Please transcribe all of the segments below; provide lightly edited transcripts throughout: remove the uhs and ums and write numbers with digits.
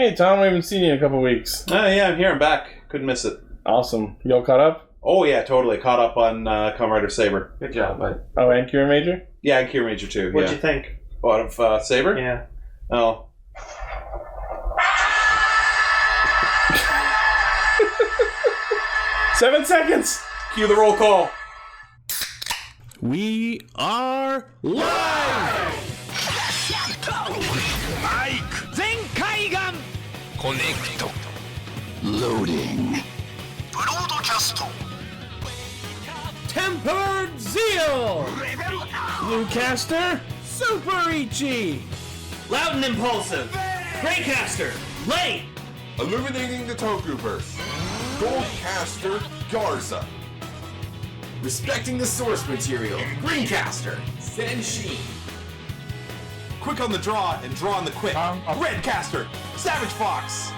Hey, Tom, we haven't seen you in a couple weeks. Oh, yeah, I'm here. I'm back. Couldn't miss it. Awesome. You all caught up? Oh, yeah, totally. Caught up on Kamen Rider Saber. Good job, bud. Oh, and Kiramager? Yeah, and Kiramager too. What'd you think? What, of Saber? Yeah. Oh. Seven seconds! Cue the roll call. We are live! Connect. Loading. Broadcast. Tempered Zeal! Bluecaster, Super Ichi! Loud and impulsive. Greycaster. Late. Illuminating the Tokuverse. Goldcaster Garza. Respecting the source material. Greencaster. Senshi. Quick on the draw and draw on the quick. Redcaster Savage Fox.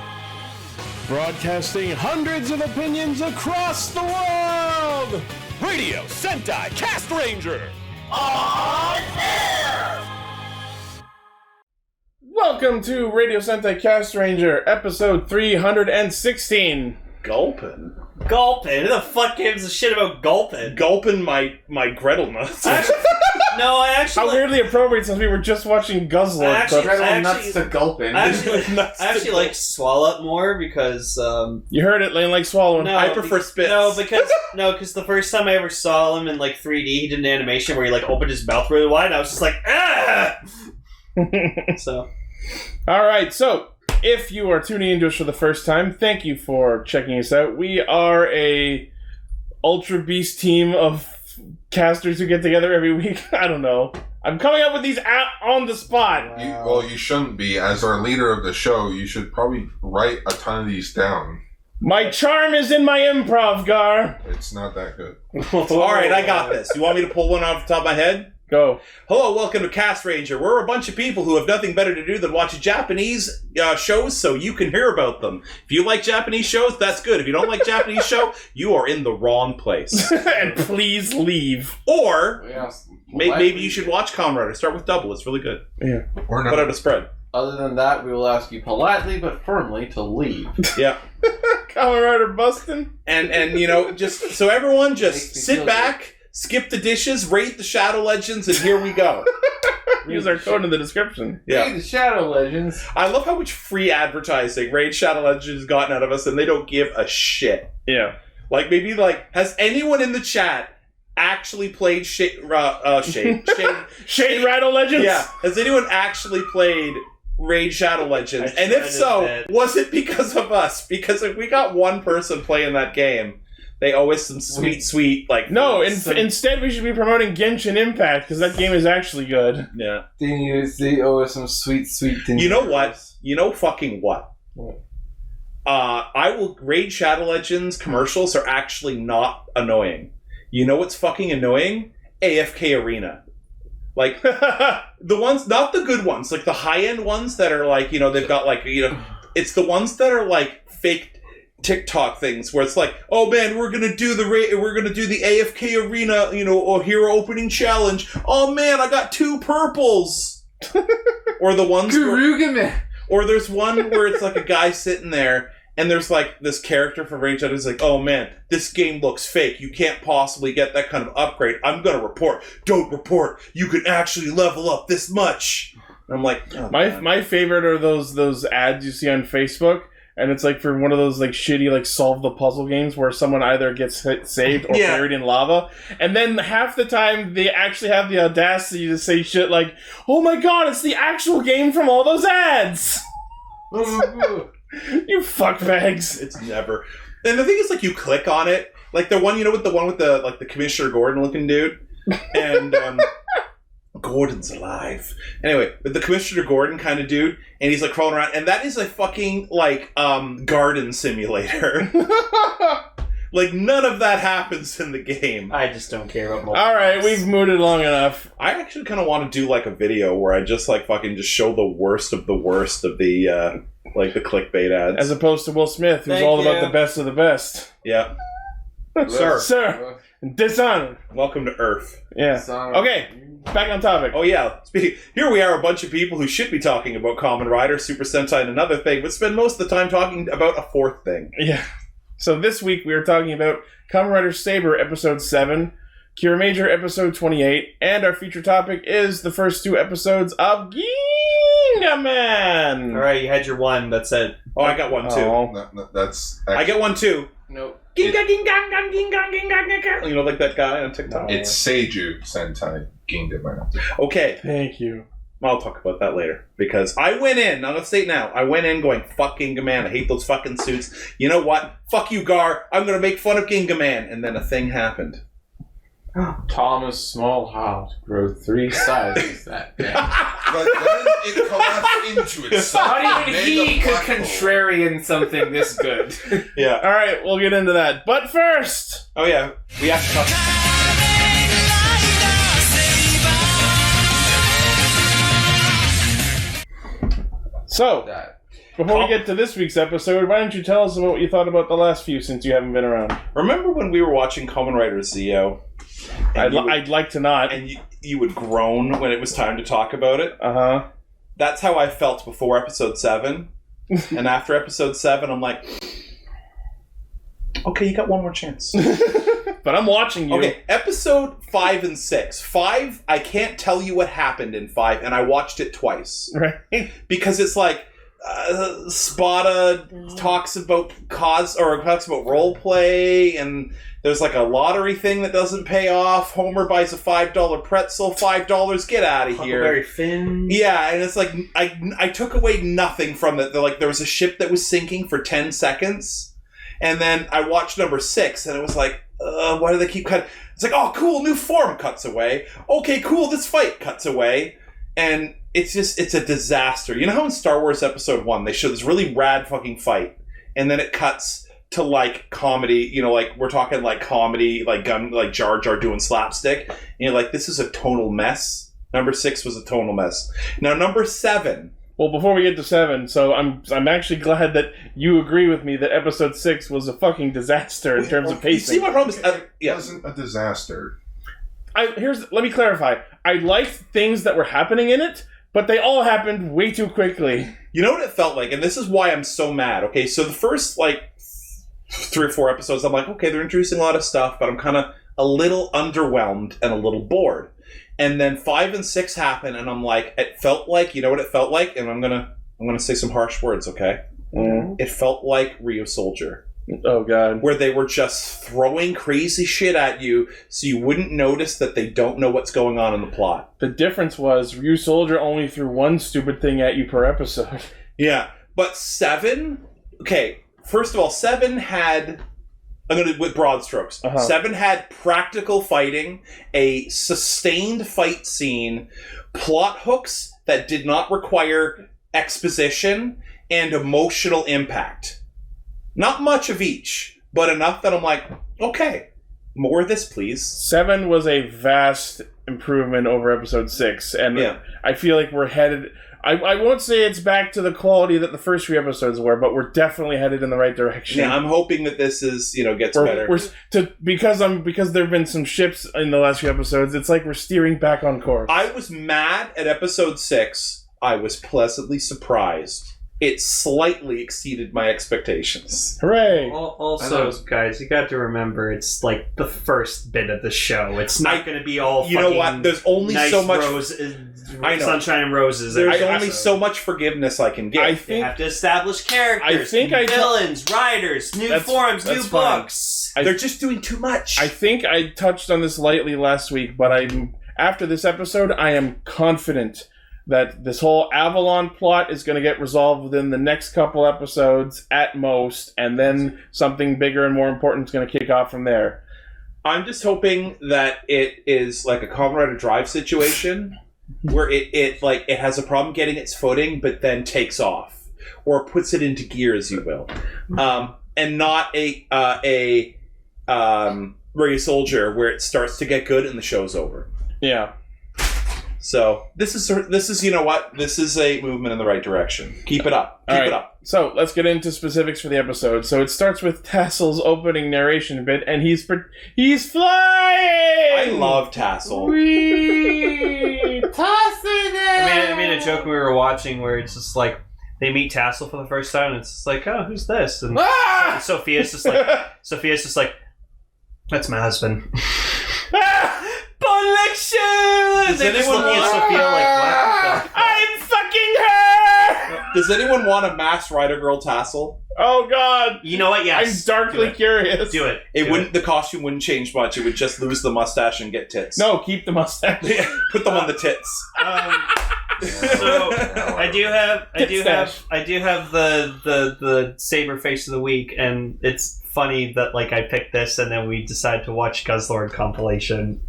Broadcasting hundreds of opinions across the world! Radio Sentai Castranger! Welcome to Radio Sentai Castranger, episode 316. Gulpin. Gulpin. Who the fuck gives a shit about Gulpin? Gulpin my Gretel nuts. No, I actually... How weirdly appropriate since we were just watching Guzzler. I actually- but nuts to gulpin. I actually like Swallow Up more because... you heard it, Lane, like swallowing. No, I prefer Spitz. because the first time I ever saw him in like 3D, he did an animation where he like opened his mouth really wide, and I was just like, ah! So... Alright, so, if you are tuning into us for the first time, thank you for checking us out. We are a Ultra Beast team of casters who get together every week. I don't know. I'm coming up with these out on the spot. You shouldn't be. As our leader of the show, you should probably write a ton of these down. My charm is in my improv, Gar. It's not that good. Alright, I got this. You want me to pull one off the top of my head? Go. Hello, welcome to Castranger. We're a bunch of people who have nothing better to do than watch Japanese shows so you can hear about them. If you like Japanese shows, that's good. If you don't like Japanese show, you are in the wrong place. And please leave. Or Yes. maybe you should watch Kamen Rider. Start with Double. It's really good. Yeah. Or Put out not. a spread. Other than that, we will ask you politely but firmly to leave. Yeah. Kamen Rider bustin'. And you know, just so everyone just Makes me sit feel back, skip the dishes, rate the Shadow Legends, and here we go. Use our code in the description. Yeah. Hey, the Shadow Legends. I love how much free advertising Raid Shadow Legends has gotten out of us, and they don't give a shit. Yeah. Like, maybe, has anyone in the chat actually played Shade Rattle Legends? Yeah. Has anyone actually played Raid Shadow Legends? And if so, was it because of us? Because if we got one person playing that game, they owe us some sweet, like... No, instead we should be promoting Genshin Impact, because that game is actually good. Yeah. They owe us some sweet things. You know what? You know fucking what? What? Raid Shadow Legends commercials are actually not annoying. You know what's fucking annoying? AFK Arena. Like, the ones, not the good ones, like the high-end ones that are like, they've got like, it's the ones that are like fake TikTok things where it's like, oh man, we're gonna do the AFK Arena, or hero opening challenge. Oh man, I got 2 purples. Or the ones Gingaman. or there's one where it's like a guy sitting there and there's like this character from Raid Shadow is like, oh man, this game looks fake. You can't possibly get that kind of upgrade. I'm gonna report. Don't report. You can actually level up this much. And I'm like, oh, my favorite are those ads you see on Facebook. And it's like for one of those like shitty like solve the puzzle games where someone either gets saved or buried in lava. And then half the time they actually have the audacity to say shit like, oh my god, it's the actual game from all those ads! You fuckbags. It's never. And the thing is, like, you click on it. Like the one, with the Commissioner Gordon looking dude. And Gordon's alive. Anyway, with the Commissioner Gordon kind of dude, and he's like crawling around, and that is a fucking like garden simulator. Like none of that happens in the game. I just don't care about All right, we've mooted long enough. I actually kind of want to do like a video where I just like fucking just show the worst of the like the clickbait ads, As opposed to Will Smith, who's Thank all you. about the best of the best. Yeah. Sir. Dishonored. Welcome to Earth. Yeah. Dishonored. Okay, back on topic. Oh yeah, here we are, a bunch of people who should be talking about Kamen Rider, Super Sentai, and another thing, but spend most of the time talking about a fourth thing. Yeah. So this week we are talking about Kamen Rider Saber Episode 7, Kiramager Episode 28, and our feature topic is the first 2 episodes of Gingaman. Alright, you had your one. That's it. Oh, I got one too. Oh. No, that's I get one too. Nope. Ginga, ginga, ginga, ginga, ginga, ginga. You know, like that guy on TikTok? it's Seijuu Sentai Gingaman. Okay, Thank you. I'll talk about that later. Because I went in, I'm going to say it now, I went in going, fuck Gingaman, I hate those fucking suits. You know what? Fuck you, Gar, I'm going to make fun of Gingaman. And then a thing happened. Thomas Smallhouse grew 3 sizes that day. But then it collapsed into itself. Not even Made he a could black hole. contrarian something this good. Yeah. All right, we'll get into that. But first, Oh yeah, we have to talk. so That. before we get to this week's episode, why don't you tell us about what you thought about the last few since you haven't been around? Remember when we were watching Kamen Rider Zeo? And I'd like to not. and you would groan when it was time to talk about it? Uh-huh. That's how I felt before episode 7. And after episode 7, I'm like, okay, you got one more chance. But I'm watching you. Okay, episode 5 and 6. 5, I can't tell you what happened in 5, and I watched it twice. Right? Because it's like, Spada talks about role play, and there's like a lottery thing that doesn't pay off. Homer buys a $5 pretzel, $5, get out of here. Huckleberry Finn. Yeah, and it's like, I took away nothing from it. Like, there was a ship that was sinking for 10 seconds, and then I watched number 6, and it was like, why do they keep cutting? It's like, oh, cool, new form cuts away. Okay, cool, this fight cuts away. And it's a disaster. You know how in Star Wars Episode 1, they show this really rad fucking fight, and then it cuts to, like, comedy, you know, like, we're talking, like, comedy, like, Jar Jar doing slapstick, and you're like, this is a tonal mess. Number 6 was a tonal mess. Now, number 7... Well, before we get to 7, so I'm actually glad that you agree with me that episode 6 was a fucking disaster in terms of You see pacing. my problem is... It yeah. wasn't a disaster. Let me clarify. I liked things that were happening in it, but they all happened way too quickly. You know what it felt like? And this is why I'm so mad. Okay, so the first, like, 3 or 4 episodes, I'm like, okay, they're introducing a lot of stuff, but I'm kind of a little underwhelmed and a little bored. And then 5 and 6 happen, and I'm like, it felt like, you know what it felt like? And I'm gonna say some harsh words, okay? Mm. It felt like Rio Soldier. Oh, God. Where they were just throwing crazy shit at you so you wouldn't notice that they don't know what's going on in the plot. The difference was Ryu Soldier only threw one stupid thing at you per episode. Yeah, but 7... Okay, first of all, 7 had... I'm going to with broad strokes. Uh-huh. 7 had practical fighting, a sustained fight scene, plot hooks that did not require exposition, and emotional impact. Not much of each, but enough that I'm like, okay, more of this, please. 7 was a vast improvement over episode 6, and Yeah. I feel like we're headed... I won't say it's back to the quality that the first 3 episodes were, but we're definitely headed in the right direction. Yeah, I'm hoping that this is, gets better. Because there have been some ships in the last few episodes, it's like we're steering back on course. I was mad at episode 6. I was pleasantly surprised. It slightly exceeded my expectations. Hooray! Also, guys, you got to remember, it's like the first bit of the show. It's not going to be all You know what? There's only nice so much... I know. Sunshine and Roses. There's only so much forgiveness I can give. I They think have to establish characters, villains, writers, new forms, new books. They're just doing too much. I think I touched on this lightly last week, but after this episode, I am confident that this whole Avalon plot is going to get resolved within the next couple episodes at most, and then something bigger and more important is going to kick off from there. I'm just hoping that it is like a Kamen Rider Drive situation where it has a problem getting its footing, but then takes off, or puts it into gear, as you will, and not a Rio Soldier where it starts to get good and the show's over. Yeah. So this is you know what? This is a movement in the right direction. Keep it up. Keep it up. So let's get into specifics for the episode. So it starts with Tassel's opening narration bit, and he's flying. I love Tassel. I made a joke we were watching where it's just like they meet Tassel for the first time, and it's just like, oh, who's this? And Sophia's just like, that's my husband. Bonlection! They're just looking at Sophia like, what? I'm fucking her! Does anyone want a masked Rider Girl Tassel? Oh god! You know what? Yes. I'm darkly curious. Do it. The costume wouldn't change much. It would just lose the mustache and get tits. No, keep the mustache. Put them on the tits. So I do have the Saber face of the week, and it's funny that like I picked this and then we decided to watch Guzzlord compilation.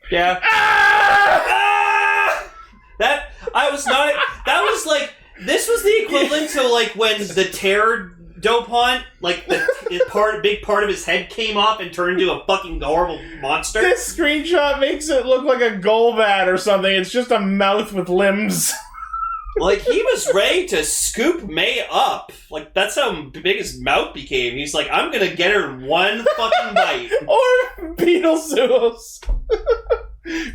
Yeah. This was the equivalent to like when the Terror Dopont, like the big part of his head came off and turned into a fucking horrible monster. This screenshot makes it look like a Golbat or something. It's just a mouth with limbs. Like, he was ready to scoop May up. Like, that's how big his mouth became. He's like, I'm gonna get her in one fucking bite. Or Beetlezeus.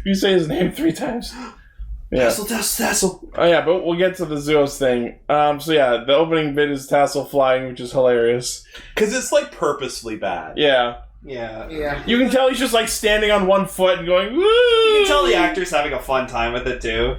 You say his name 3 times. Yeah. Tassel. Oh yeah, but we'll get to the Zeus thing. So yeah, the opening bit is Tassel flying, which is hilarious. Because it's like purposely bad. Yeah. Yeah. You can tell he's just like standing on one foot and going, woo! You can tell the actor's having a fun time with it too.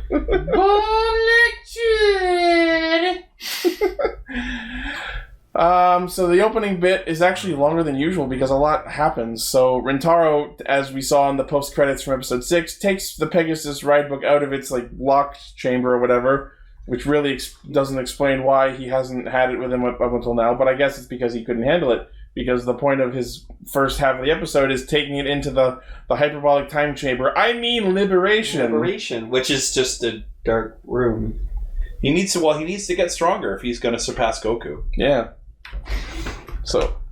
So the opening bit is actually longer than usual because a lot happens. So Rintaro, as we saw in the post-credits from episode 6, takes the Pegasus ride book out of its like locked chamber or whatever, which really doesn't explain why he hasn't had it with him up until now, but I guess it's because he couldn't handle it, because the point of his first half of the episode is taking it into the hyperbolic time chamber. I mean liberation. Which is just a dark room. He needs to get stronger if he's going to surpass Goku. Yeah.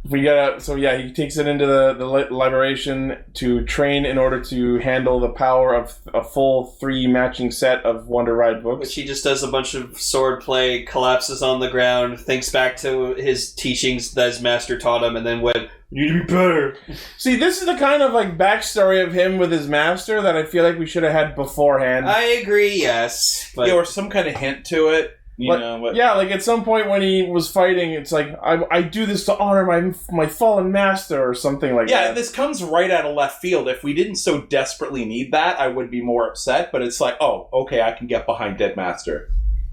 He takes it into the liberation to train in order to handle the power of a full 3 matching set of Wonder Ride books. Which he just does a bunch of sword play, collapses on the ground, thinks back to his teachings that his master taught him, and then went, you need to be better. See, this is the kind of like backstory of him with his master that I feel like we should have had beforehand. I agree, yes. But or some kind of hint to it. Yeah, like at some point when he was fighting, it's like, I do this to honor my fallen master or something like that. Yeah, this comes right out of left field. If we didn't so desperately need that, I would be more upset, but it's like, oh, okay, I can get behind Dead Master.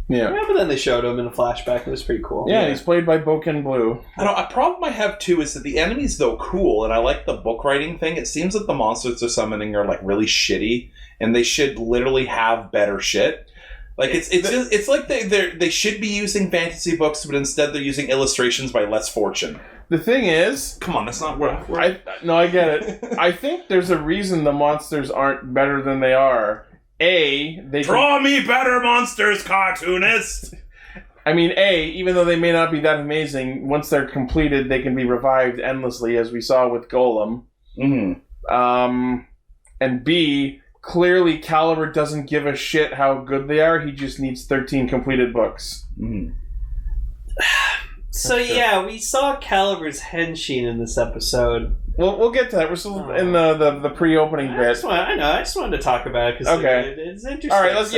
Yeah, but then they showed him in a flashback. It was pretty cool. Yeah, he's played by Boken Blue. I know, a problem I have too is that the enemies, though cool, and I like the book writing thing, it seems that the monsters they're summoning are like really shitty, and they should literally have better shit. Like it's like they should be using fantasy books, but instead they're using illustrations by Less Fortune. The thing is, come on, that's not where I get it. I think there's a reason the monsters aren't better than they are. Draw me better monsters, cartoonist. I mean, even though they may not be that amazing, once they're completed, they can be revived endlessly, as we saw with Golem. Mm-hmm. And B, clearly Caliber doesn't give a shit how good they are. He just needs 13 completed books. Mm. So yeah, we saw Caliber's henshin in this episode. Well, we'll get to that. We're still in the pre-opening bit. I just wanted to talk about it because it's interesting. All right, that's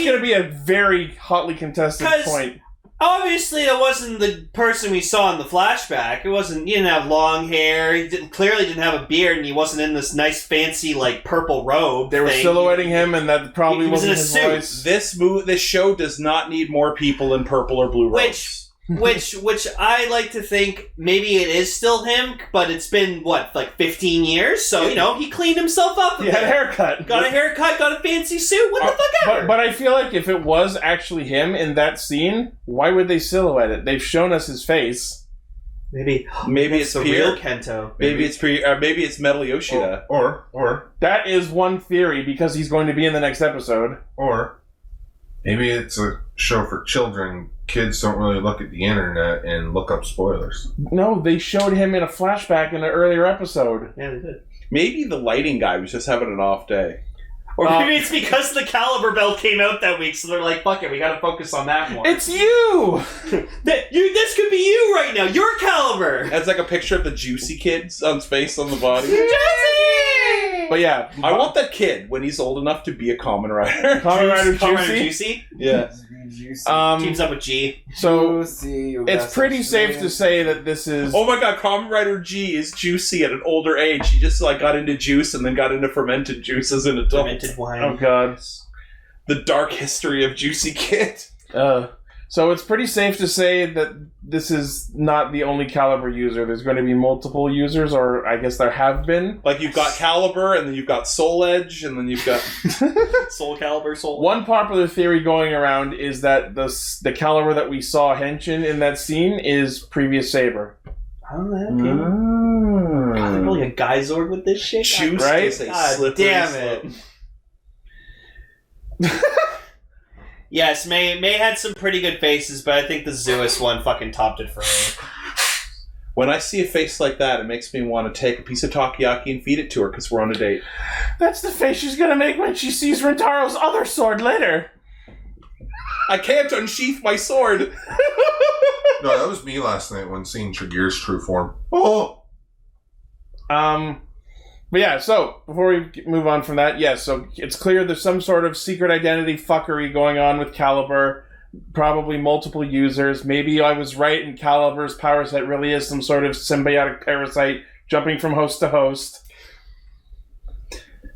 going to be a very hotly contested point. Obviously, it wasn't the person we saw in the flashback. He didn't have long hair. He clearly didn't have a beard, and he wasn't in this nice, fancy, like, purple robe. They were silhouetting him, and that probably wasn't his voice. This show does not need more people in purple or blue robes. Which I like to think maybe it is still him, but it's been, 15 years? So, he cleaned himself up a bit. He had a haircut. Got a haircut, got a fancy suit. What the fuck ever? But I feel like if it was actually him in that scene, why would they silhouette it? They've shown us his face. Maybe it's a real Kento. Maybe it's Metal Yoshida. Or that is one theory, because he's going to be in the next episode. Or maybe it's a show for children. Kids don't really look at the internet and look up spoilers. No, they showed him in a flashback in an earlier episode. Yeah, they did. Maybe the lighting guy was just having an off day. Or maybe it's because the Caliber belt came out that week, so they're like, fuck it, we gotta focus on that more. It's you! This could be you right now. You're Caliber! That's like a picture of the Juicy Kid's on face on the body. Juicy! But yeah. I want that kid when he's old enough to be a Kamen Rider. Kamen Rider Juicy? Juicy? Yeah. Teams up with G. So, it's pretty safe to say that this is... Oh my god, Kamen Rider G is Juicy at an older age. He just got into juice and then got into fermented juice as an adult. Fermented wine. Oh god. The dark history of Juicy Kid. So it's pretty safe to say that this is not the only Caliber user. There's going to be multiple users, or I guess there have been. Like, you've got Caliber, and then you've got Soul Edge, and then you've got... Soul Caliber, Soul. One popular theory going around is that the Caliber that we saw Henshin in that scene is previous Saber. Oh, okay. God, they're really a guy Zord with this shit? Juice right? is a God slippery damn it. Yes, May had some pretty good faces, but I think the Zeus one fucking topped it for me. When I see a face like that, it makes me want to take a piece of takoyaki and feed it to her because we're on a date. That's the face she's going to make when she sees Rintaro's other sword later. I can't unsheath my sword. No, that was me last night when seeing Shigur's true form. Oh. But yeah, so, before we move on from that, yes, so it's clear there's some sort of secret identity fuckery going on with Caliber, probably multiple users. Maybe I was right and Caliber's power set really is some sort of symbiotic parasite jumping from host to host.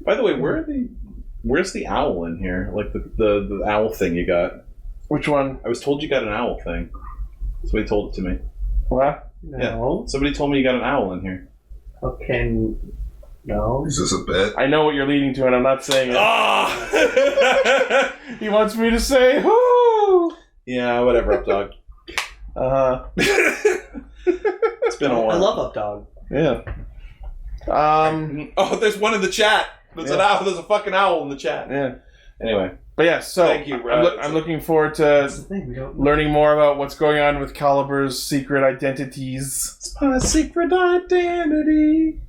By the way, where's the owl in here? Like the owl thing you got? Which one? I was told you got an owl thing. Somebody told it to me. What? No. Yeah. Somebody told me you got an owl in here. Okay. No. Is this a bit? I know what you're leading to, and I'm not saying it. Ah! He wants me to say, whoo! Yeah, whatever, up dog. It's been a while. I love Up Dog. Yeah. Oh, there's one in the chat. There's an owl. There's a fucking owl in the chat. Yeah. Anyway. But yeah, so Thank you, I'm looking forward to learning more about what's going on with Caliber's secret identities. It's my secret identity.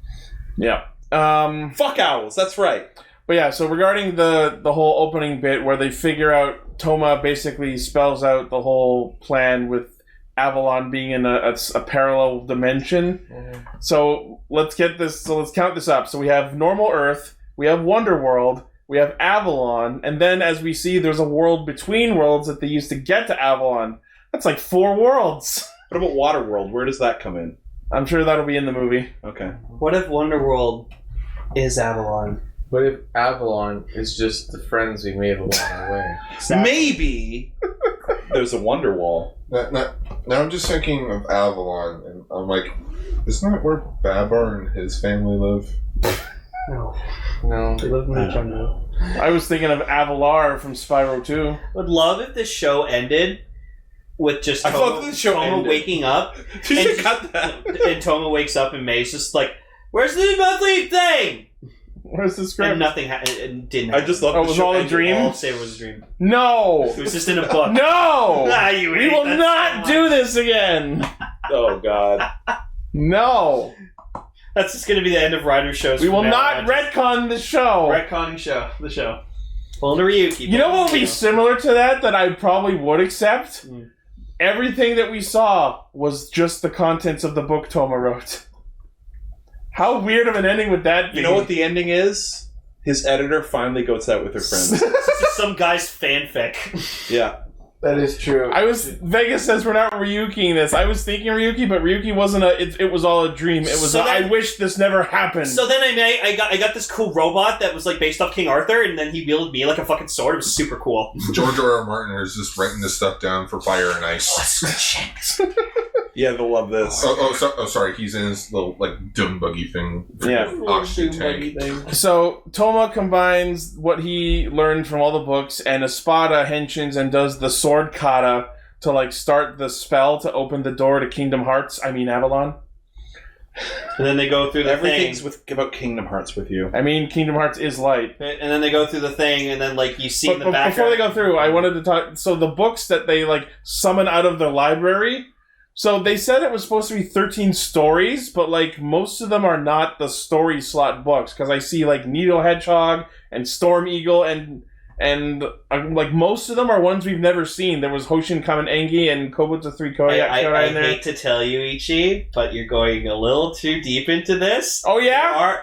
Yeah. Fuck owls, that's right. But yeah, so regarding the whole opening bit where they figure out, Toma basically spells out the whole plan with Avalon being in a parallel dimension. Mm. So let's count this up. So we have normal Earth, we have Wonderworld, we have Avalon, and then as we see, there's a world between worlds that they used to get to Avalon. That's like 4 worlds. What about Waterworld? Where does that come in? I'm sure that'll be in the movie. Okay. What if Wonderworld is Avalon? What if Avalon is just the friends we made along the way? Exactly. Maybe there's a Wonderwall. Now I'm just thinking of Avalon, and I'm like, isn't that where Babar and his family live? No. They live in the jungle. I was thinking of Avalar from Spyro 2. Would love if this show ended with just Toma waking up. You cut that. And Toma wakes up and May's just like, "Where's the monthly thing?" Where's the script? And nothing it didn't happen. I just love it was all a dream? All Saber was a dream. No! It was just in a book. No! We will not do this again! Oh, God. No! That's just going to be the end of Rider shows. We will not retcon the show! Retconning the show. Well, to Ryuki. You know what would be similar to that I probably would accept? Mm. Everything that we saw was just the contents of the book Toma wrote. How weird of an ending would that be? You know what the ending is? His editor finally goes out with her friends. This is some guy's fanfic. Yeah. That is true. Vegas says we're not Ryukiing this. I was thinking Ryuki, but Ryuki wasn't it was all a dream. It was I wish this never happened. So then I got this cool robot that was like based off King Arthur, and then he wielded me like a fucking sword. It was super cool. George R.R. Martin is just writing this stuff down for Fire and Ice. Yeah, they'll love this. Sorry. He's in his little dumb buggy thing. Yeah, oxygen tank. So Toma combines what he learned from all the books and Espada henshins and does the sword kata to start the spell to open the door to Kingdom Hearts. I mean Avalon. And then they go through the Everything's thing. about Kingdom Hearts with you. I mean, Kingdom Hearts is light. And then they go through the thing, and then you see in the background. Before they go through, I wanted to talk. So the books that they summon out of the library, So they said it was supposed to be 13 stories, but like most of them are not the story slot books because I see like Needle Hedgehog and Storm Eagle and like most of them are ones we've never seen. There was Hoshin Kamen Engi and Kobutsu 3 Koyak I in there. hate to tell you, Ichi, but you're going a little too deep into this. Oh yeah?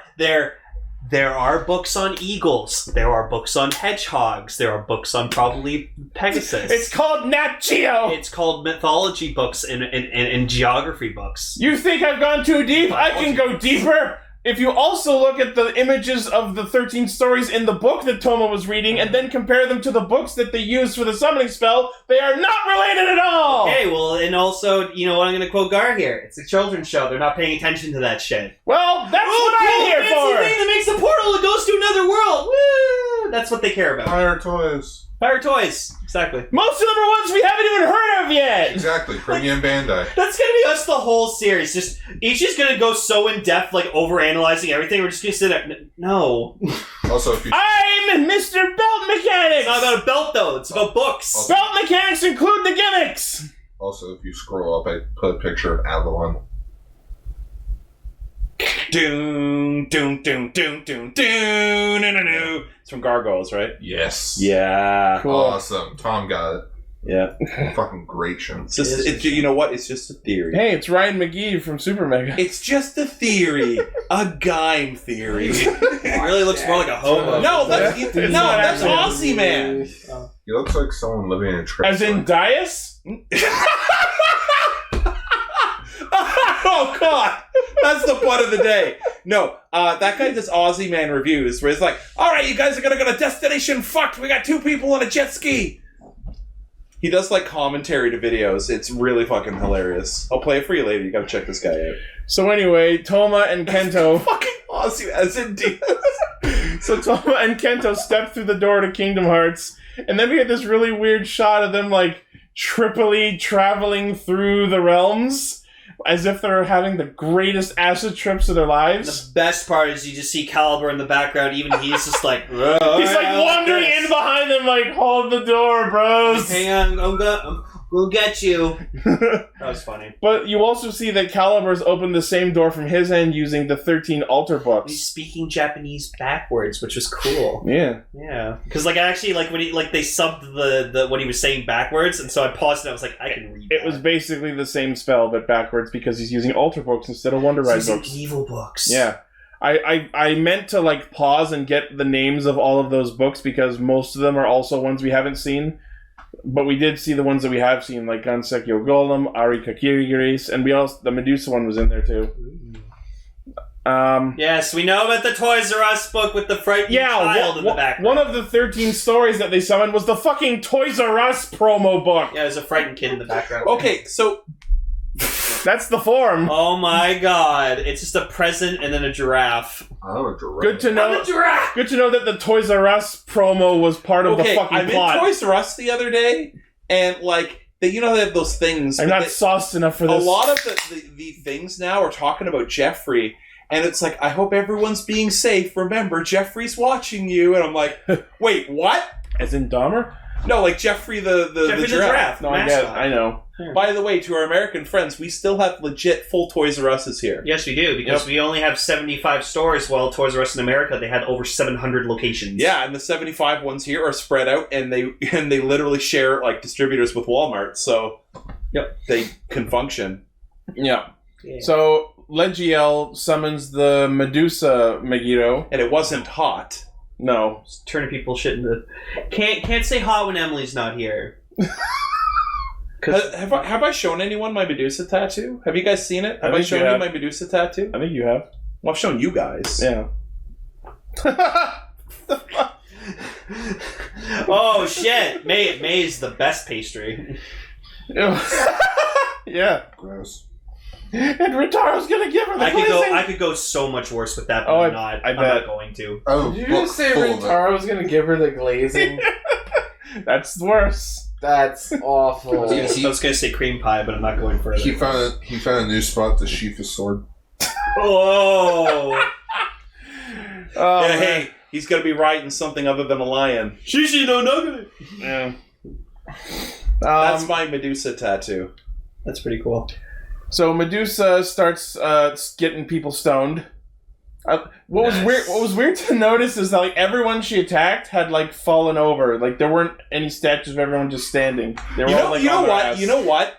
There are books on eagles. There are books on hedgehogs. There are books on probably Pegasus. It's called Nat Geo! It's called mythology books and geography books. You think I've gone too deep? I can go deeper! If you also look at the images of the 13 stories in the book that Toma was reading and then compare them to the books that they used for the summoning spell, they are not related at all! Okay, well, and also, you know what, I'm going to quote Gar here. It's a children's show. They're not paying attention to that shit. Well, that's what I'm here for! Fancy thing that makes a portal that goes to another world! Woo! That's what they care about. Pirate toys. Pirate toys. Exactly. Most of them are ones we haven't even heard of yet! Exactly. Premium Bandai. That's gonna be us the whole series. Just each is gonna go so in depth, like overanalyzing everything. We're just gonna sit there. No. Also, if you I'm Mr. Belt Mechanics! It's not about a belt though. It's about books. Belt mechanics include the gimmicks! also if you scroll up, I put a picture of Avalon. Doom, doom, doom, doom, doom, doom, no, no, no. It's from Gargoyles, right? Yes. Yeah. Cool. Awesome. Tom got it. Yeah. Fucking great show. It's just, you know what? It's just a theory. Hey, it's Ryan McGee from Super Mega. It's just a theory. A Gaim theory. It really looks more like a hobo. No, that's not Aussie Man. He looks like someone living in a trip. As in Dias? Oh God, that's the butt of the day. No, that guy does Aussie Man reviews where he's like, "All right, you guys are gonna go to destination fucked. We got 2 people on a jet ski." He does like commentary to videos. It's really fucking hilarious. I'll play it for you later. You gotta check this guy out. So anyway, Toma and Kento... Fucking Aussie as in So Toma and Kento step through the door to Kingdom Hearts, and then we get this really weird shot of them like triply traveling through the realms as if they're having the greatest acid trips of their lives. The best part is you just see Caliber in the background. Even he's just like... He's like wandering in behind them like, hold the door, bros. Hang on, we'll get you. That was funny. But you also see that Caliber's opened the same door from his end using the 13 altar books. He's speaking Japanese backwards, which was cool. Yeah. Yeah. Because like I actually like when he like they subbed the what he was saying backwards, and so I paused and I was like, I can read that. It was basically the same spell but backwards because he's using altar books instead of Wonder Ride He's books. using evil books. Yeah. I meant to like pause and get the names of all of those books because most of them are also ones we haven't seen. But we did see the ones that we have seen, like Gansekyo Golem, Ari Kakirigiris, and we also the Medusa one was in there too. Yes, we know about the Toys R Us book with the frightened child in the background. One of the 13 stories that they summoned was the fucking Toys R Us promo book. Yeah, there's a frightened kid in the background. Okay, so that's the form. Oh my god, it's just a present and then a giraffe. Oh, a giraffe. Good to know. I'm a giraffe. Good to know that the Toys R Us promo was part of the fucking I'm plot. in Toys R Us the other day, and like they have those things. I'm not sauced enough for this. A lot of the things now are talking about Jeffrey, and it's like, I hope everyone's being safe. Remember, Jeffrey's watching you, and I'm like, wait, what? As in Dahmer? No, like Jeffrey the giraffe. No, I get it. I know. By the way, to our American friends, we still have legit full Toys R Us's here. Yes, we do, because we only have 75 stores, while Toys R Us in America, they had over 700 locations. Yeah, and the 75 ones here are spread out, and they literally share like distributors with Walmart, so they can function. Yeah. So Legiel summons the Medusa Megiddo, and it wasn't hot. No, just turning people shit into. Can't say hot when Emily's not here. Have I shown anyone my Medusa tattoo? Have you guys seen it? Have I shown you my Medusa tattoo? I think you have. Well, I've shown you guys. Yeah. Oh shit! May's the best pastry. Yeah. Gross. And Ritaro's gonna give her the glazing. I could go so much worse with that, but I'm not going to. Oh, Did you just say Rintaro was going to give her the glazing? That's worse. That's awful. I was going to say cream pie, but I'm not going further. He found a new spot to sheath his sword. Oh! Yeah, hey, he's gonna be riding something other than a lion. Shishi no nugget. Yeah. That's my Medusa tattoo. That's pretty cool. So Medusa starts getting people stoned. What was weird to notice is that like everyone she attacked had like fallen over. Like there weren't any statues of everyone just standing. They were all like on their ass. You know what?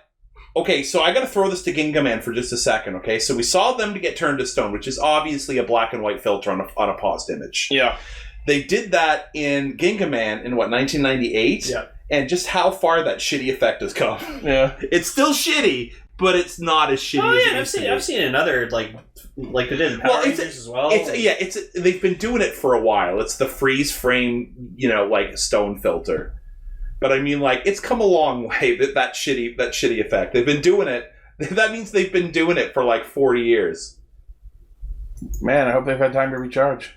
Okay, so I gotta throw this to Gingaman for just a second, okay? So we saw them to get turned to stone, which is obviously a black and white filter on a paused image. Yeah. They did that in Gingaman in, 1998? Yeah. And just how far that shitty effect has come. Yeah. It's still shitty, but it's not as shitty as it used to be. I've seen another, like they did in Power Rangers as well. They've been doing it for a while. It's the freeze frame, like stone filter. But I mean, like, it's come a long way, that shitty effect. They've been doing it. That means they've been doing it for like 40 years. Man, I hope they've had time to recharge.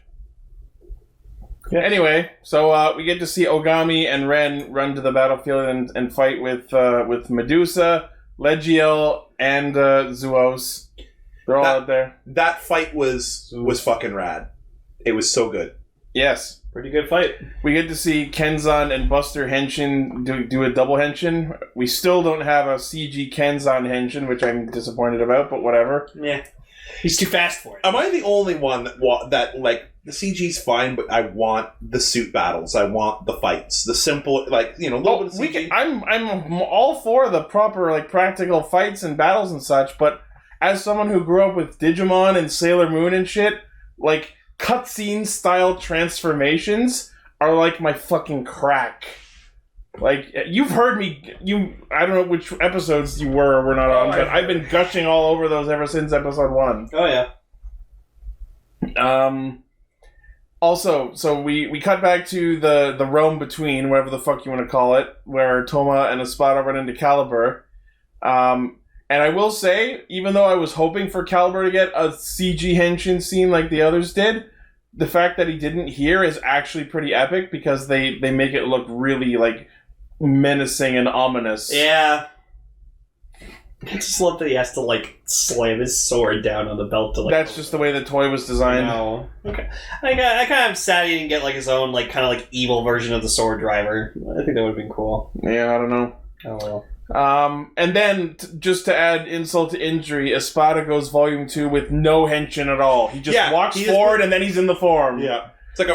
Yeah, anyway, so we get to see Ogami and Ren run to the battlefield and fight with Medusa, Legiel, and Zuos. They're all out there. That fight was fucking rad. It was so good. Yes. Pretty good fight. We get to see Kenzan and Buster Henshin do a double Henshin. We still don't have a CG Kenzan Henshin, which I'm disappointed about, but whatever. Yeah. He's too fast for it. Am I the only one that like, the CG's fine, but I want the suit battles. I want the fights. The simple, like, little bit of CG. I'm all for the proper, like, practical fights and battles and such, but as someone who grew up with Digimon and Sailor Moon and shit, like, cutscene style transformations are like my fucking crack. Like, you've heard me, I don't know which episodes you were or were not on, but I've been gushing all over those ever since episode 1. Oh, yeah. Also, so we cut back to the realm between, whatever the fuck you want to call it, where Toma and Espada run into Caliber. And I will say, even though I was hoping for Caliber to get a CG Henshin scene like the others did, the fact that he didn't here is actually pretty epic because they make it look really, like, menacing and ominous. Yeah. I just love that he has to, like, slam his sword down on the belt to, like... That's just the way the toy was designed. No. Okay. I kind of am sad he didn't get, like, his own, like, kind of, like, evil version of the sword driver. I think that would have been cool. Yeah, I don't know. Oh, well. And then, just to add insult to injury, Espada goes Volume 2 with no Henshin at all. He just walks forward and then he's in the form. Yeah. It's like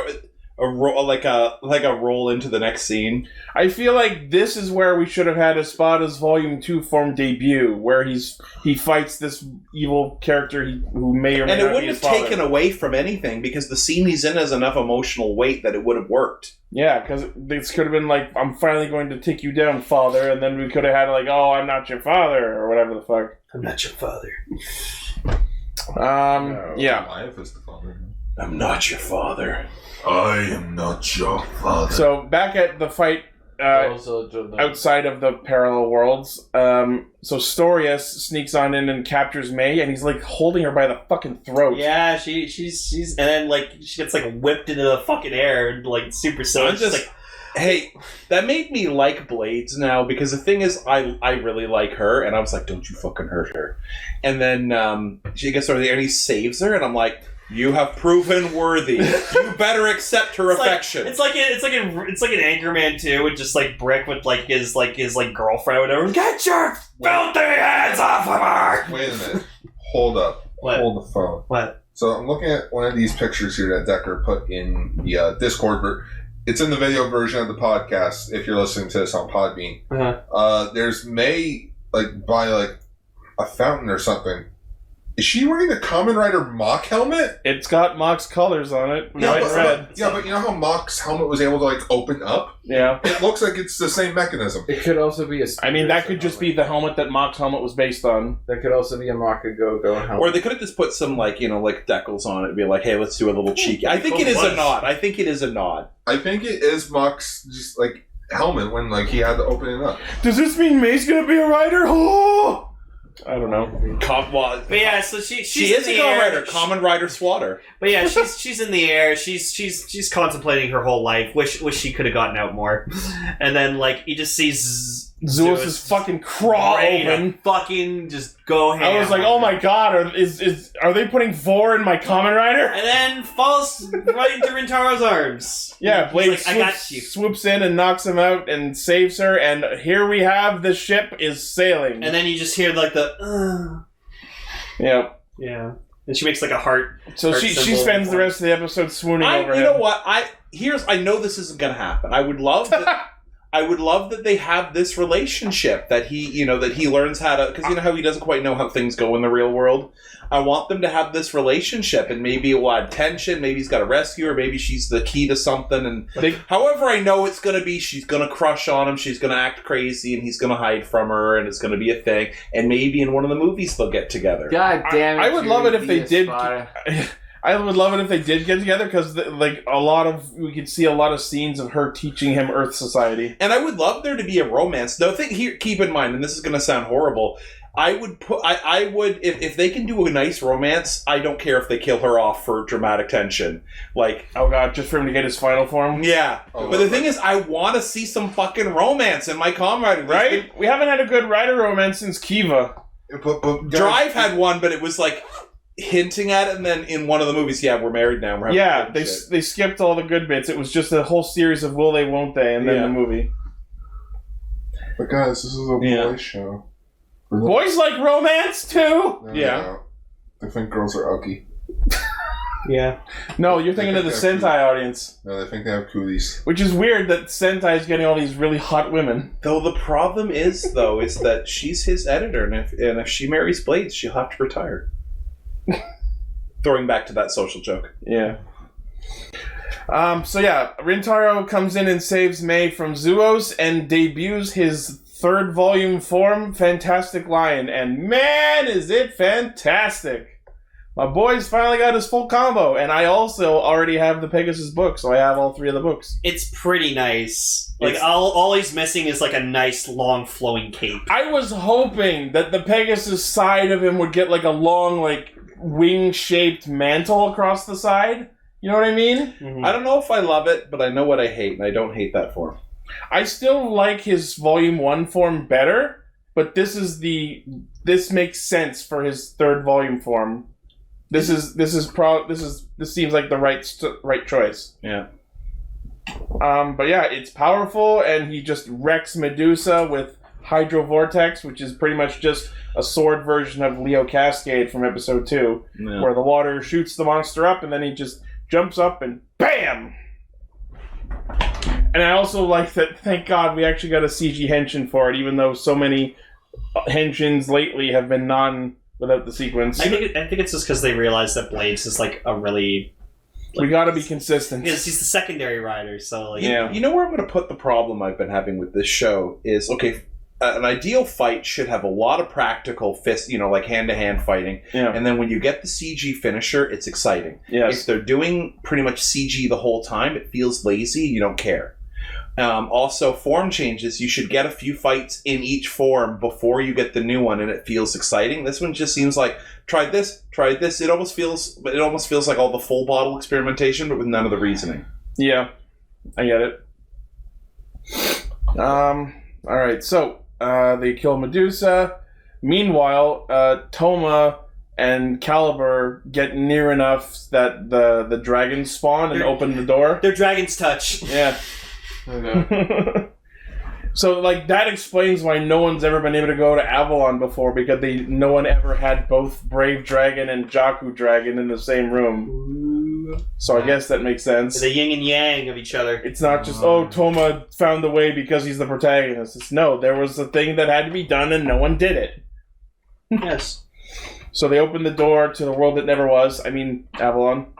a roll into the next scene. I feel like this is where we should have had Espada's Volume 2 form debut, where he fights this evil character who may or may not be his father. And it wouldn't have taken away from anything, because the scene he's in has enough emotional weight that it would have worked. Yeah, because this could have been like, I'm finally going to take you down, father, and then we could have had like, oh, I'm not your father, or whatever the fuck. I'm not your father. Yeah. Life is the father. I'm not your father. I am not your father. So, back at the fight outside of the parallel worlds, so Storius sneaks on in and captures May, and he's like holding her by the fucking throat. Yeah, she's and then like she gets like whipped into the fucking air and like super silly. Hey, that made me like Blades now, because the thing is, I really like her, and I was like, don't you fucking hurt her. And then she gets over there and he saves her, and I'm like, you have proven worthy. You better accept her affection. It's like an Anchorman 2 with just like Brick with like his girlfriend or whatever. Get your filthy hands off of her! Wait a minute. Hold up. What? Hold the phone. What? So I'm looking at one of these pictures here that Decker put in the Discord, but it's in the video version of the podcast if you're listening to this on Podbean. Uh-huh. There's May like by like a fountain or something. Is she wearing the Kamen Rider Mach helmet? It's got Mach's colors on it. White and red. But you know how Mach's helmet was able to like open up? Yeah. It looks like it's the same mechanism. It could also be a... I mean, that could just be the helmet that Mach's helmet was based on. That could also be a Maka Go-Go helmet. Or they could have just put some like decals on it and be like, hey, let's do a little cheeky. I think it is a nod. I think it is Mach's just like helmet when like he had to open it up. Does this mean May's gonna be a rider? Oh! I don't know. But yeah, so she is a Kamen Rider. Kamen Rider Swatter. But yeah, she's in the air. She's contemplating her whole life. Wish she could have gotten out more. And then like you just see Zeus' fucking craw open. Fucking just go ham. I was like, oh my god, are they putting Vor in my Kamen Rider? And then falls right into Rintaro's arms. Yeah, Blade like, I got you. swoops in and knocks him out and saves her, and here we have the ship is sailing. And then you just hear like the Yep. Yeah. And she makes like a heart. So she spends the rest of the episode swooning over him. You know what? I know this isn't going to happen. I would love that they have this relationship that he learns how to, because you know how he doesn't quite know how things go in the real world. I want them to have this relationship, and maybe it will add tension. Maybe he's got to rescue her. Maybe she's the key to something. And however I know it's going to be, she's going to crush on him. She's going to act crazy, and he's going to hide from her, and it's going to be a thing. And maybe in one of the movies they'll get together. God damn it! I would love it if they did. I would love it if they did get together, because we could see a lot of scenes of her teaching him Earth Society. And I would love there to be a romance. No, keep in mind, and this is going to sound horrible, I would if they can do a nice romance, I don't care if they kill her off for dramatic tension. Like, oh god, just for him to get his final form? Yeah. But the thing is, I want to see some fucking romance in my Kamen Rider. Right? We haven't had a good rider romance since Kiva. But Drive had one, but it was like hinting at it, and then in one of the movies, we're married now. They skipped all the good bits. It was just a whole series of will they, won't they, and then the movie. But guys, this is a boy show. Boys like romance too? No. They think girls are ugly. Yeah. No, you're thinking of the Sentai audience. No, they think they have cooties. Which is weird that Sentai is getting all these really hot women. Though the problem is that she's his editor, and if she marries Blades, she'll have to retire. Throwing back to that social joke. Yeah. Rintaro comes in and saves Mei from Zuos and debuts his third volume form, Fantastic Lion, and man, is it fantastic! My boy's finally got his full combo, and I also already have the Pegasus book, so I have all 3 of the books. It's pretty nice. Like, all he's missing is like a nice, long, flowing cape. I was hoping that the Pegasus side of him would get like a long, like, wing-shaped mantle across the side. You know what I mean? Mm-hmm. I don't know if I love it, but I know what I hate, and I don't hate that form. I still like his Volume 1 form better, but this makes sense for his third volume form. This seems like the right choice. Yeah. But yeah, it's powerful, and he just wrecks Medusa with Hydro Vortex, which is pretty much just a sword version of Leo Cascade from episode 2, where the water shoots the monster up, and then he just jumps up and BAM! And I also like that, thank God, we actually got a CG henshin for it, even though so many henshins lately have been without the sequence. I think it's just because they realized that Blades is like a really... we gotta be consistent. Because he's the secondary rider, so like... You know where I'm going to put the problem I've been having with this show is, okay, an ideal fight should have a lot of practical fist, like hand-to-hand fighting. Yeah. And then when you get the CG finisher, it's exciting. Yes. If they're doing pretty much CG the whole time, it feels lazy, you don't care. Also, form changes, you should get a few fights in each form before you get the new one, and it feels exciting. This one just seems like, tried this. It almost feels like all the full bottle experimentation, but with none of the reasoning. Yeah, I get it. Alright, so, they kill Medusa. Meanwhile, Toma and Caliber get near enough that the dragons spawn and open the door. Their dragons touch. Yeah. So, like, that explains why no one's ever been able to go to Avalon before, because no one ever had both Brave Dragon and Jaku Dragon in the same room. So I guess that makes sense. The yin and yang of each other. It's not just, Toma found the way because he's the protagonist. It's, no, there was a thing that had to be done and no one did it. Yes. So they opened the door to the world that never was. I mean, Avalon.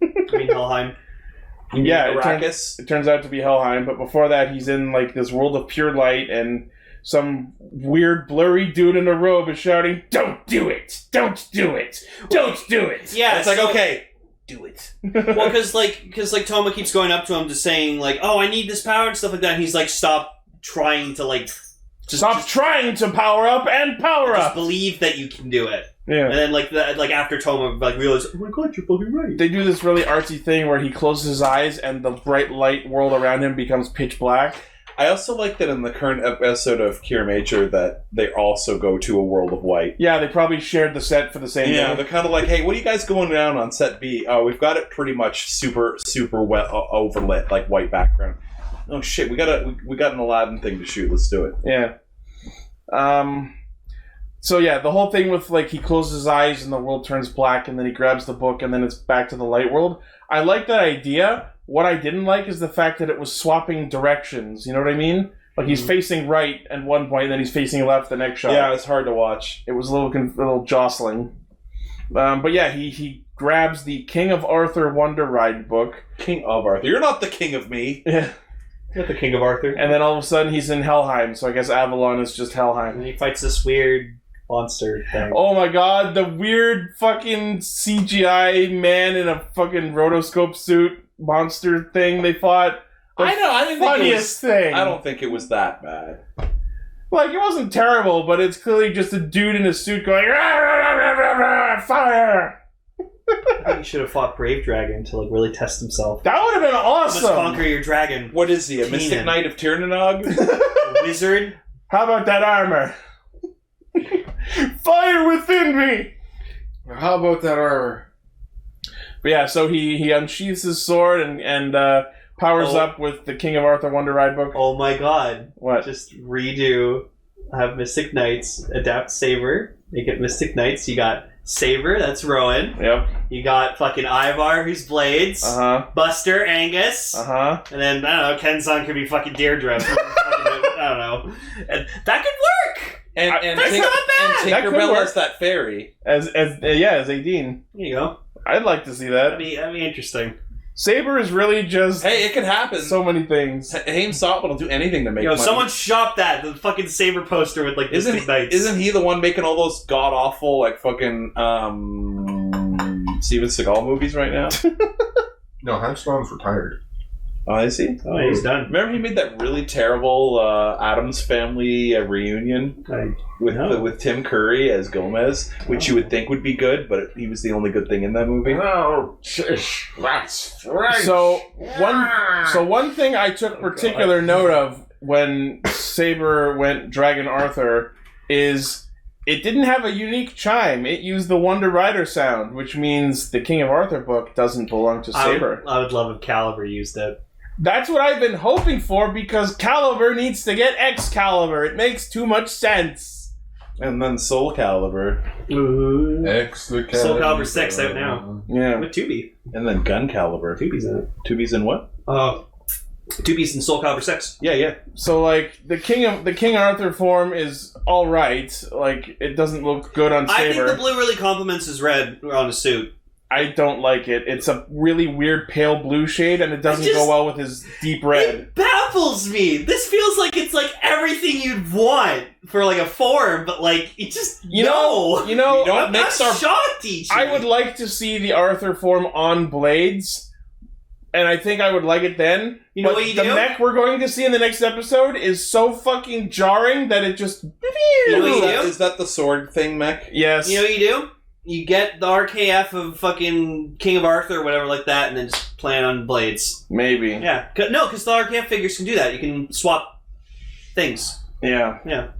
I mean, Helheim. Yeah, it turns out to be Helheim, but before that he's in like this world of pure light, and some weird blurry dude in a robe is shouting, "Don't do it! Don't do it! Don't do it!" Yeah, it's like, okay, do it. Well, because Toma keeps going up to him, just saying like, "Oh, I need this power" and stuff like that. And he's like, "Stop trying to like, stop trying to power up and power up. Just believe that you can do it." Yeah. And then after Toma realizes, "Oh my god, you're fucking right." They do this really artsy thing where he closes his eyes and the bright light world around him becomes pitch black. I also like that in the current episode of Kiramager that they also go to a world of white. Yeah, they probably shared the set for the same Yeah, day. they're kind of like, hey, what are you guys going down on set B? Oh, we've got it pretty much super well overlit, like white background. Oh shit, we got an Aladdin thing to shoot. Let's do it. Yeah. So yeah, the whole thing with like he closes his eyes and the world turns black, and then he grabs the book, and then it's back to the light world. I like that idea. What I didn't like is the fact that it was swapping directions. You know what I mean? Like he's facing right at one point, and then he's facing left the next shot. Yeah, it's hard to watch. It was a little jostling. But yeah, he grabs the King of Arthur Wonder Ride book. King of Arthur. You're not the king of me. Yeah. You're the King of Arthur. And then all of a sudden he's in Helheim, so I guess Avalon is just Helheim. And he fights this weird monster thing. Oh my god, the weird fucking CGI man in a fucking rotoscope suit monster thing they fought. I know, I didn't think it funniest was, thing. I don't think it was that bad. Like, it wasn't terrible, but it's clearly just a dude in a suit going, "Rah, rah, rah, rah, rah, fire! I think he should have fought Brave Dragon to like really test himself. That would have been Let's awesome! conquer your dragon. What is he, a Mystic Kamen. Knight of Tirnanog? A wizard. How about that armor? Fire within me! How about that armor? But yeah, so he unsheathes his sword and powers up with the King of Arthur Wonder Ride book. Oh my god. What? Just redo. Have Mystic Knights. Adapt Saber. Make it Mystic Knights. You got Saber, that's Rowan. Yep. You got fucking Ivar, who's Blades. Uh-huh. Buster, Angus. Uh-huh. And then, I don't know, Kenzan could be fucking Deirdre. I don't know. And that could work! And That's not bad! That could Tinkerbell work. as that fairy. As Aideen. There you go. I'd like to see that. That'd be interesting. Saber is really just Hey, it can happen. so many things. Haim Salt will do anything to make money. Someone shop that, the fucking Saber poster with like Mystic Knights. Isn't he the one making all those god awful like fucking Steven Seagal movies right now? No, Heimstom's retired. Oh, is he? Oh, he's done. Remember he made that really terrible Addams Family reunion with Tim Curry as Gomez, which you would think would be good, but he was the only good thing in that movie. Oh, that's right. So one thing I took particular note of when Saber went Dragon Arthur is it didn't have a unique chime. It used the Wonder Rider sound, which means the King of Arthur book doesn't belong to Saber. I would love if Caliber used it. That's what I've been hoping for because Caliber needs to get Excalibur. It makes too much sense. And then Soul Calibur. Soul Calibur 6 out now. Yeah. With Tubi. And then Gun Calibur. Tubi's in it. Tubi's in what? Tubi's in Soul Calibur 6. Yeah. So like the King Arthur form is all right. Like it doesn't look good on Saber. I think the blue really complements his red on his suit. I don't like it. It's a really weird pale blue shade, and it doesn't go well with his deep red. It baffles me. This feels like it's like everything you'd want for like a form, but like it just You know, I'm not shocked, Ichi. I would like to see the Arthur form on Blades, and I think I would like it then. You know but what you the do? mech we're going to see in the next episode is so fucking jarring that it just. You know what you do? Is that the sword thing, mech? Yes. You know what you do? You get the RKF of fucking King of Arthur or whatever like that, and then just play it on Blades. Maybe. Yeah. Because the RKF figures can do that. You can swap things. Yeah. Yeah.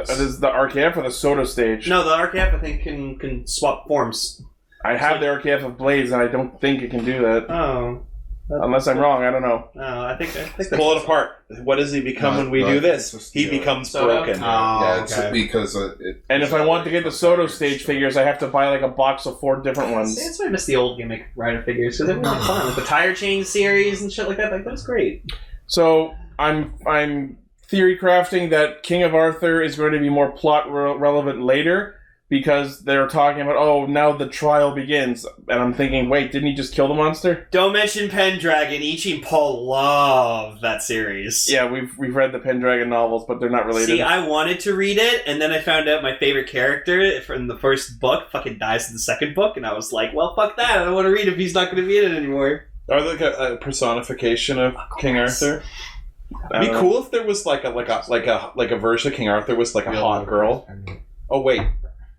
Is the RKF or the Soto stage? No, the RKF I think can swap forms. I have the RKF of Blades, and I don't think it can do that. Oh. Unless I'm wrong, I don't know. No, I think Pull it apart. What does he become when we do this? just He the- becomes Soda? broken. Yeah, it's because it. And if I want to get the Soto stage figures, I have to buy like a box of 4 different See, ones. that's why I miss the old gimmick rider figures because they were really fun. Like the tire chain series and shit like that. Like that was great. So I'm theory crafting that King of Arthur is going to be more plot relevant later because they're talking about now the trial begins, and I'm thinking, wait, didn't he just kill the monster? Don't mention Pendragon. Ichi and Paul love that series. Yeah, we've read the Pendragon novels, but they're not related. See, I wanted to read it, and then I found out my favorite character from the first book fucking dies in the second book, and I was like, well, fuck that. I don't want to read if he's not going to be in it anymore. Are they like a personification of King Arthur? It'd be cool if there was like a version of King Arthur was like a hot girl. Oh wait,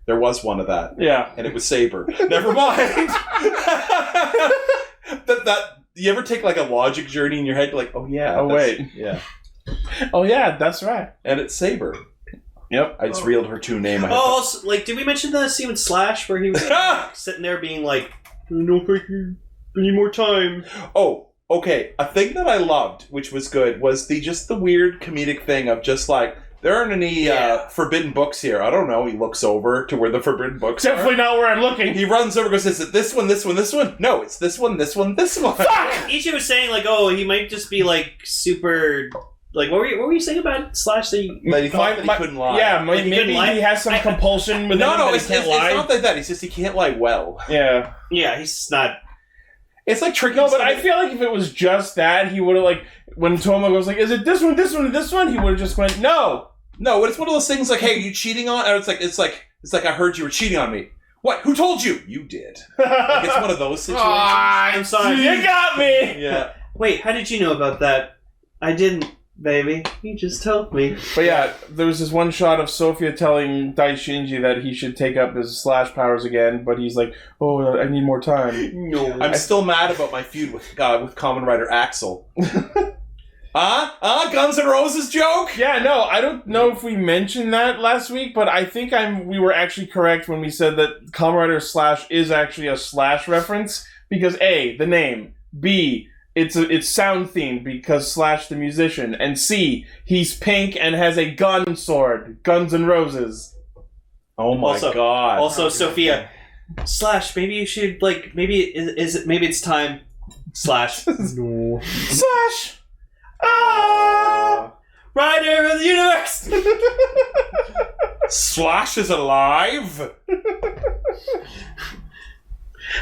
there was one of that. Yeah. And it was Saber. Never mind. that you ever take like a logic journey in your head? You're like, oh yeah. Oh, wait. Yeah. Oh yeah, that's right. And it's Saber. Yep. I just reeled her two name. Oh, also, like, did we mention the scene with Slash where he was sitting there being like, "No, thank you. I need more time." Oh, okay. A thing that I loved, which was good, was the weird comedic thing of just like, there aren't any forbidden books here. I don't know. He looks over to where the forbidden books Definitely are. not where I'm looking. He runs over, goes, "Is it this one, this one, this one?" No, it's this one, this one, this one. Fuck! Ichi was saying like, "Oh, he might just be like super." Like, what were you saying about Slash? That he thought that he couldn't lie. Yeah, Like, he maybe couldn't lie? he has some compulsion with him that it's he can't lie. not like that. It's just he can't lie well. Yeah. Yeah, he's not. It's like tricking. No, but I feel like if it was just that, he would have like when Toma goes like, "Is it this one, this one, and this one?" He would have just went, "No." No, it's one of those things like, "Hey, are you cheating on?" Or it's like I heard you were cheating on me. What? Who told you? You did. Like, it's one of those situations. I'm sorry. You got me. Yeah. Wait, how did you know about that? I didn't, baby. You just told me. But yeah, there was this one shot of Sophia telling Daishinji that he should take up his Slash powers again, but he's like, "Oh, I need more time." No. I'm still mad about my feud with Kamen Rider Axel. Guns N' Roses joke? Yeah, no, I don't know if we mentioned that last week, but I think we were actually correct when we said that Kamen Rider Slash is actually a Slash reference, because A, the name, B, it's sound themed because Slash the musician, and C, he's pink and has a gun sword, Guns N' Roses. Oh my god. Also, Sophia, Slash, maybe you should, like, maybe it's time. Slash. No. Slash! Rider of the universe! Slash is alive?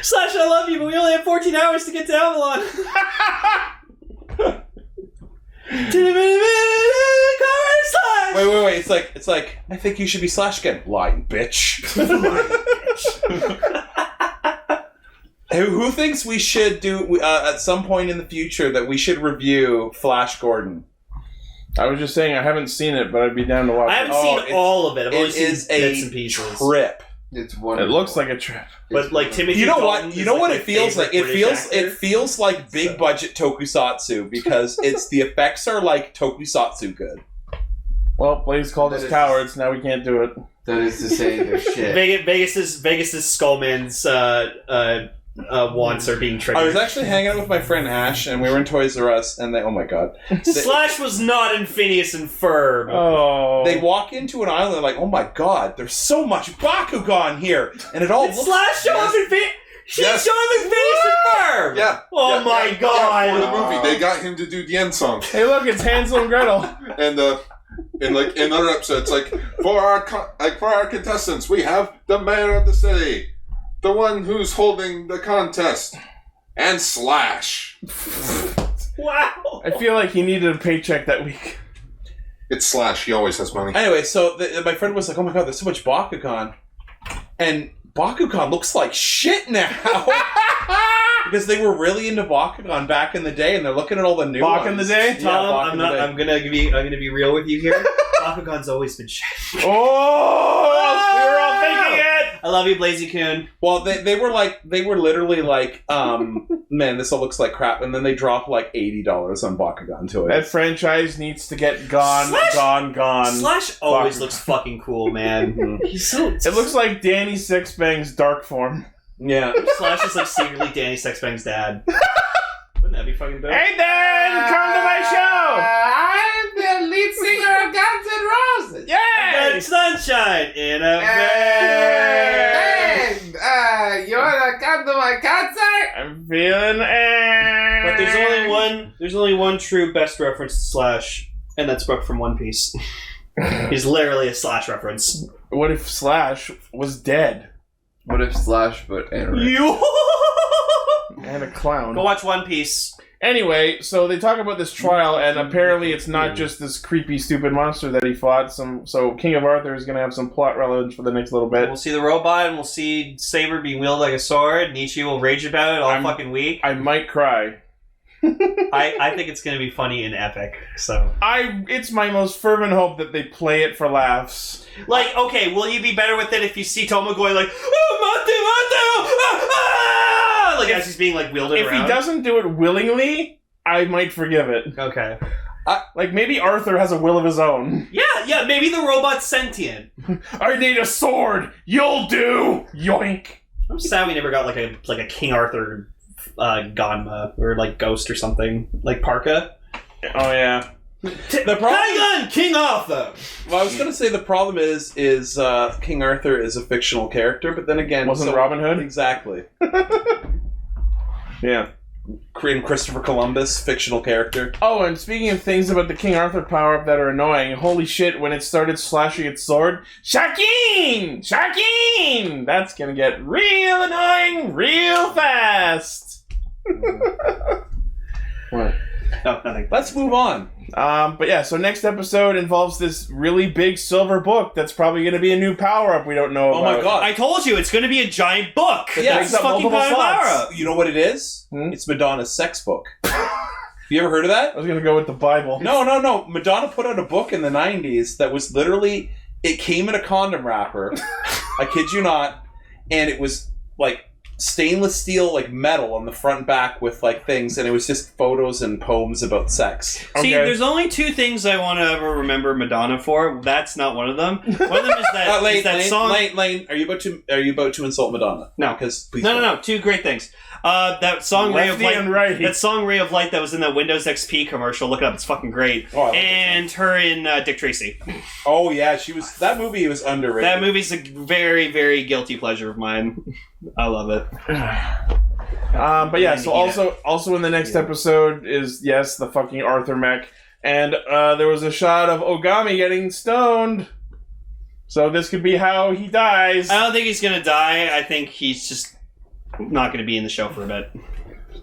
Slash, I love you, but we only have 14 hours to get to Avalon. Wait. It's like, I think you should be Slash again. Lying bitch. Who thinks we should do, at some point in the future, that we should review Flash Gordon? I was just saying I haven't seen it, but I'd be down to watch I it. haven't seen all of it. I've only seen is bits a and pieces. trip. It's It wonderful. looks like a trip. But like Timothy, You know Dalton what? You is, know like, what my it feels like? favorite British actor. It feels like big budget tokusatsu because the effects are like tokusatsu good. Well, Blaze called us cowards. Now we can't do it. That is to say, they're shit. Vegas's Skullman's wants are being triggered. I was actually hanging out with my friend Ash, and we were in Toys R Us, and oh my god, Slash was not in Phineas and Ferb. Oh. they walk into an island, like, oh my god, there's so much Bakugan here, and it all Did looks. Slash show up in Phineas? She showed him in Phineas and Ferb. Yeah. Oh my god. For the movie, they got him to do the end song, Hey, look, it's Hansel and Gretel. and in other episodes, like for our contestants, we have the mayor of the city, the one who's holding the contest, and Slash. Wow. I feel like he needed a paycheck that week. It's Slash. He always has money. Anyway, so my friend was like, oh my god, there's so much Bakugan, and Bakugan looks like shit now. Because they were really into Bakugan back in the day, and they're looking at all the new Bak ones. in the day? Tom, I'm gonna be real with you here. Bakugan's always been shit. Oh! We were all thinking it! I love you, Blazy-kun. Well, they were literally like, man, this all looks like crap, and then they dropped like $80 on Bakugan to That it. franchise needs to get gone. Slash always Bakugan. looks fucking cool, man. He's so... It looks like Danny Sixbang's dark form. Yeah. Slash is like secretly Danny Sexbang's dad. Wouldn't that be fucking dope? Hey, Dan! Come to my show! I'm the lead singer of Guns N' Roses. Yay! Good sunshine in a And you wanna come to my concert? I'm feeling But there's only one true best reference to Slash, and that's Brook from One Piece. He's literally a Slash reference. What if Slash was dead? What if Slash but anorexic? You And a clown. go watch One Piece. Anyway, so they talk about this trial, and apparently it's not just this creepy, stupid monster that he fought. So King of Arthur is going to have some plot relevance for the next little bit. We'll see the robot, and we'll see Saber being wielded like a sword. Nietzsche will rage about it all fucking week. I might cry. I think it's going to be funny and epic. So, It's my most fervent hope that they play it for laughs. like, okay, will you be better with it if you see Toma going like, oh, Mateo, like as he's being like wielded If around? he doesn't do it willingly, I might forgive it. Okay. Like, maybe Arthur has a will of his own. Yeah, maybe the robot's sentient. I need a sword! You'll do! Yoink! I'm sad we never got like a King Arthur Ganma or like Ghost or something. Like Parka. Oh, yeah. The problem, King Arthur! well, I was going to say the problem is King Arthur is a fictional character, but then again... Wasn't Robin Hood? Exactly. Yeah. Christopher Columbus, fictional character. Oh, and speaking of things about the King Arthur power-up that are annoying, holy shit, when it started slashing its sword, Shakin! Shakin! That's gonna get real annoying real fast! What? No, nothing. Let's move on. But yeah, so next episode involves this really big silver book that's probably gonna be a new power-up we don't know about. Oh my god. I told you, it's going to be a giant book. Yeah, That's it's got fucking multiple power slots. up. You know what it is? Hmm? It's Madonna's sex book. You ever heard of that? I was gonna go with the Bible. No. Madonna put out a book in the 90s that was literally... It came in a condom wrapper. I kid you not. And it was, like, stainless steel, like, metal on the front and back with, like, things. And it was just photos and poems about sex. Okay. See, there's only two things I want to ever remember Madonna for. That's not one of them. One of them is that, Lane, song. Lane, are you about to insult Madonna? No. Because please No. don't. Two great things. That song Ray of Lefty Light. and righty. That song Ray of Light that was in that Windows XP commercial. Look it up. It's fucking great. Oh, I like and her in Dick Tracy. Oh yeah, she was. That movie was underrated. That movie's a very, very guilty pleasure of mine. I love it. But yeah, so also in the next episode is, yes, the fucking Arthur mech. And there was a shot of Ogami getting stoned. So this could be how he dies. I don't think he's gonna die. I think he's just not gonna be in the show for a bit.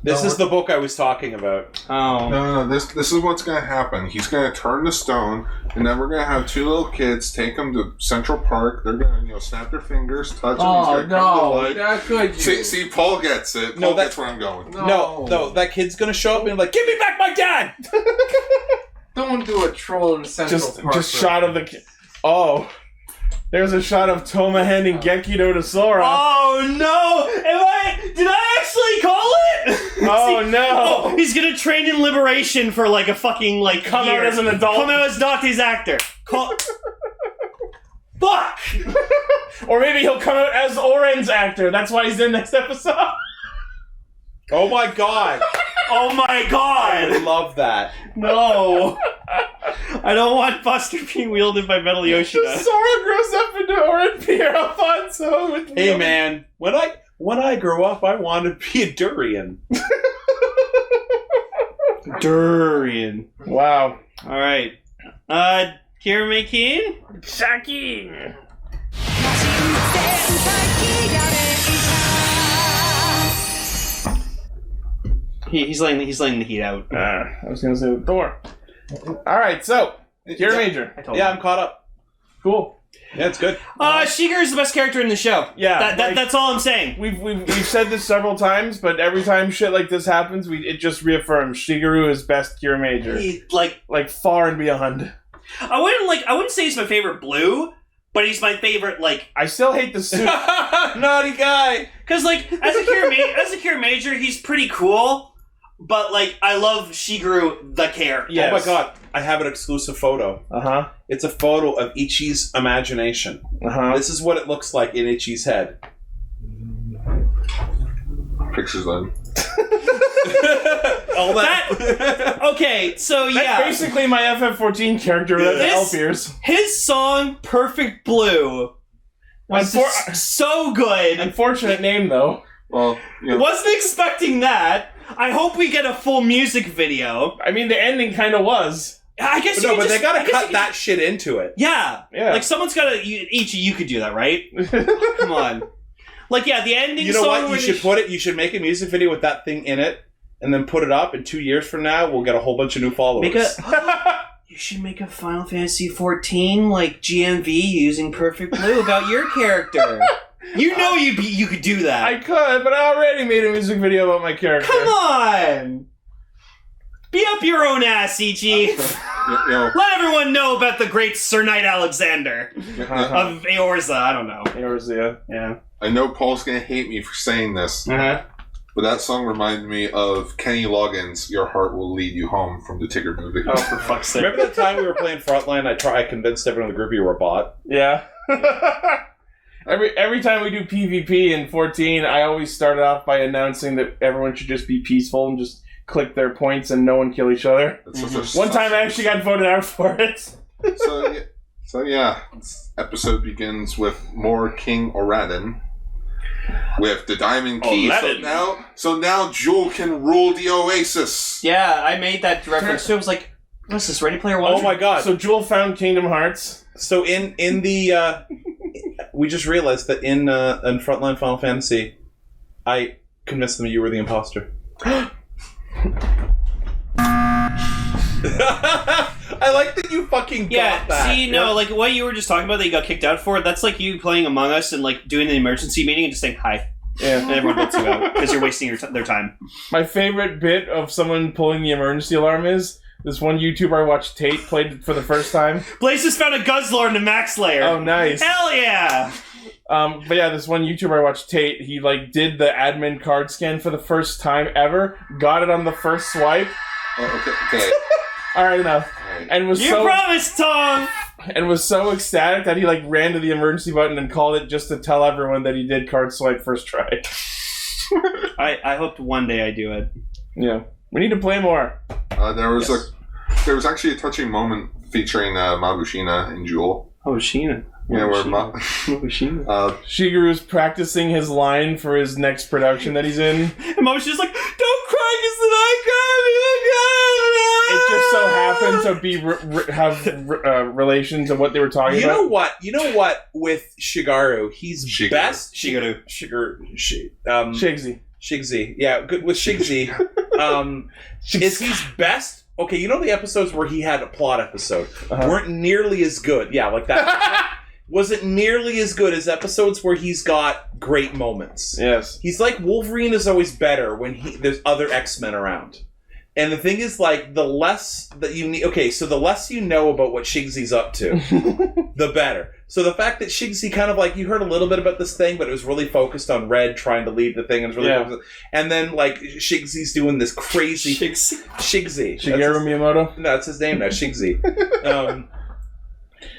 This is the book I was talking about. Oh. No. This is what's going to happen. He's going to turn to stone, and then we're going to have two little kids take him to Central Park. They're going to, snap their fingers, touch him. Oh, he's gonna come to no. life. That could you. See, Paul gets it. Paul gets where I'm going. No, that kid's gonna show up and be like, "Give me back my dad!" Don't do a troll in Central Park. Just shot of the kid. Oh. There's a shot of Toma handing Gekido to Sora. Oh no! Did I actually call it? Oh no! Oh, he's gonna train in Liberation for like a fucking like Come year. out as an adult. Come out as Dante's actor. Fuck! Or maybe he'll come out as Oren's actor. That's why he's in next episode. Oh my god! Oh my god! I love that. No! I don't want Buster being wielded by Metal Yoshida. Sora grows up into Oren Pierre Alfonso with Hey man, when I grow up, I want to be a durian. Durian. Wow. Alright. Kiramager? Shaki! He's letting the heat out. I was gonna say Thor. Alright, so, Kiramager. I told Yeah, you. I'm caught up. Cool. Yeah, it's good. Shiguru is the best character in the show. Yeah, That's all I'm saying. We've said this several times, but every time shit like this happens, it just reaffirms Shiguru is best Kiramager. Like far and beyond. I wouldn't say he's my favorite blue, but he's my favorite, like... I still hate the suit. Naughty guy! Because, like, as a Kiramager, he's pretty cool, but, like, I love Shiguru, the character. Yes. Oh my god, I have an exclusive photo. Uh-huh. It's a photo of Ichi's imagination. Uh-huh. This is what it looks like in Ichi's head. Pictures then. All that. Okay, so yeah. That's basically my FF14 character without the elf ears. His song, Perfect Blue, was so good. Unfortunate name, though. Well, Wasn't expecting that. I hope we get a full music video. I mean, the ending kind of was. I guess No, but they gotta cut that shit into it. Yeah. Yeah. Like, someone's gotta... Each of you could do that, right? Come on. Like, yeah, the ending You know song... what? You should make a music video with that thing in it, and then put it up, and 2 years from now, we'll get a whole bunch of new followers. You should make a Final Fantasy 14, like, GMV using Perfect Blue about your character. You know you could do that. I could, but I already made a music video about my character. Come on! Be up your own ass, Ichi. Let everyone know about the great Sir Knight Alexander of Eorza. I don't know. Eorza. Yeah. I know Paul's gonna hate me for saying this. Uh-huh. But that song reminded me of Kenny Loggins' "Your Heart Will Lead You Home" from the Tigger movie. Oh, for fuck's sake! Remember that time we were playing Frontline? I convinced everyone in the group you were a bot. Yeah. Every time we do PvP in 14, I always started off by announcing that everyone should just be peaceful and just click their points and no one kill each other. One time I actually got voted out for it. So yeah, this episode begins with more King Oradin with the Diamond Key. So now Jewel can rule the Oasis. Yeah, I made that reference too. I was like, what's this, Ready Player One? Oh my god. So Jewel found Kingdom Hearts. So in the we just realized that in Frontline Final Fantasy, I convinced them you were the imposter. I like that you fucking got that. See, no, like what you were just talking about that you got kicked out for, that's like you playing Among Us and like doing an emergency meeting and just saying hi. Yeah. And everyone votes you out because you're wasting their time. My favorite bit of someone pulling the emergency alarm is this one YouTuber I watched, Tate, played it for the first time. Blaze just found a Guzzlord in a Max Layer. Oh, nice. Hell yeah! But yeah, this one YouTuber I watched, Tate, he like did the admin card scan for the first time ever, got it on the first swipe. Oh, okay. Alright, enough. And was You promised, Tom! And was so ecstatic that he like ran to the emergency button and called it just to tell everyone that he did card swipe first try. I hoped one day I do it. Yeah. We need to play more. There was actually a touching moment featuring Mabushina and Jewel. Oh, Sheena. Yeah, where Shiguru's practicing his line for his next production that he's in. And Mama's just like, don't cry because then I It just so happened to be have relation to what they were talking You about. know what? With Shigaru, he's Shiguru. best. Shiguru. Shigsy. Yeah, good with Shigsy. Is he's best? Okay, you know the episodes where he had a plot episode weren't nearly as good. Yeah, like that. Wasn't nearly as good as episodes where he's got great moments. Yes. He's like Wolverine is always better when there's other X-Men around. And the thing is, like, the less that you need... Okay, so the less you know about what Shigsy's up to, the better. So the fact that Shigsy kind of, like, you heard a little bit about this thing, but it was really focused on Red trying to lead the thing. And, was really focused, and then, like, Shigsy's doing this crazy... Shigsy. Shigeru Miyamoto? No, that's his name now, Shigsy.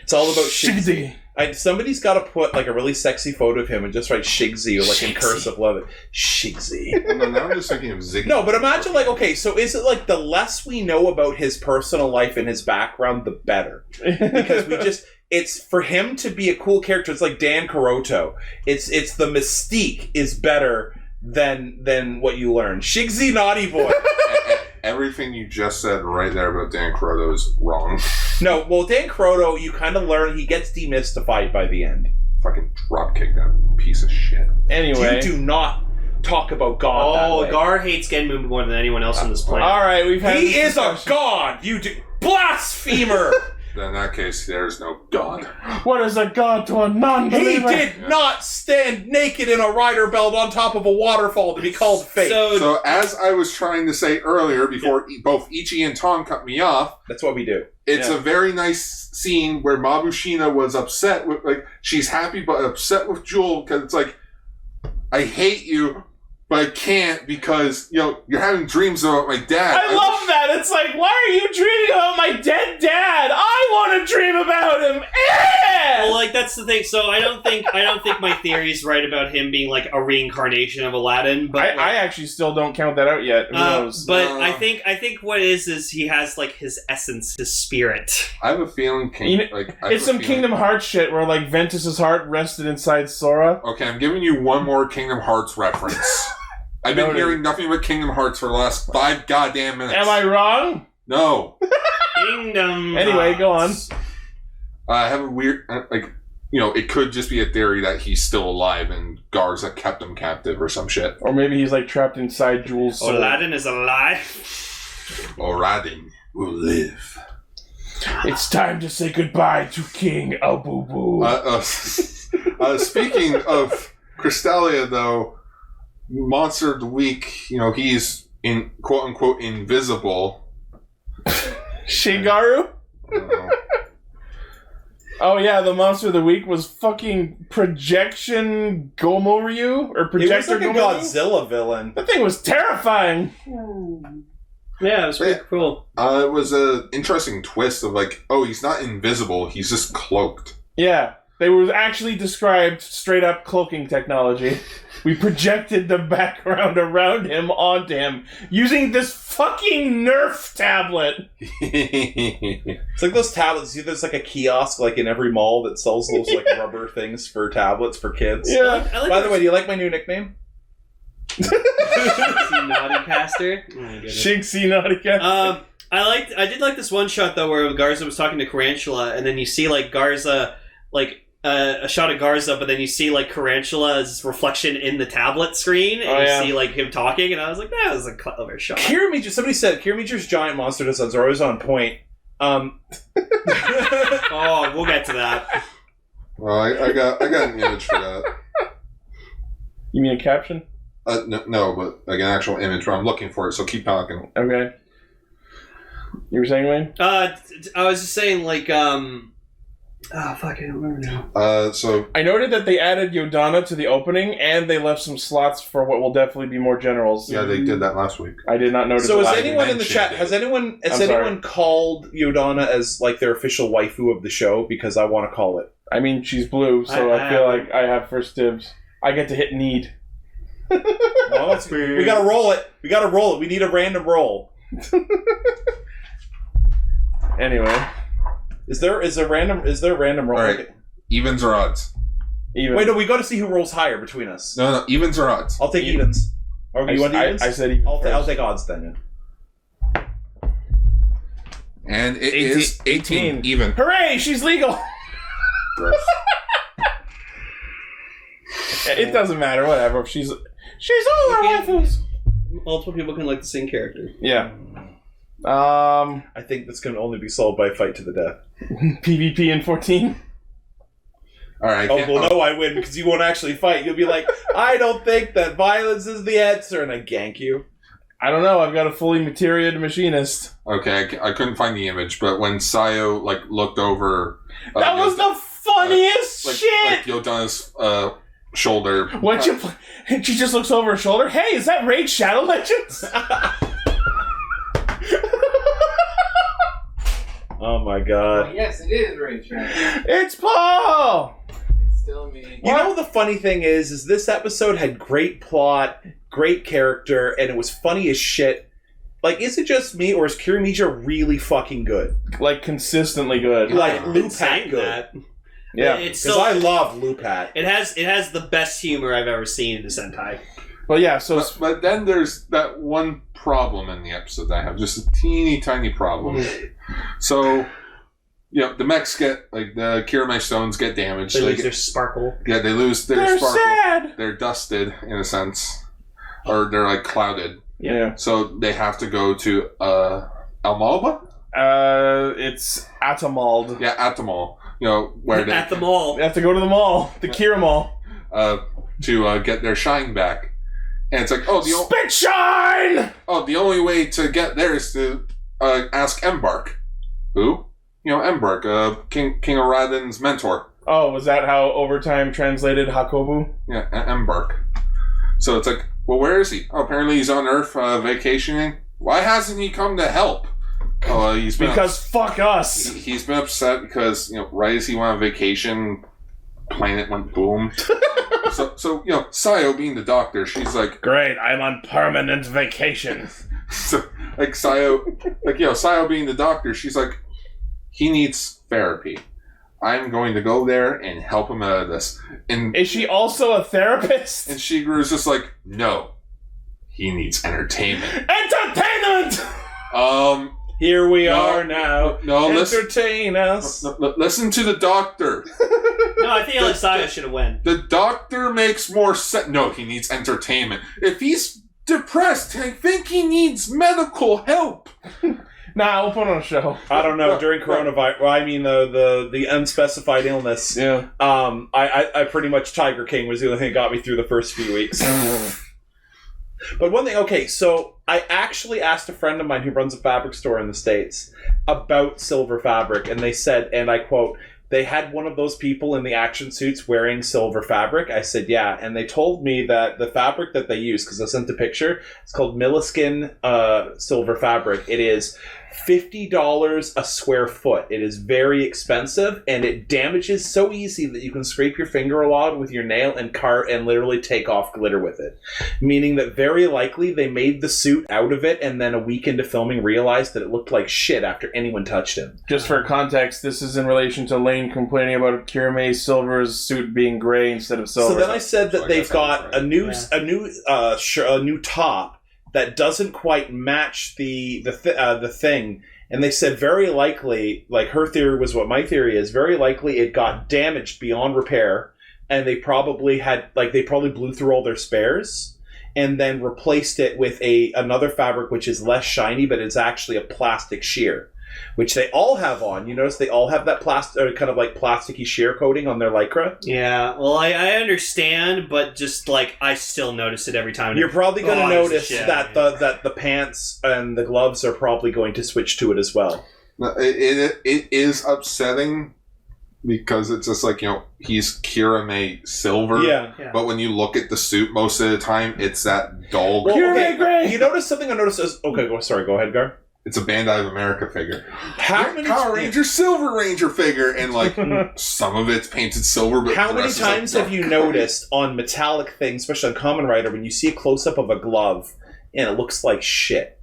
It's all about Shigsy. Somebody's got to put like a really sexy photo of him and just write Shigsy or like in cursive letter. Shigsy. Well, now I'm just thinking of Ziggy. No, but imagine like, okay, so is it like the less we know about his personal life and his background, the better? Because it's for him to be a cool character. It's like Dan Caroto. It's the mystique is better than what you learn. Shigsy Naughty Boy. Everything you just said right there about Dan Caroto is wrong. No, well, Dan Caroto, you kind of learn he gets demystified by the end. Fucking dropkick that piece of shit. Anyway. You do not talk about God that way. Gar hates Genmu more than anyone else on this planet. Alright, we've had He is a god! You do... Blasphemer! Then in that case, there's no God. What is a god to a non-believer? He did not stand naked in a rider belt on top of a waterfall to be called fake. So as I was trying to say earlier, before both Ichi and Tom cut me off, that's what we do. It's a very nice scene where Mabushina was upset with, like, she's happy but upset with Jewel because it's like, I hate you, but I can't because, you know, you're having dreams about my dad. I love that. It's like, why are you dreaming about my dead dad? I want to dream about him. Well, like that's the thing. So I don't think my theory is right about him being like a reincarnation of Aladdin. But I actually still don't count that out yet. Who knows? But I think what it is he has like his essence, his spirit. I have a feeling, it's some Kingdom Hearts shit where like Ventus's heart rested inside Sora. Okay, I'm giving you one more Kingdom Hearts reference. I've been hearing nothing but Kingdom Hearts for the last 5 goddamn minutes. Am I wrong? No. Kingdom. Anyway, go on. I have a weird, it could just be a theory that he's still alive and Garza kept him captive or some shit. Or maybe he's like trapped inside Jewel's soul. Aladdin is alive. Aladdin will live. It's time to say goodbye to King Abubu. Speaking of Crystalia, though, Monster of the Week, he's in quote unquote invisible. Shigaru? Oh yeah, the monster of the week was fucking Projection Gomoryu or He was Projector like a Gomoryu. Godzilla villain. That thing was terrifying. Yeah, it was pretty cool. It was an interesting twist of like, oh, he's not invisible, he's just cloaked. Yeah, they were actually described straight up cloaking technology. We projected the background around him onto him using this fucking Nerf tablet. It's like those tablets. See, there's like a kiosk like in every mall that sells those like rubber things for tablets for kids. Yeah. I like By the way, do you like my new nickname? Naughty Caster. Oh my goodness. Shigsy Naughty Cat. I did like this one shot though where Garza was talking to Tarantula, and then you see like Garza, like a shot of Garza, but then you see like Tarantula's reflection in the tablet screen, and you see like him talking, and I was like, that was a clever shot. Kiramager. Somebody said Kiramager's giant monster designs are always on point. Oh, we'll get to that. Well, I got an image for that. You mean a caption? No, but like an actual image. But I'm looking for it, so keep talking. Okay. You were saying, Wayne? I was just saying like fuck, I don't remember now. So I noted that they added Yodana to the opening, and they left some slots for what will definitely be more generals. yeah, they did that last week. I did not notice. So the has last anyone in the mentioned chat it. has anyone sorry. called Yodana as like their official waifu of the show? Because I want to call it. I mean, she's blue, so I feel like I have first dibs. I get to hit need. Well, we gotta roll it. We gotta roll it. We need a random roll. Anyway, Is there a random roll? All right. Evens or odds? even. Wait, no, we got to see who rolls higher between us. No, evens or odds? I'll take evens. Or you want evens? I said even. I'll take odds then. And it is 18 even. Hooray! She's legal. Gross. It doesn't matter. Whatever. She's all our waifus. Multiple people can like the same character. Yeah. I think this can only be solved by a fight to the death. PvP in 14. All right. No, I win because you won't actually fight. You'll be like, I don't think that violence is the answer, and I gank you. I don't know. I've got a fully materiated machinist. Okay, I couldn't find the image, but when Sayo like looked over, That was the funniest like shit. Yodana's shoulder. What you? And she just looks over her shoulder. Hey, is that Raid Shadow Legends? Oh my god. Yes, it is Rachel. It's Paul. It's still me. You know the funny thing is this episode had great plot, great character, and it was funny as shit. Like, is it just me, or is Kiramager really fucking good? Like consistently good. Like I've been Lupat saying good. that. Yeah. It's Because still, I love Lupat. it has the best humor I've ever seen in the Sentai. Well, yeah. So But then there's that one problem in the episode that I have, just a teeny tiny problem. So, the mechs get, like, the Kiramager stones get damaged. They lose get, their sparkle. yeah, they lose their they're sparkle. sad. They're dusted, in a sense. Or they're, like, clouded. Yeah. So they have to go to, Almalba? It's Atamald. Yeah, Atamal. Where they... At the mall. They have to go to the mall, the Kira Mall. to get their shine back. And it's like, Spit shine! the only way to get there is to ask Embark. Who? Embark, King of Radin's mentor. Oh, was that how Overtime translated Hakobu? Yeah, Embark. So it's like, well, where is he? Oh, apparently he's on Earth vacationing. Why hasn't he come to help? Oh, he's been Because fuck us. he's been upset because right as he went on vacation, planet went boom. so Sayo being the doctor, she's like, Great, I'm on permanent vacation. so Sayo being the doctor, she's like, he needs therapy. I'm going to go there and help him out of this. And Is she also a therapist? and Shiguru's just like, no, he needs entertainment. Entertainment! Here we No, are now. no, listen. Entertain us. Listen to the doctor. No, I think Elisaya should have won. The doctor makes more sense. No, he needs entertainment. If he's depressed, I think he needs medical help. Nah, we'll put on a show. I don't know. During coronavirus, the unspecified illness. Yeah. I pretty much Tiger King was the only thing that got me through the first few weeks. But one thing, okay, so I actually asked a friend of mine who runs a fabric store in the States about silver fabric, and they said, and I quote, they had one of those people in the action suits wearing silver fabric. I said, yeah. And they told me that the fabric that they use, because I sent a picture, it's called Milliskin silver fabric. It is $50 a square foot. It is very expensive, and it damages so easy that you can scrape your finger a lot with your nail and literally take off glitter with it. Meaning that very likely they made the suit out of it, and then a week into filming realized that it looked like shit after anyone touched him. Just for context, this is in relation to Lane complaining about Kirame Silver's suit being gray instead of silver. So then I said that they've got a new top that doesn't quite match the thing, and they said very likely, like her theory was what my theory is, very likely it got damaged beyond repair, and they probably blew through all their spares, and then replaced it with another fabric which is less shiny, but it's actually a plastic sheer, which they all have on. You notice they all have that kind of like plasticky sheer coating on their lycra. Yeah, well, I understand, but just like I still notice it every time. You're probably going to notice that the pants and the gloves are probably going to switch to it as well. It is upsetting because it's just like, he's Kirame Silver. Yeah. But when you look at the suit most of the time, it's that dull. Kirame Gray. You notice something I noticed? Okay, go ahead, Gar. It's a Bandai of America figure. How many Power Ranger Silver Ranger figure, and like some of it's painted silver. But how many times have you noticed on metallic things, especially on Kamen Rider, when you see a close up of a glove and it looks like shit,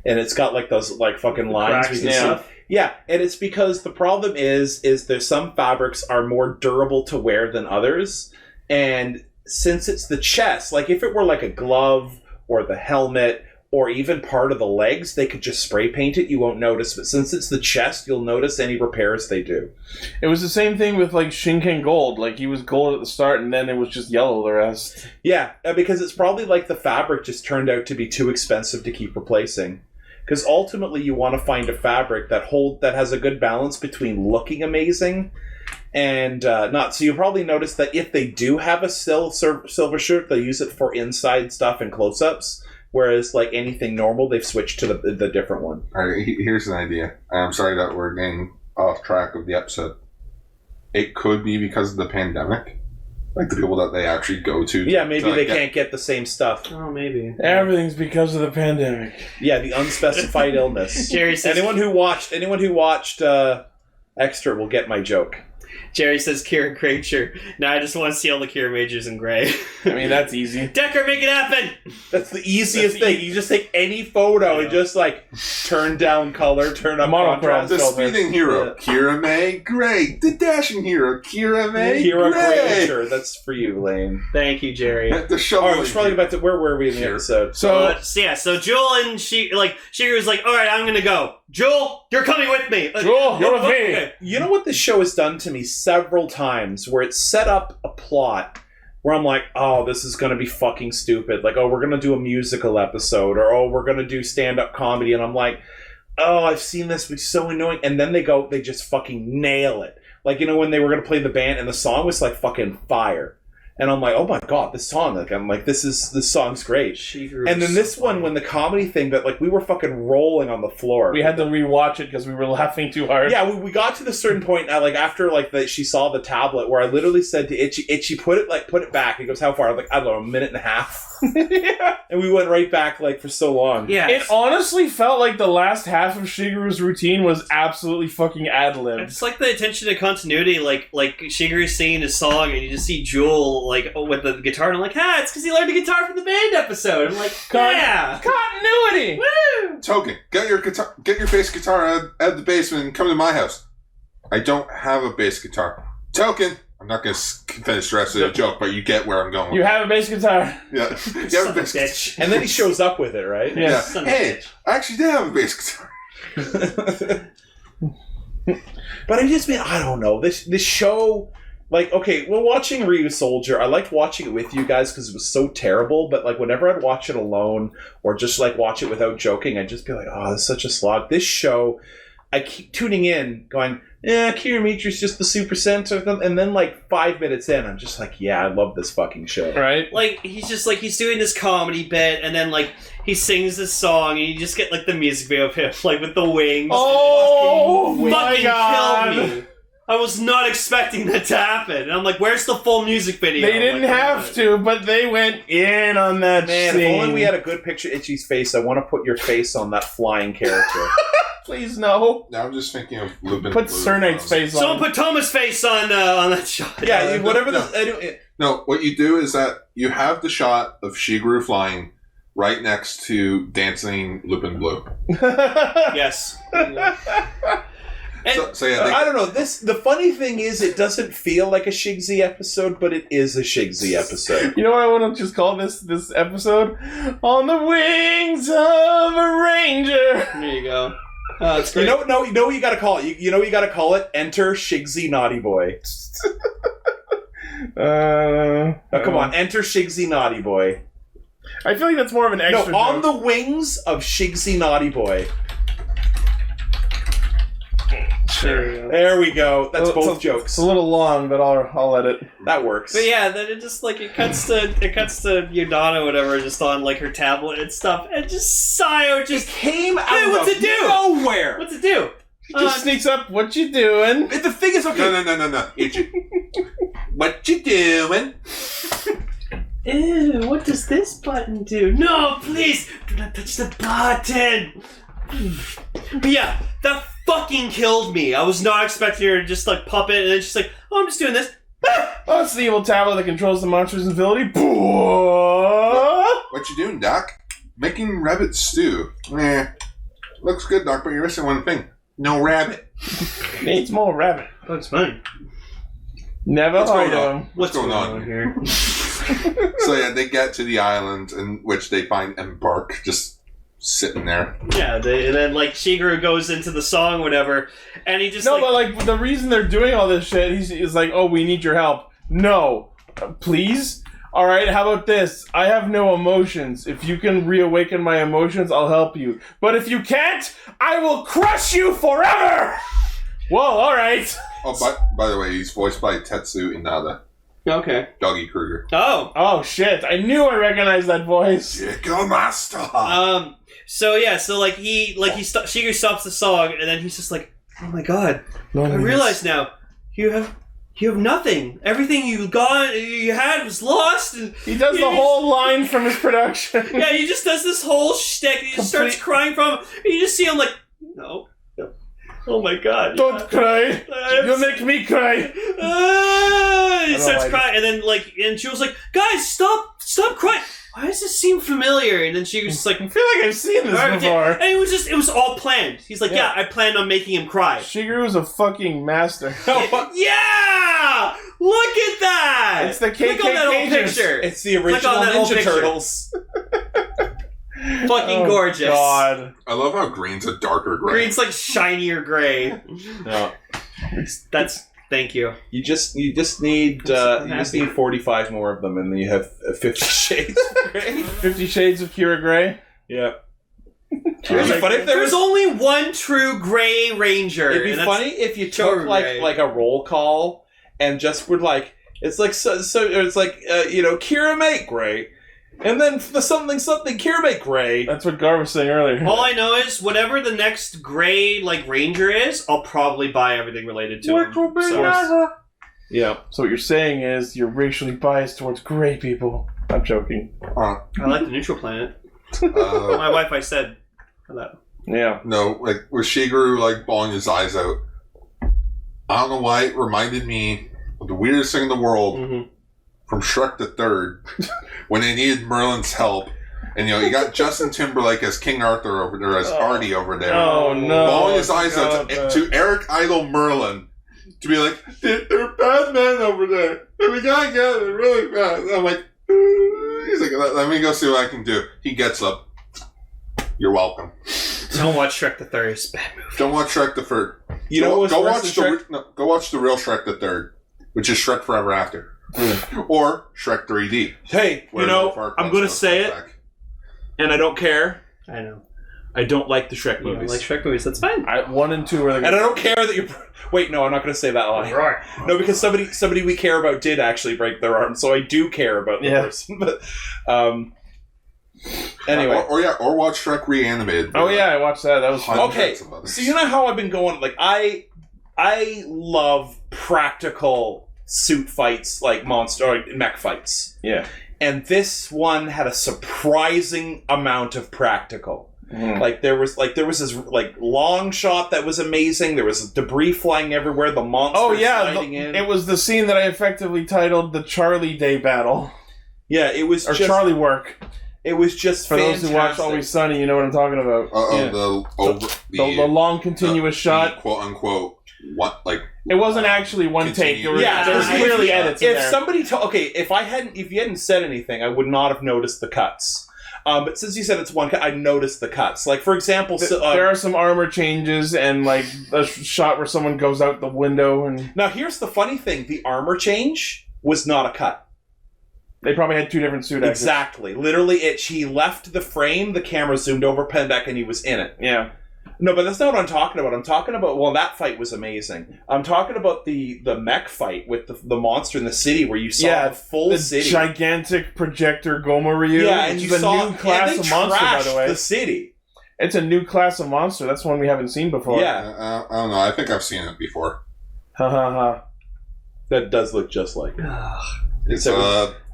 and it's got like those like fucking lines and stuff? Yeah, and it's because the problem is there's some fabrics are more durable to wear than others, and since it's the chest, like if it were like a glove or the helmet, or even part of the legs, they could just spray paint it, you won't notice. But since it's the chest, you'll notice any repairs they do. It was the same thing with, like, Shinken Gold. Like, he was gold at the start, and then it was just yellow the rest. Yeah, because it's probably like the fabric just turned out to be too expensive to keep replacing. Because ultimately you want to find a fabric that has a good balance between looking amazing and not. So you'll probably notice that if they do have a silver shirt, they'll use it for inside stuff and close-ups. Whereas, like anything normal, they've switched to the different one. All right, here's an idea. I'm sorry that we're getting off track of the episode. It could be because of the pandemic. Like the people that they actually go to. Yeah, maybe they can't get the same stuff. Oh, maybe. Everything's because of the pandemic. Yeah, the unspecified illness. Jerry says, anyone who watched Extra will get my joke. Jerry says Kira Granger. Now I just want to see all the Kiramagers in gray. I mean, that's easy. Decker, make it happen! That's the easiest thing. You just take any photo and just like turn down color, turn up contrast. The speeding hero, Kirame Gray. The dashing hero, Kirame Kira Gray. Granger. That's for you, Lane. Thank you, Jerry. The show. Alright, we should probably go back to where were we in the episode? So Jewel and Shiguru's like, alright, I'm gonna go. Jewel, you're coming with me. Jewel, you're with me. Okay. You know what this show has done to me several times, where it's set up a plot where I'm like, oh, this is going to be fucking stupid. Like, oh, we're going to do a musical episode, or oh, we're going to do stand-up comedy, and I'm like, oh, I've seen this, it's so annoying. And then they just fucking nail it. Like, when they were going to play the band, and the song was like fucking fire. And I'm like, oh my god, this song, this song's great. Shiguru, and then this one, when the comedy thing, that like we were fucking rolling on the floor. We had to rewatch it because we were laughing too hard. Yeah, we got to the certain point, like after like she saw the tablet, where I literally said to Itchy, put it back. He goes, how far? I'm like, I don't know, a minute and a half. Yeah. And we went right back like for so long. Yeah. It honestly felt like the last half of Shiguru's routine was absolutely fucking ad-libbed. It's like the attention to continuity, like Shiguru's singing his song, and you just see Jewel like with the guitar, and I'm like, it's because he learned the guitar from the band episode. I'm like, continuity. Woo! Token, get your bass guitar out of the basement and come to my house. I don't have a bass guitar. Token. I'm not going to finish the rest of the joke, but you get where I'm going. You have a bass guitar. Yeah. You have a bass guitar. And then he shows up with it, right? Yeah. Hey, I actually did have a bass guitar. But I don't know. This show, like, okay, well, watching Ryu Soldier, I liked watching it with you guys because it was so terrible, but like whenever I'd watch it alone or just like watch it without joking, I'd just be like, oh, this is such a slog. This show, I keep tuning in going, Kiramager's just the Super Sentai, and then like 5 minutes in, I'm just like, yeah, I love this fucking show. Right? Like, he's just like, he's doing this comedy bit, and then like, he sings this song, and you just get like the music video of him, like with the wings. Oh fucking my god! kill me. I was not expecting that to happen. And I'm like, where's the full music video? They didn't have to, but they went in on that Man, scene. if only we had a good picture of Itchy's face. I want to put your face on that flying character. Please, no. Now I'm just thinking of Lupin. Put Cernight's face on. Someone put Thomas' face on that shot. Yeah, whatever no. the... No, what you do is that you have the shot of Shiguru flying right next to dancing Lupin Blue. Yes. And So yeah, I don't know. The funny thing is, it doesn't feel like a Shigsy episode, but it is a Shigsy episode. You know what I want to just call this episode? On the Wings of a Ranger. there you go. It's great. You know what you gotta call it? You know what you gotta call it? Enter Shigsy Naughty Boy. Come on, enter Shigsy Naughty Boy. I feel like that's more of an extra On joke. the wings of Shigsy Naughty Boy. There we go. That's both It's jokes. a little long, but I'll edit. That works. But yeah, then it just it cuts to Yodana, whatever, just on her tablet and stuff, and just Sayo just came out Hey, what's of it do? nowhere. What's it do? He just sneaks up. What you doing? The thing is, okay. No. Itchy. What you doing? Ew, what does this button do? No, please, do not touch the button. But yeah, that fucking killed me. I was not expecting her to just pop it, and then she's like, "Oh, I'm just doing this." Oh, it's the evil tablet that controls the monster's ability. What you doing, Doc? Making rabbit stew. Looks good, Doc, but you're missing one thing. No rabbit. Needs more rabbit. Looks fine. Never What's heard going of on? him. What's going on here? So yeah, they get to the island in which they find Embark just sitting there. Yeah, and then Shiguru goes into the song, whatever, and he just but the reason they're doing all this shit, he's like, "Oh, we need your help." No, please. All right, how about this? I have no emotions. If you can reawaken my emotions, I'll help you. But if you can't, I will crush you forever. Whoa, all right. Oh, by the way, he's voiced by Tetsu Inada, Okay. Doggy Kruger. Oh, shit! I knew I recognized that voice. Go master. So yeah, Shiguru stops the song, and then he's just like, "Oh my god, I realize now, you have nothing. Everything you had was lost." And he does the whole line from his production. Yeah, he just does this whole shtick. He just starts crying from him. And you just see him no. Oh my god. Don't cry. You make me cry. He starts crying, and then and she was like, "Guys, stop crying. Why does this seem familiar?" And then she was just like, I feel like I've seen this before. And it was all planned. He's like, yeah, I planned on making him cry. Shiguru is a fucking master. Yeah! Look at that! It's the Click on that old KKKers. picture. It's the original Ninja Turtles. Fucking gorgeous. God. I love how green's a darker gray. Green's shinier gray. No. Thank you. You just need 45 more of them, and then you have 50 Shades of Grey. 50 Shades of Kira Gray. Yeah. It'd be funny if there's only one true Gray Ranger. It'd be funny if you took like a roll call and just would Kiramager Gray, and then the something Kiramager Gray. That's what Gar was saying earlier. All I know is whatever the next Gray Ranger is, I'll probably buy everything related to him. Yeah. So what you're saying is you're racially biased towards gray people. I'm joking. I like the neutral planet. My Wi-Fi said that. Yeah. No, with Shiguru bawling his eyes out. I don't know why it reminded me of the weirdest thing in the world from Shrek the Third when they needed Merlin's help. And you got Justin Timberlake as King Arthur over there, as Artie over there. Oh no. Bawling his eyes out to Eric Idle Merlin. To be like, there are bad men over there. And we gotta get it really fast. I'm like, he's like, let me go see what I can do. He gets up. You're welcome. Don't watch Shrek the Third. It's a bad movie. Don't watch Shrek the Third. Go watch the real Shrek the Third, which is Shrek Forever After, or Shrek 3D. Hey, I'm gonna say it, and I don't care. I know. I don't like the Shrek You movies. don't like Shrek movies? That's fine. 1 and 2 are the. And I don't care that you're. Wait, no, I'm not going to say that line. Right. No, because somebody we care about did actually break their arm, so I do care about the person. But anyway, or watch Shrek Reanimated. Oh yeah, I watched that. That was fun. Okay, so you know how I've been going. I love practical suit fights, like monster or mech fights. Yeah. And this one had a surprising amount of practical. Like there was this like long shot that was amazing. There was debris flying everywhere. The monster sliding in. It was the scene that I effectively titled the Charlie Day battle. Yeah, it was just Charlie work. It was just for fantastic. those who watch Always Sunny. You know what I'm talking about. The long continuous shot, quote unquote. What like it wasn't actually one take. There was clearly edits. If somebody if you hadn't said anything, I would not have noticed the cuts. But since you said it's one cut, I noticed the cuts. Like, for example... there are some armor changes and, like, a shot where someone goes out the window and... Now, here's the funny thing. The armor change was not a cut. They probably had two different suit actors. Exactly. Literally, he left the frame, the camera zoomed over, panned back, and he was in it. Yeah. No, but that's not what I'm talking about. I'm talking about... Well, that fight was amazing. I'm talking about the mech fight with the monster in the city where you saw the full city. Gigantic projector Gomu-Ryu. Yeah, and you saw... New class of monster, by the way. The city. It's a new class of monster. That's one we haven't seen before. Yeah. I don't know. I think I've seen it before. Ha ha ha. That does look just like it.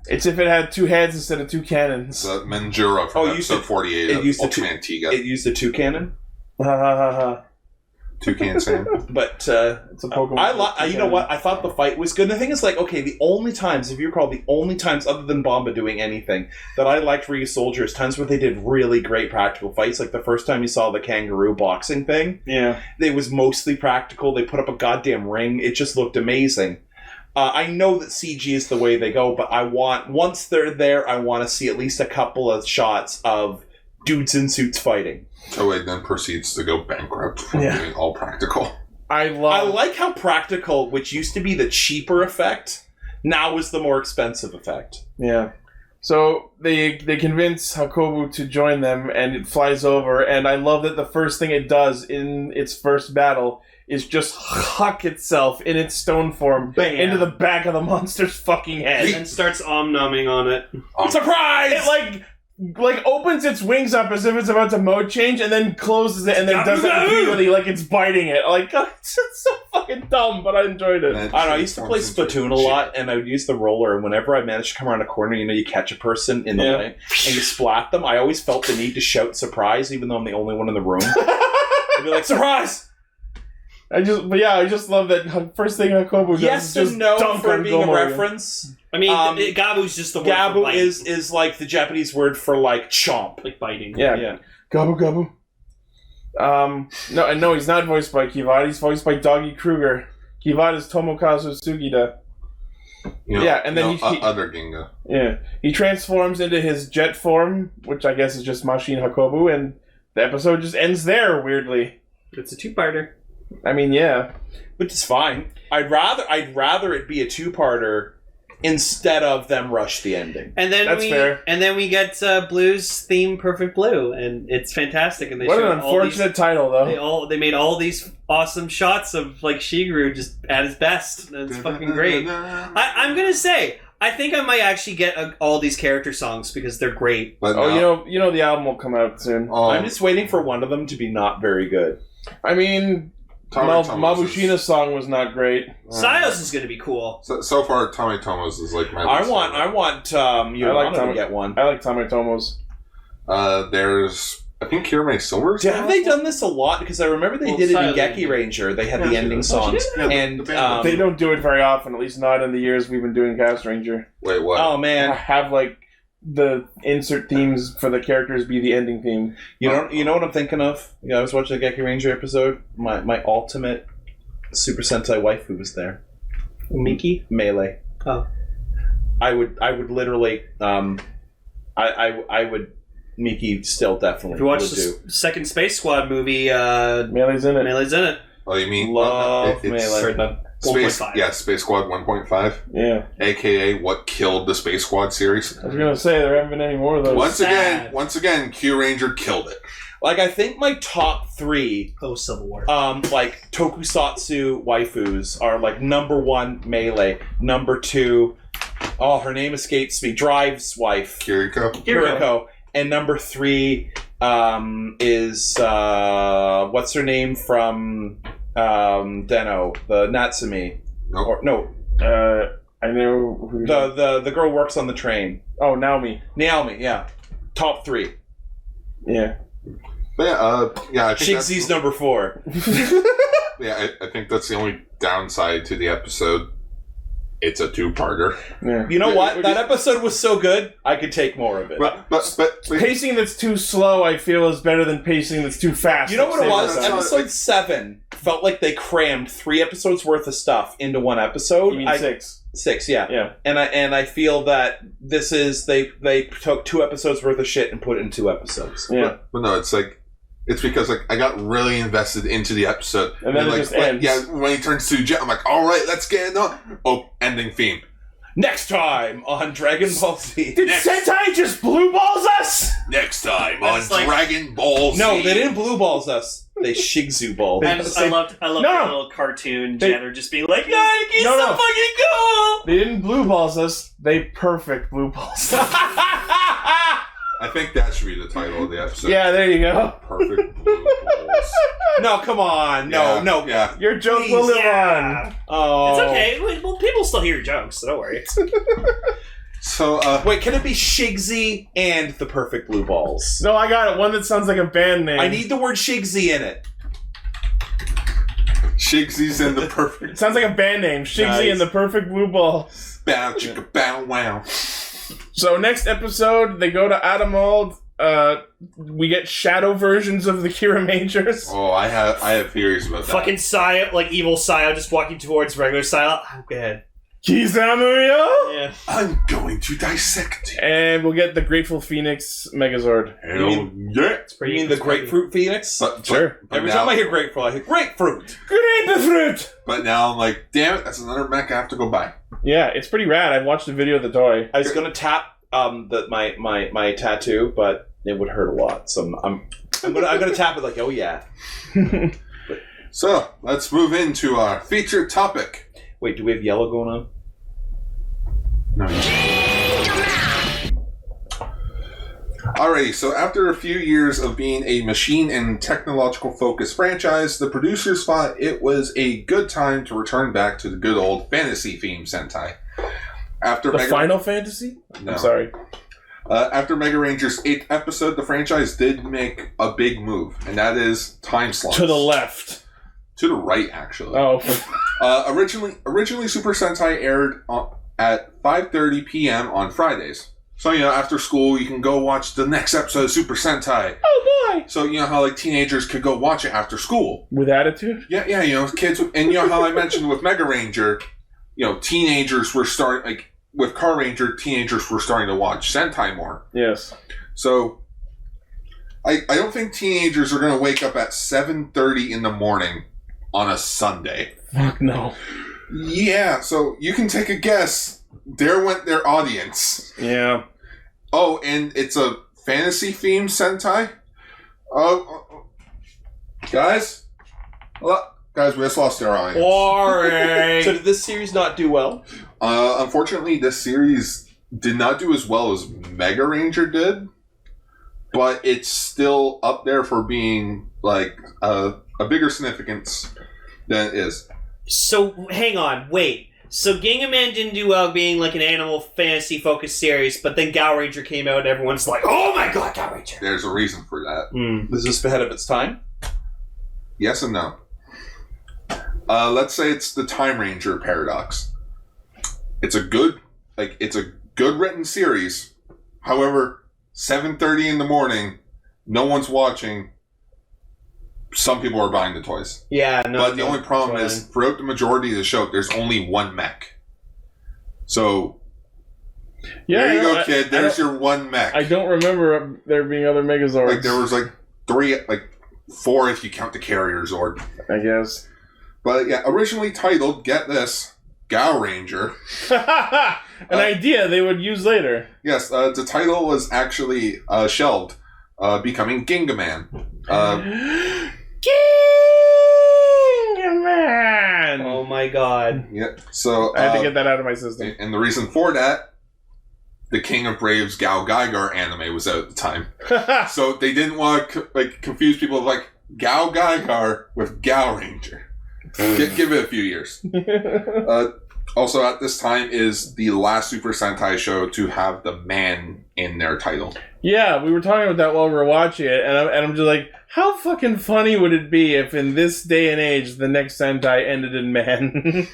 It's if it had two heads instead of two cannons. It's Manjuro from episode 48 of Ultimate Antigua. It used a two cannon? Ha ha ha ha. Toucan Sam. But it's a Pokemon. You know what? I thought the fight was good. The thing is, like, okay, the only times, if you recall, the only times other than Bomba doing anything that I liked Ryu Soldier is times where they did really great practical fights. Like the first time you saw the kangaroo boxing thing. Yeah. It was mostly practical. They put up a goddamn ring. It just looked amazing. I know that CG is the way they go, but once they're there, I want to see at least a couple of shots of dudes in suits fighting. Oh, it then proceeds to go bankrupt from doing all practical. I like how practical, which used to be the cheaper effect, now is the more expensive effect. Yeah. So they convince Hakobu to join them, and it flies over, and I love that the first thing it does in its first battle is just huck itself in its stone form into the back of the monster's fucking head. And starts om-nomming on it. Surprise! It like opens its wings up as if it's about to mode change, and then closes it, and then does it repeatedly like it's biting it. Like, it's so fucking dumb, but I enjoyed it. I don't know, I used to play Splatoon a lot, and I would use the roller, and whenever I managed to come around a corner, you catch a person in the way, and you splat them, I always felt the need to shout surprise, even though I'm the only one in the room. I'd be like, surprise! I just love that first thing Hakobu does. Yes is and no dunk for on being a Gomu. reference. I mean, Gabu's just the word Gabu for bite. is like the Japanese word for like chomp. Like biting. Yeah. Gabu Gabu. No, he's not voiced by Kivada. He's voiced by Doggy Kruger. Kivada's Tomokazu Sugida. And then other Ginga. Yeah, he transforms into his jet form, which I guess is just Mashin Hakobu, and the episode just ends there. Weirdly, it's a two-parter. I mean, yeah, which is fine. I'd rather it be a two-parter instead of them rush the ending. And then That's fair. And then we get Blue's theme, Perfect Blue, and it's fantastic. And they what an unfortunate title, though. They made all these awesome shots of like Shiguru just at his best. And it's fucking great. I'm gonna say, I think I might actually get all these character songs because they're great. But you know the album will come out soon. I'm just waiting for one of them to be not very good. I mean, Mabushina's song was not great. Sayos is going to be cool. So far, Tommy Tomo's is like my. I want to get one. I like Tommy Tomo's. There's, I think, Kirame Silver's. Have they done this a lot? Because I remember they did it in Geki Ranger. They had the ending songs, and they don't do it very often. At least not in the years we've been doing Castranger. Wait, what? Oh man, have like the insert themes for the characters be the ending theme. You know what I'm thinking of? I was watching the Geki Ranger episode. My ultimate Super Sentai waifu was there. Miki? Melee. Oh. I would literally I would Miki still definitely. If you watch the second Space Squad movie, Melee's in it. Oh, you mean love Melee? Space Squad 1.5. Yeah. AKA what killed the Space Squad series. I was gonna say there haven't been any more of those. Once again, Q Ranger killed it. Like, I think my top 3 Civil War. Like tokusatsu waifus are like number 1 Melee, number 2 her name escapes me, Drive's wife. Kiriko. And number 3 is what's her name from Deno, the Natsumi. Nope. Or no, I know who the girl works on the train. Oh, Naomi. Naomi, yeah. Top 3. Yeah. But yeah, I think Shigsy's number 4. I think that's the only downside to the episode. It's a 2-parter. Yeah. You know what? That episode was so good, I could take more of it. But Pacing that's too slow, I feel, is better than pacing that's too fast. You know what it was? That's not- Episode 7 felt like they crammed 3 episodes worth of stuff into one episode. You mean 6? 6, yeah. Yeah. And I feel that this is they took 2 episodes worth of shit and put it in 2 episodes. Yeah. But no, it's because I got really invested into the episode, And then it just ends. Yeah, when he turns to Jet, I'm like, all right, let's get it on. Oh, ending theme. Next time on Dragon Ball Z. Did Sentai just blue balls us? Next time That's on like- Dragon Ball Z. No, they didn't blue balls us. They Shigzu balls. I loved No. the little cartoon They- Jenner just being like, "Yike, he's No, so no. fucking cool." They didn't blue balls us. They perfect blue balls. I think that should be the title of the episode. Yeah, there you go. Perfect blue balls. No, come on. No, Yeah, no. Yeah. Your joke Please, will live Yeah. on. Oh. It's okay. Well, people still hear your jokes, so don't worry. So, Wait, can it be Shigsy and the perfect blue balls? No, I got it. One that sounds like a band name. I need the word Shigsy in it. Shigsy's in the It perfect sounds like a band name. Shigsy Nice. and the perfect blue balls. bow chicka bow wow. So next episode, they go to Adamald. We get shadow versions of the Kiramagers. Oh, I have theories about that. Fucking Sayo, like evil Sayo, just walking towards regular Sayo. Oh, go ahead. Kizamuyo! Yeah. I'm going to dissect it. And we'll get the Grateful Phoenix Megazord. Hell yeah. You mean the grapefruit phoenix? Sure. But Every now, time I hear grapefruit, I hear grapefruit. Grapefruit! But now I'm like, damn it, that's another mech I have to go buy. Yeah, it's pretty rad. I watched a video of the toy. I was gonna tap my tattoo, but it would hurt a lot. So I'm gonna tap it like, oh yeah. So, let's move into our featured topic. Wait, do we have yellow going on? No. Alrighty, so after a few years of being a machine and technological focused franchise, the producers thought it was a good time to return back to the good old fantasy themed Sentai. After The Final Fantasy? No. I'm sorry. After Mega Ranger's 8th episode, the franchise did make a big move, and that is time slots. To the left. To the right, actually. Oh. Originally, Super Sentai aired at 5:30 p.m. on Fridays. So, after school, you can go watch the next episode of Super Sentai. Oh boy! So, how, like, teenagers could go watch it after school. With attitude? Yeah, kids. And, how I mentioned with Mega Ranger, teenagers were starting, like, with Car Ranger, teenagers were starting to watch Sentai more. Yes. So, I don't think teenagers are going to wake up at 7:30 in the morning on a Sunday. Fuck no. Yeah, so you can take a guess. There went their audience. Yeah. Oh, and it's a fantasy-themed Sentai? Guys? Guys, we just lost our audience. Boring. So did this series not do well? Unfortunately, this series did not do as well as Mega Ranger did, but it's still up there for being, like, a bigger significance than it is. So, hang on, wait. So, Gingaman didn't do well being like an animal fantasy focused series, but then Gal Ranger came out and everyone's like, oh my god, Gal Ranger! There's a reason for that. Is this ahead of its time? Yes and no. Let's say it's the Time Ranger paradox. It's a good written series. However, 7:30 in the morning, no one's watching. Some people are buying the toys. Yeah, no. But the only problem is, throughout the majority of the show, there's only one mech. So, there you go, kid. There's your one mech. I don't remember there being other Megazords. Like, there was, like, 4 if you count the Carrier Zord. I guess. But, yeah, originally titled, get this, Gal Ranger. An idea they would use later. Yes, the title was actually shelved, becoming Gingaman. Gingaman! Oh my god. Yeah, so I had to get that out of my system. And the reason for that, the King of Braves Gal Gaigar anime was out at the time, so they didn't want to confuse people with, like, Gal Gaigar with Gal Ranger. Give it a few years. Also, at this time is the last Super Sentai show to have the man in their title. Yeah, we were talking about that while we were watching it, and I'm just like, how fucking funny would it be if in this day and age the next Sentai ended in man?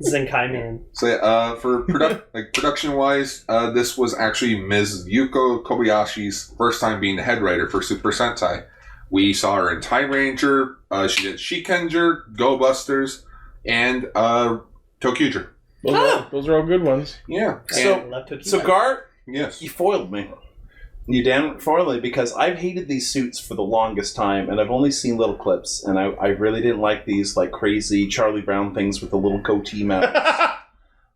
Zenkai Man. So for production-wise, this was actually Ms. Yuko Kobayashi's first time being the head writer for Super Sentai. We saw her in Time Ranger, she did Shikenger, Go Busters, and Tokuger. Those are all good ones. Yeah. So Gar, yes, you foiled me. You damn foiled me, because I've hated these suits for the longest time, and I've only seen little clips, and I really didn't like these like crazy Charlie Brown things with the little goatee mounts.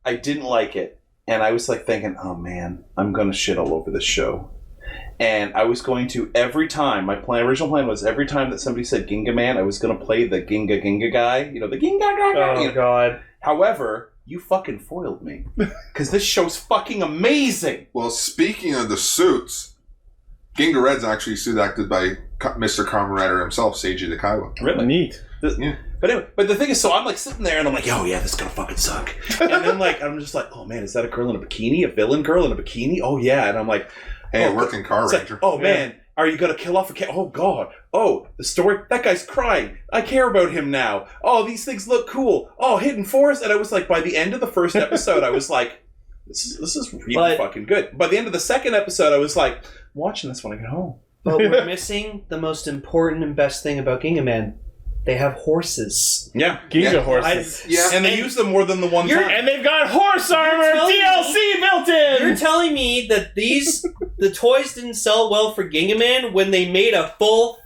I didn't like it, and I was like thinking, oh man, I'm gonna shit all over this show. And I was going to, every time, my original plan was every time that somebody said Gingaman, I was going to play the Ginga guy. You know, the Ginga guy. Oh, God. However, you fucking foiled me. Because this show's fucking amazing. Well, speaking of the suits, Ginga Red's actually suit acted by Mr. Kamen Rider himself, Seijuu the Kaiwa. Really? Neat. Yeah. But anyway, but the thing is, so I'm like sitting there and I'm like, oh yeah, this is gonna fucking suck. And then like, I'm just like, oh man, is that a girl in a bikini? A villain girl in a bikini? Oh yeah. And I'm like, hey, working car ranger. Like, oh man, are you gonna kill off a cat? Oh god. Oh, the story. That guy's crying. I care about him now. Oh, these things look cool. Oh, hidden forest. And I was like, by the end of the first episode, I was like, this is really fucking good. By the end of the second episode, I was like, I'm watching this when I get home. But we're missing the most important and best thing about Gingaman. They have horses. Yeah. Ginga horses. And they use them more than the one time. And they've got horse armor DLC built in! You're telling me that the toys didn't sell well for Gingaman when they made a full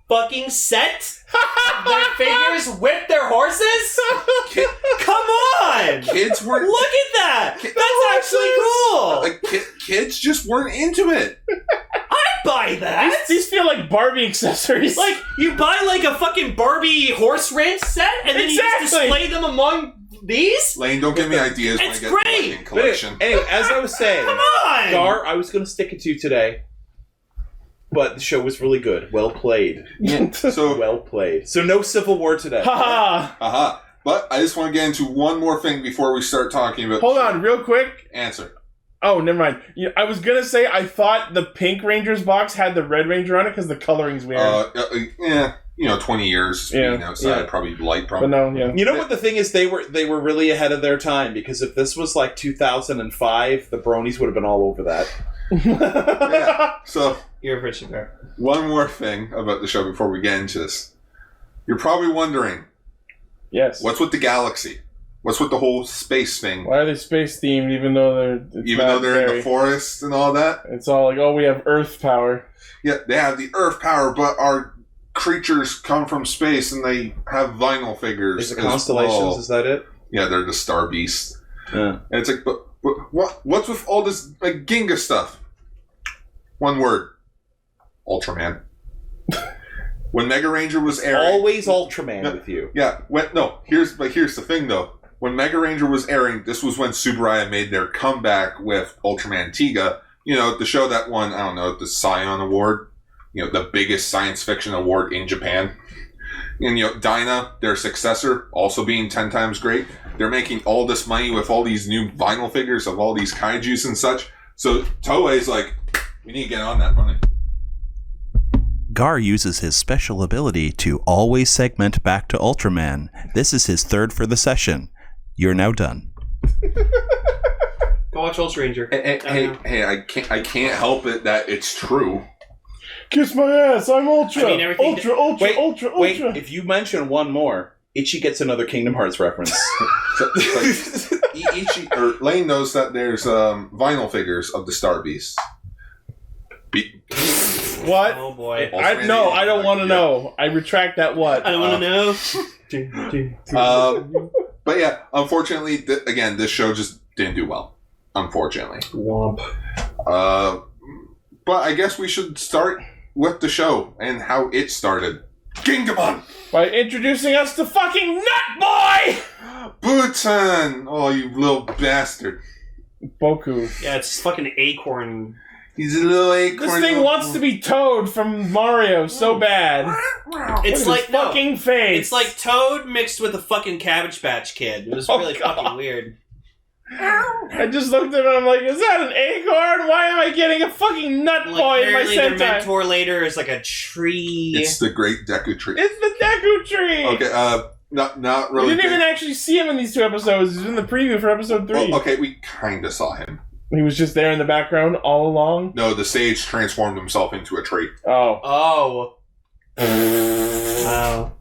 fucking set of their figures with their horses? Come on! Kids weren't... Look at that! That's actually cool! Like, kids just weren't into it. I'd buy that! These feel like Barbie accessories. Like, you buy like a fucking Barbie horse ranch set, and then you just display them among these? Lane, don't give me ideas when I It's get great! the fucking collection. Anyway, as I was saying, Come on! Gar, I was going to stick it to you today, but the show was really good. Well played. So, Well played. So no Civil War today. Haha! But I just want to get into one more thing before we start talking about... Hold on, real quick. Answer. Oh, never mind. I was gonna say I thought the Pink Ranger's box had the Red Ranger on it because the coloring's weird. Yeah, 20 years being outside, probably light, but no, yeah. You know what the thing is? They were really ahead of their time, because if this was like 2005, the bronies would have been all over that. Yeah. So, You're a rich cigar. one more thing about the show before we get into this. You're probably wondering, Yes. what's with the galaxy? What's with the whole space thing? Why are they space themed even though they're in the forest and all that? It's all like, oh, we have Earth power. Yeah, they have the Earth power, but our creatures come from space and they have vinyl figures. Is it constellations? Well. Is that it? Yeah, they're the star beasts. Yeah. And it's like, but what's with all this like Ginga stuff? One word: Ultraman. When Mega Ranger was airing, Always Ultraman with you. yeah. Here's the thing though. When Mega Ranger was airing, this was when Subaraya made their comeback with Ultraman Tiga. The show that won, I don't know, the Scion Award. The biggest science fiction award in Japan. And, Dyna, their successor, also being 10 times great. They're making all this money with all these new vinyl figures of all these kaijus and such. So Toei's like, we need to get on that money. Gar uses his special ability to always segment back to Ultraman. This is his third for the session. You're now done. Go watch Ultra Ranger. Hey, I can't help it that it's true. Kiss my ass, I'm Ultra! I mean, everything Ultra! Wait, if you mention one more, Ichi gets another Kingdom Hearts reference. Lane knows that there's vinyl figures of the Star Beasts. What? Oh boy. I don't want to know. I retract that what? I don't want to know. But yeah, unfortunately, this show just didn't do well. Unfortunately. Womp. But I guess we should start with the show and how it started. Gingaman! By introducing us to fucking Nut Boy! Butan! Oh, you little bastard. Boku. Yeah, it's fucking Acorn. He's a little acorn. This thing wants to be Toad from Mario so bad. It's like fucking face. It's like Toad mixed with a fucking Cabbage Patch Kid. It was really fucking weird. I just looked at him and I'm like, is that an acorn? Why am I getting a fucking nut boy in my Apparently their Sentai? mentor later is like a tree. It's the Great Deku Tree. It's the Deku Tree! Okay, not really. We didn't even actually see him in these 2 episodes. He's in the preview for episode 3. Well, okay, we kind of saw him. He was just there in the background all along? No, the sage transformed himself into a tree. Oh. Wow.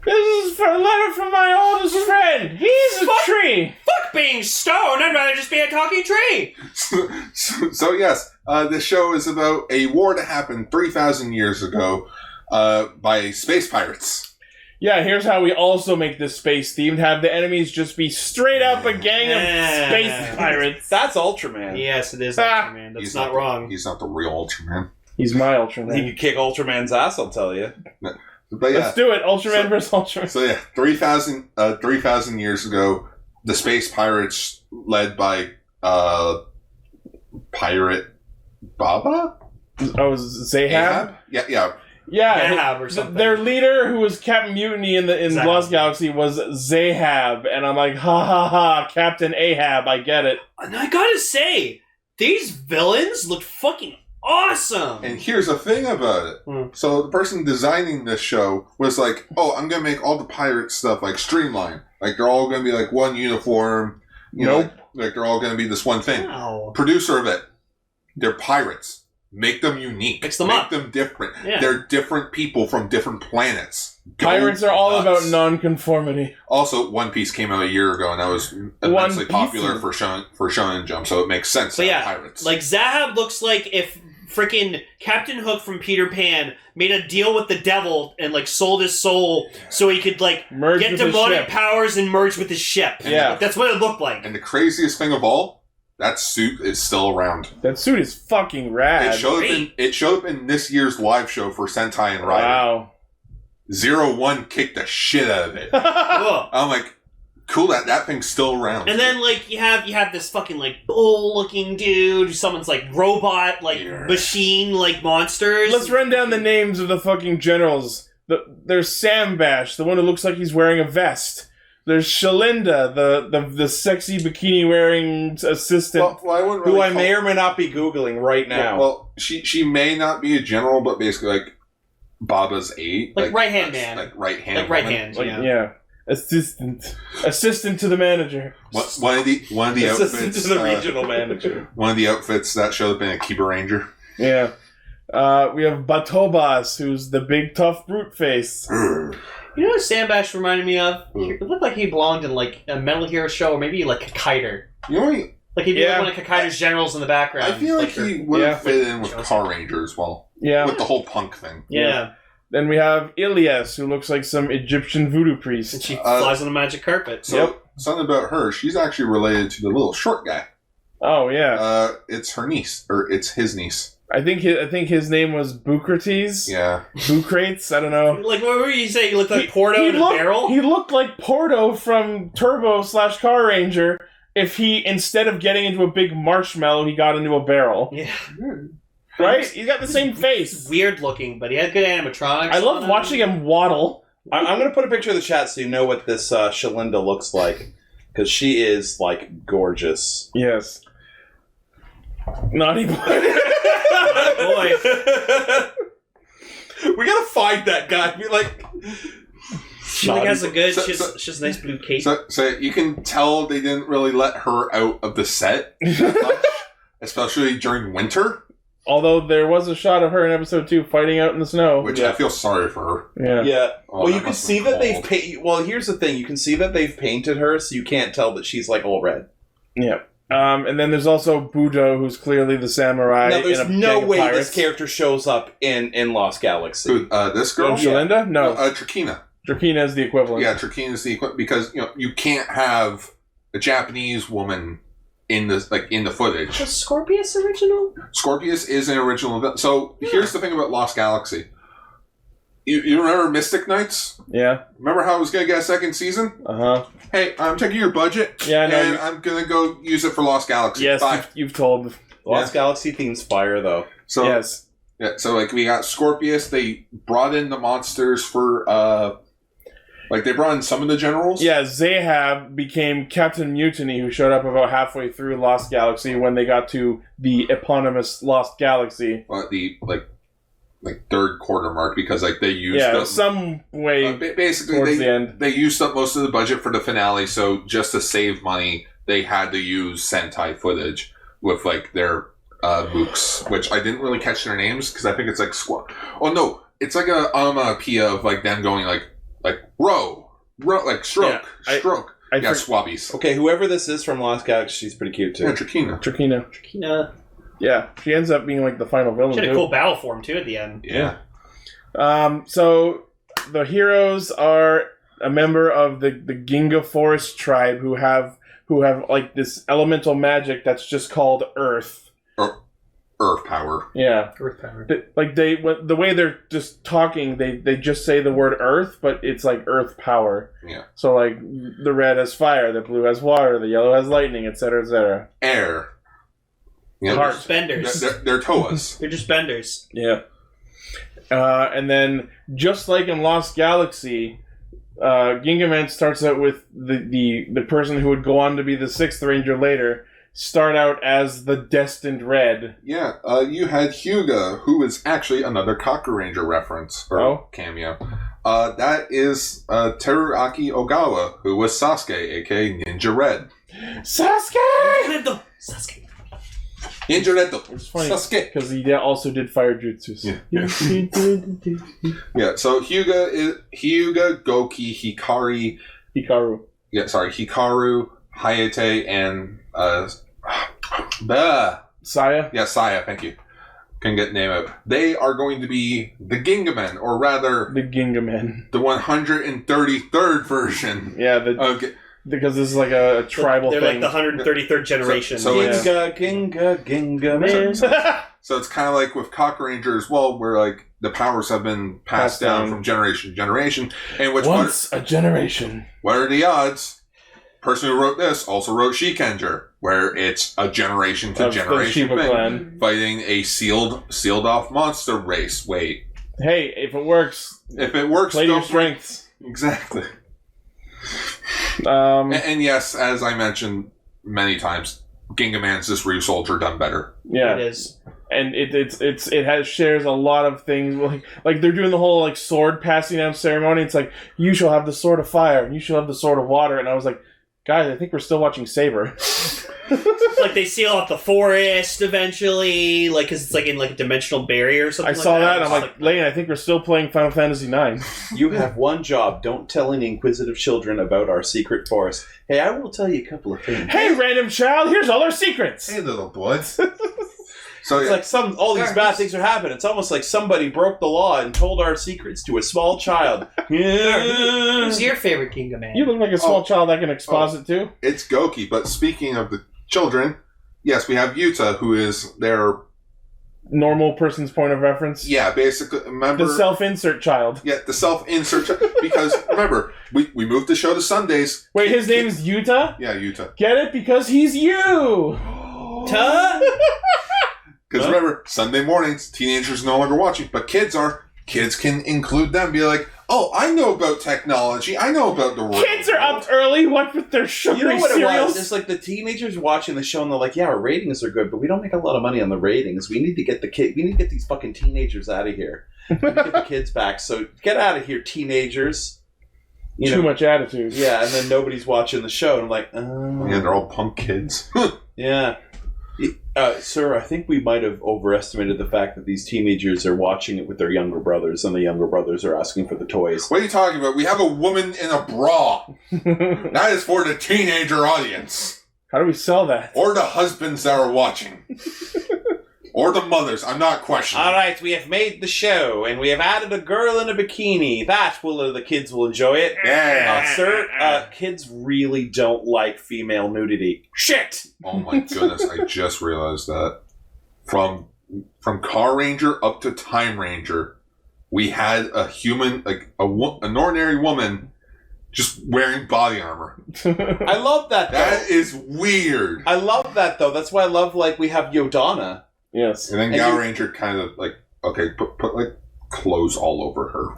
This is for a letter from my oldest friend. He's a tree. Fuck being stoned. I'd rather just be a talking tree. So yes, this show is about a war that happened 3,000 years ago by space pirates. Yeah, here's how we also make this space themed. Have the enemies just be straight up a gang of space pirates. That's Ultraman. Yes, it is Ultraman. That's not wrong. He's not the real Ultraman. He's my Ultraman. He could kick Ultraman's ass, I'll tell you. But yeah, let's do it. Ultraman versus Ultraman. So yeah, 3,000 years ago, the space pirates led by Pirate Baba? Oh, Zahab? Yeah. Yeah, or something. Their leader, who was Captain Mutiny in Lost Galaxy, was Zahab, and I'm like, ha ha ha, Captain Ahab, I get it. And I gotta say, these villains look fucking awesome. And here's the thing about it. So the person designing this show was like, oh, I'm going to make all the pirate stuff like streamlined. Like they're all going to be like one uniform. You know, like they're all going to be this one thing. Wow. Producer of it, they're pirates. Make them unique. Mix them Make up. them different. Yeah. They're different people from different planets. Pirates are all about non-conformity. Also, One Piece came out a year ago, and that was immensely popular for Shonen Jump, so it makes sense to have pirates. Like Zahab looks like if freaking Captain Hook from Peter Pan made a deal with the devil and like sold his soul so he could like merge get demonic powers and merge with his ship. Yeah. Like, that's what it looked like. And the craziest thing of all, that suit is still around. That suit is fucking rad. It showed up in this year's live show for Sentai and Rider. Wow. 01 kicked the shit out of it. I'm like, cool, that thing's still around. And then like you have this fucking like bull looking dude, someone's like robot, like machine, like monsters. Let's run down the names of the fucking generals. There's Sam Bash, the one who looks like he's wearing a vest. There's Shalinda, the sexy bikini wearing assistant, who I may or may not be Googling right now. Well, she may not be a general, but basically like Baba's aide, like right hand man, like right hand, like right hand, yeah. Assistant to the manager. One of the outfits. Assistant to the regional manager. One of the outfits that showed up in Akiba Ranger. Yeah. We have Batobas, who's the big tough brute face. You know what Sam Bash reminded me of? It looked like he belonged in like a Metal Hero show, or maybe like Kakaider. You know what? Like he'd be like one of Kakaider's generals in the background. I feel like he would have fit in with Car Ranger as well. Yeah. With the whole punk thing. Yeah. Then we have Ilias, who looks like some Egyptian voodoo priest. And she flies on a magic carpet. So, something about her, she's actually related to the little short guy. Oh, yeah. It's her niece, or it's his niece. I think his name was Bucrates. Yeah. Bucrates? I don't know. Like, what were you saying? He looked like Porto in a barrel? He looked like Porto from Turbo/Car Ranger if he, instead of getting into a big marshmallow, he got into a barrel. Yeah. Right? He's got the same face. Weird looking, but he had good animatronics. I love watching him waddle. I'm going to put a picture of the chat so you know what this Shalinda looks like. Because she is, like, gorgeous. Yes. Naughty boy. Boy. We gotta find that guy. Be like, she like has a good. She has a nice blue cape. So you can tell they didn't really let her out of the set that much, especially during winter. Although there was a shot of her in episode 2 fighting out in the snow, which I feel sorry for her. Yeah. Yeah. Oh, well, you can see that they've painted. Well, here's the thing: you can see that they've painted her, so you can't tell that she's like all red. Yeah. And then there's also Budo, who's clearly the samurai. Now, there's no way pirates. this character shows up in Lost Galaxy. Who, this girl? Shalinda? No. Trakina. Trakina is the equivalent. Yeah, Trakina is the equivalent because you can't have a Japanese woman in the footage. Was Scorpius original? Scorpius is an original event. So here's the thing about Lost Galaxy. You remember Mystic Knights? Yeah. Remember how it was going to get a second season? Uh-huh. Hey, I'm taking your budget, and I'm going to go use it for Lost Galaxy. Yes, Bye. you've told. Lost Galaxy theme's fire, though. So Yes. yeah, so like we got Scorpius. They brought in the monsters for like they brought in some of the generals. Yeah, Zahab became Captain Mutiny, who showed up about halfway through Lost Galaxy when they got to the eponymous Lost Galaxy. The third quarter mark because like they used some way basically towards the end. They used up most of the budget for the finale, so just to save money, they had to use Sentai footage with like their mooks, which I didn't really catch their names because I think it's like Oh no, it's like a onomatopoeia of like them going like row, like stroke, stroke. Swabbies. Okay, whoever this is from Lost Galaxy, she's pretty cute too. Yeah, Trakina. Yeah, she ends up being like the final villain. She had a cool battle form too at the end. Yeah. So the heroes are a member of the Ginga Forest tribe who have like this elemental magic that's just called Earth. Earth power. Yeah. Earth power. Like the way they're just talking, they just say the word Earth, but it's like Earth power. Yeah. So like the red has fire, the blue has water, the yellow has lightning, etc., etc. Air. Yeah, they're just benders. They're Toas. They're just benders. Yeah. And then, just like in Lost Galaxy, Gingaman starts out with the person who would go on to be the Sixth Ranger later, start out as the Destined Red. Yeah, you had Hyuga, who is actually another Kaku Ranger reference, or cameo. That is Teruaki Ogawa, who was Sasuke, aka Ninja Red. Sasuke! Sasuke! Ninja Red. It's funny because he also did fire jutsus. Yeah. Yeah. So Hyuga, Goki, Hikaru. Yeah, sorry, Hikaru, Hayate, and Saya. Yeah, Saya. Thank you. Can get the name out. They are going to be the Gingamen, or rather, the Gingamen, the 133rd version. Yeah. Because this is like a tribal thing. They're like the 133rd generation. So Ginga, man. So it's kind of like with Kaku Ranger as well, where like the powers have been passed down from generation to generation. And a generation. What are the odds? Person who wrote this also wrote Shikanger, where it's a generation to generation thing, fighting a sealed off monster race. Wait. Hey, if it works, play your strengths. Exactly. And yes, as I mentioned many times, Gingaman's this Ryusoldier done better. Yeah, it is, and it shares a lot of things. Like they're doing the whole like sword passing down ceremony. It's like you shall have the sword of fire, and you shall have the sword of water. And I was like, guys, I think we're still watching Saber. Like they seal out the forest eventually, like because it's like in like a dimensional barrier or something. I saw that and I'm like, Lane, I think we're still playing Final Fantasy IX. You have one job. Don't tell any inquisitive children about our secret forest. Hey, I will tell you a couple of things. Hey, random child, here's all our secrets. Hey, little boy. So it's like all these bad things are happening. It's almost like somebody broke the law and told our secrets to a small child. Who's your favorite Gingaman? You look like a small child I can exposit to. It's Goki, but speaking of the children, yes, we have Yuta, who is their normal person's point of reference. Yeah, basically, remember the self-insert child. Yeah, the self-insert child. Because remember, we moved the show to Sundays. Wait, his name's Yuta? Yeah, Yuta. Get it? Because he's you. Because remember, Sunday mornings, teenagers no longer watching, but kids are. Kids can include them, be like, oh, I know about technology. I know about the world. Kids are up early, what with their sugary cereals? You know what cereals? it was? It's like the teenagers watching the show and they're like, yeah, our ratings are good, but we don't make a lot of money on the ratings. We need to get we need to get these fucking teenagers out of here. We need to get the kids back. So get out of here, teenagers. Too much attitude. Yeah, and then nobody's watching the show, and I'm like, oh. Yeah, they're all punk kids. Yeah. Sir, I think we might have overestimated the fact that these teenagers are watching it with their younger brothers, and the younger brothers are asking for the toys. What are you talking about? We have a woman in a bra. That is for the teenager audience. How do we sell that? Or the husbands that are watching. Or the mothers. I'm not questioning. All right, we have made the show, and we have added a girl in a bikini. The kids will enjoy it. Yeah. Sir, kids really don't like female nudity. Shit! Oh my goodness, I just realized that. From Car Ranger up to Time Ranger, we had a human, like an ordinary woman, just wearing body armor. I love that, though. That is weird. I love that, though. That's why I love, like, we have Yodana. Yes. And then Gal Ranger kind of, like, okay, put like, clothes all over her.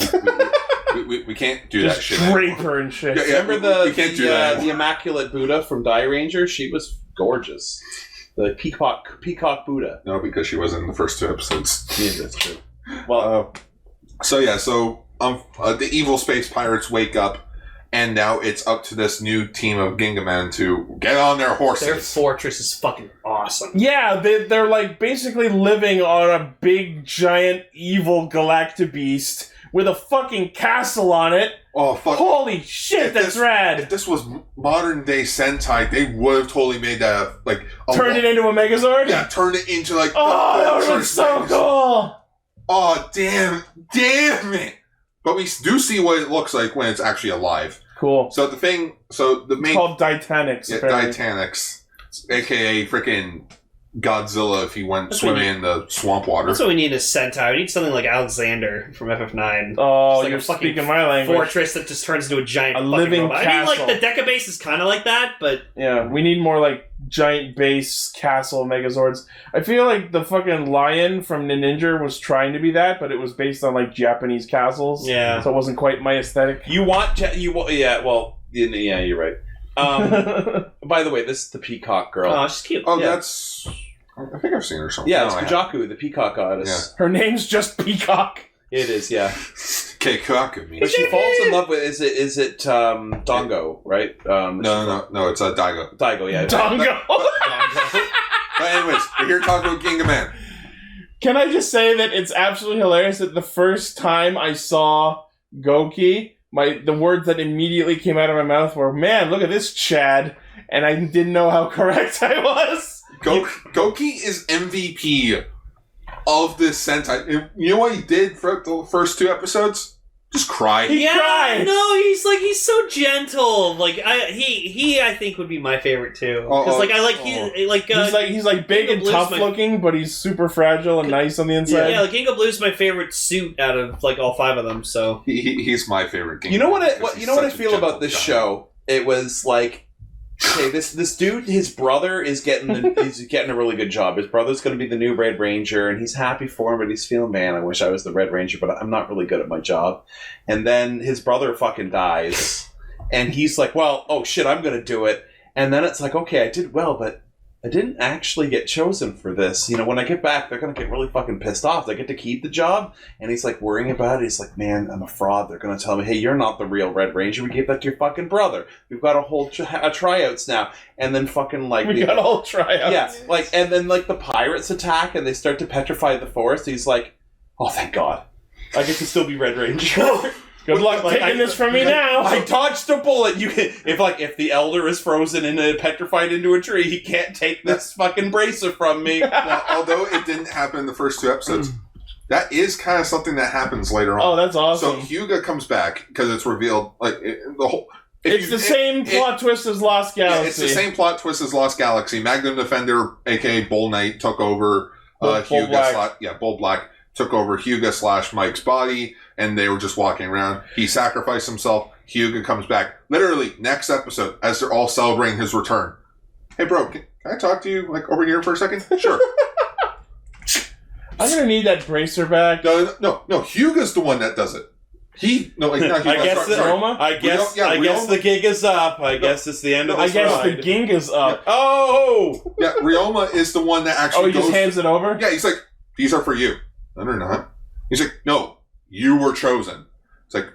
We can't do that shit. Drape her and shit. Yeah, remember we can't do that. the Immaculate Buddha from Die Ranger? She was gorgeous. The Peacock Buddha. No, because she wasn't in the first 2 episodes. Yeah, that's true. Well, so the evil space pirates wake up, and now it's up to this new team of Gingaman to get on their horses. Their fortress is fucking awesome. Yeah, they're like basically living on a big, giant, evil galactabeast with a fucking castle on it. Oh, fuck. Holy shit, that's rad. If this was modern day Sentai, they would have totally made that, like... Turned it into a Megazord? Yeah, turned it into, like... Oh, that would have been so cool! Oh, damn it! But we do see what it looks like when it's actually alive. Cool. So the main... It's called Titanics. Yeah, Titanics. A.k.a. freaking Godzilla if he went swimming in the swamp water. That's what we need is Sentai. We need something like Alexander from FF9. Oh, like you're a fucking speaking my language. Fortress that just turns into a giant living robot. castle. I mean, like, the Deca base is kind of like that, but... Yeah, we need more, like, giant base castle Megazords. I feel like the fucking lion from Ninja was trying to be that, but it was based on, like, Japanese castles. Yeah. So it wasn't quite my aesthetic. you're right. By the way, this is the Peacock girl. Oh, she's cute. Oh, Yeah. that's... I think I've seen her somewhere. Yeah, it's Kujaku, the Peacock goddess. Her name's just Peacock. It is, yeah. Keikaku. But she falls in love with, is it Dongo, right? No, it's Daigo. Daigo, yeah. Dongo. But anyways, we're here talking about Gingaman. Can I just say that it's absolutely hilarious that the first time I saw Goki, the words that immediately came out of my mouth were, "Man, look at this Chad," and I didn't know how correct I was. Goki is MVP of this Sentai. You know what he did for the first 2 episodes? Just cry. He cried. No, he's so gentle. Like I think would be my favorite too. Because he's like big and tough looking, but he's super fragile and nice on the inside. Yeah, like Ginga Blue's my favorite suit out of like all 5 of them. So he's my favorite. Gingaman. You know what I feel about this show? It was like, okay, this dude, his brother is getting a really good job. His brother's going to be the new Red Ranger, and he's happy for him, but he's feeling, man, I wish I was the Red Ranger, but I'm not really good at my job. And then his brother fucking dies, and he's like, well, oh shit, I'm going to do it. And then it's like, okay, I did well, but I didn't actually get chosen for this. You know, when I get back, they're going to get really fucking pissed off. They get to keep the job, and he's like worrying about it. He's like, man, I'm a fraud. They're going to tell me, hey, you're not the real Red Ranger. We gave that to your fucking brother. We've got a whole tryouts now. And then fucking like... We got a whole tryouts. Yeah, like, and then like the pirates attack, and they start to petrify the forest. He's like, oh, thank God. I get to still be Red Ranger. Good luck taking this from me now. I dodged a bullet. If the elder is frozen and petrified into a tree, he can't take this fucking bracer from me. Now, although it didn't happen in the first 2 episodes, that is kind of something that happens later on. Oh, that's awesome. So Hyuga comes back because it's revealed It's the same plot twist as Lost Galaxy. Yeah, it's the same plot twist as Lost Galaxy. Magnum Defender, aka Bull Knight, took over Bull Black took over Hyuga / Mike's body, and they were just walking around. He sacrificed himself. Hyuga comes back. Literally, next episode, as they're all celebrating his return. Hey, bro, can I talk to you, like, over here for a second? Sure. I'm gonna need that bracer back. No, Hyuga's the one that does it. Not Hyuga. I guess the gig is up. I guess it's the end of this ride. The gig is up. Yeah. Oh! Yeah, Ryoma is the one that actually he just hands it over? Yeah, he's like, these are for you. No, they're not. He's like, no, you were chosen. It's like,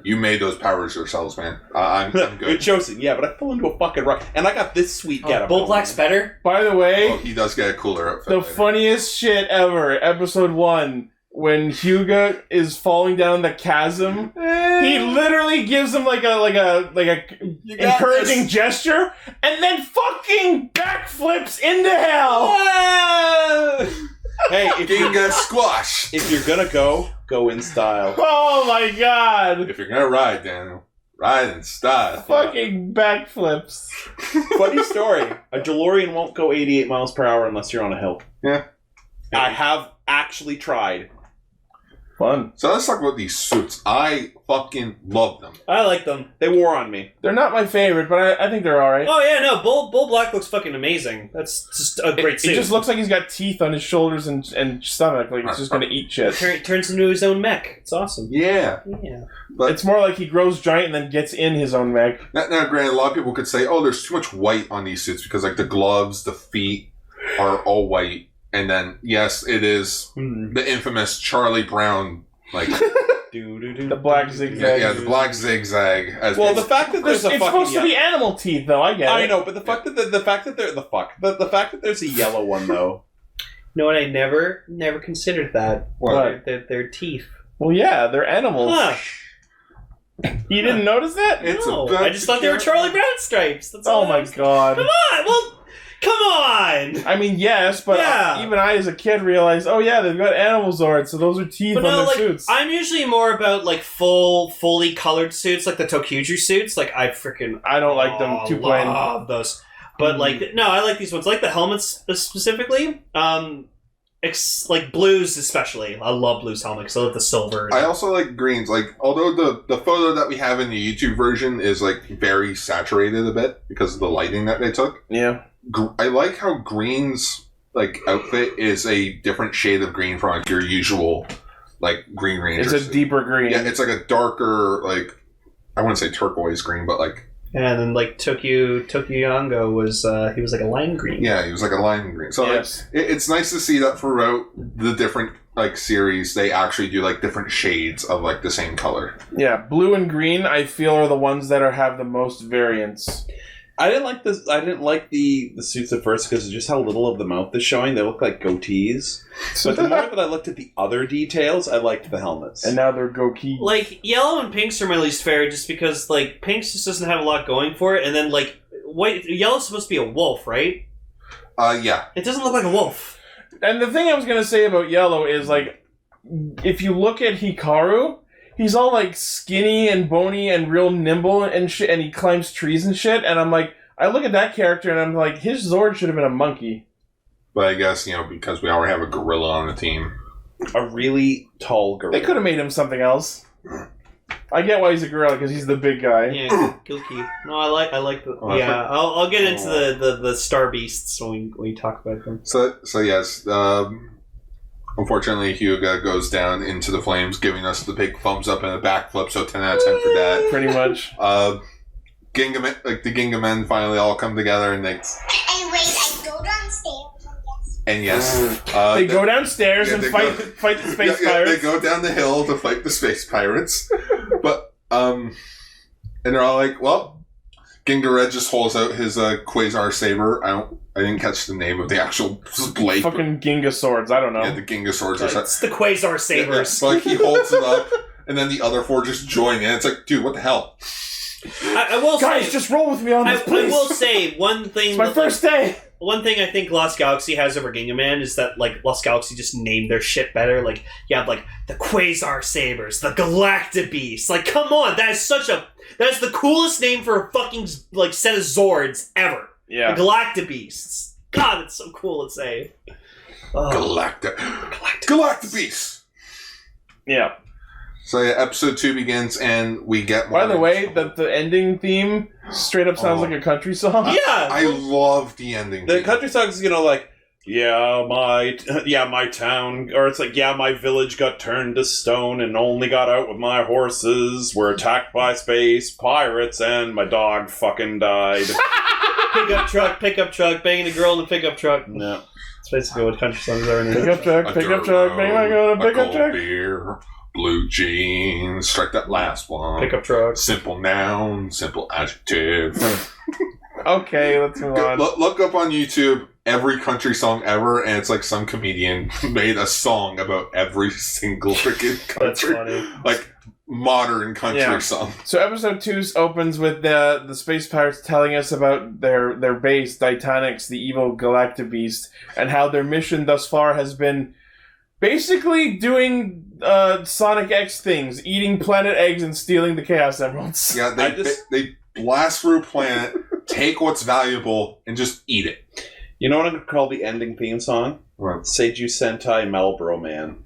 you made those powers yourselves, man. I'm good. You're chosen, yeah, but I fell into a fucking rock. And I got this sweet getup. Bull Black's better? By the way... Oh, he does get a cooler outfit. The funniest shit ever, episode 1, when Hyuga is falling down the chasm, he literally gives him like a encouraging gesture, and then fucking backflips into hell! Hey, Ginga squash! If you're gonna go in style. Oh my god! If you're gonna ride, Daniel, ride in style. Fucking backflips. Funny story. A DeLorean won't go 88 miles per hour unless you're on a hill. Yeah. I have actually tried. Fun. So let's talk about these suits. I fucking love them. I like them. They wore on me. They're not my favorite, but I think they're alright. Oh yeah, no, Bull Black looks fucking amazing. That's just a great suit. It just looks like he's got teeth on his shoulders and stomach, like he's just gonna eat shit. Turns into his own mech. It's awesome. Yeah. Yeah. But It's more like he grows giant and then gets in his own mech. now, granted, a lot of people could say, "Oh, there's too much white on these suits because like the gloves, the feet are all white." And then, yes, it is the infamous Charlie Brown, like The black zigzag. the black zigzag. Well, the fact that there's It's a fucking supposed to be animal teeth, though. I get it. I know, but the fact that the fact that there's a yellow one though. You know what? I never considered that. What? Their teeth. Well, yeah, they're animals. Huh. You didn't notice that? No, I just thought they were Charlie Brown stripes. That's all. Oh my god. Come on! Well, come on! I mean, yes, but Yeah. even I, as a kid, realized, oh yeah, they've got animal zords, so those are teeth But on no, their like, suits. I'm usually more about like fully colored suits, like the Tokuju suits. Like I don't like them too plain. love those. But like, no, I like these ones. I like the helmets specifically. Like blues especially. I love blues helmets. I love the silver. I also like greens. Like, although the photo that we have in the YouTube version is like very saturated a bit because of the lighting that they took. Yeah. I like how Green's like outfit is a different shade of green from like your usual like Green Ranger. It's a deeper green. Yeah, it's like a darker, like I wouldn't say turquoise green, but like and then like Tokuyongo was he was like a lime green. yeah, he was like a lime green. So Yes. like, it's nice to see that throughout the different like series they actually do like different shades of like the same color. Yeah, blue and green, I feel, are the ones that have the most variance. I didn't like this. I didn't like the suits at first because of just how little of the mouth is showing. They look like goatees. But the more that I looked at the other details, I liked the helmets. And now they're Goki. Like yellow and pinks are my least favorite, just because like pinks just doesn't have a lot going for it, and then like yellow's supposed to be a wolf, right? Yeah. It doesn't look like a wolf. And the thing I was going to say about yellow is, like, if you look at Hikaru, he's all, like, skinny and bony and real nimble and shit, and he climbs trees and shit, and I'm like, I look at that character and I'm like, his Zord should have been a monkey. But I guess, because we already have a gorilla on the team. A really tall gorilla. They could have made him something else. I get why he's a gorilla, because he's the big guy. Yeah, Gilkey. No, I like the. I'll get into the star beasts when we talk about them. So yes, unfortunately, Hyuga goes down into the flames, giving us the big thumbs up and a backflip. So 10 out of 10 for that. Pretty much. Gingaman, like the Gingamen, finally all come together and they. And wait, I go downstairs. And yes, they go downstairs and they fight the space pirates. They go down the hill to fight the space pirates, but and they're all like, "Well, Gingared just holds out his Quasar Saber. I didn't catch the name of the actual blade. Fucking Ginga swords. I don't know. Yeah, the Ginga swords. It's the Quasar Sabers. Yeah, like he holds it up, and then the other four just join in. It's like, dude, what the hell? I will Guys, say, just roll with me on this, please. I will say one thing. It's my first day. One thing I think Lost Galaxy has over Gingaman is that like Lost Galaxy just named their shit better. Like you have like the Quasar Sabers, the Galactabeast. Like, come on, that's the coolest name for a fucking like set of Zords ever. Yeah, the Galactabeasts. God, it's so cool to say. Galactabeast. Yeah. So yeah, episode 2 begins, and we get. By the way, the ending theme straight up sounds like a country song. Yeah, I love the ending. The country song is like, my town, or it's like, my village got turned to stone and only got out with my horses. Were attacked by space pirates, and my dog fucking died. pickup truck, banging a girl in a pickup truck. No. That's basically what country songs are. Pickup truck, banging my girl in a pickup truck. Beer. Blue jeans, strike that last one. Pickup truck. Simple noun, simple adjective. Okay, let's move on. Look up on YouTube every country song ever, and it's like some comedian made a song about every single freaking country. That's funny. Like modern country song. So episode 2 opens with the space pirates telling us about their base, Titanics, the evil Galactabeast, and how their mission thus far has been basically doing Sonic X things, eating planet eggs and stealing the Chaos Emeralds. Yeah, they blast through a planet, take what's valuable, and just eat it. You know what I'm going to call the ending theme song? What? Seijuu Sentai Malboro Man.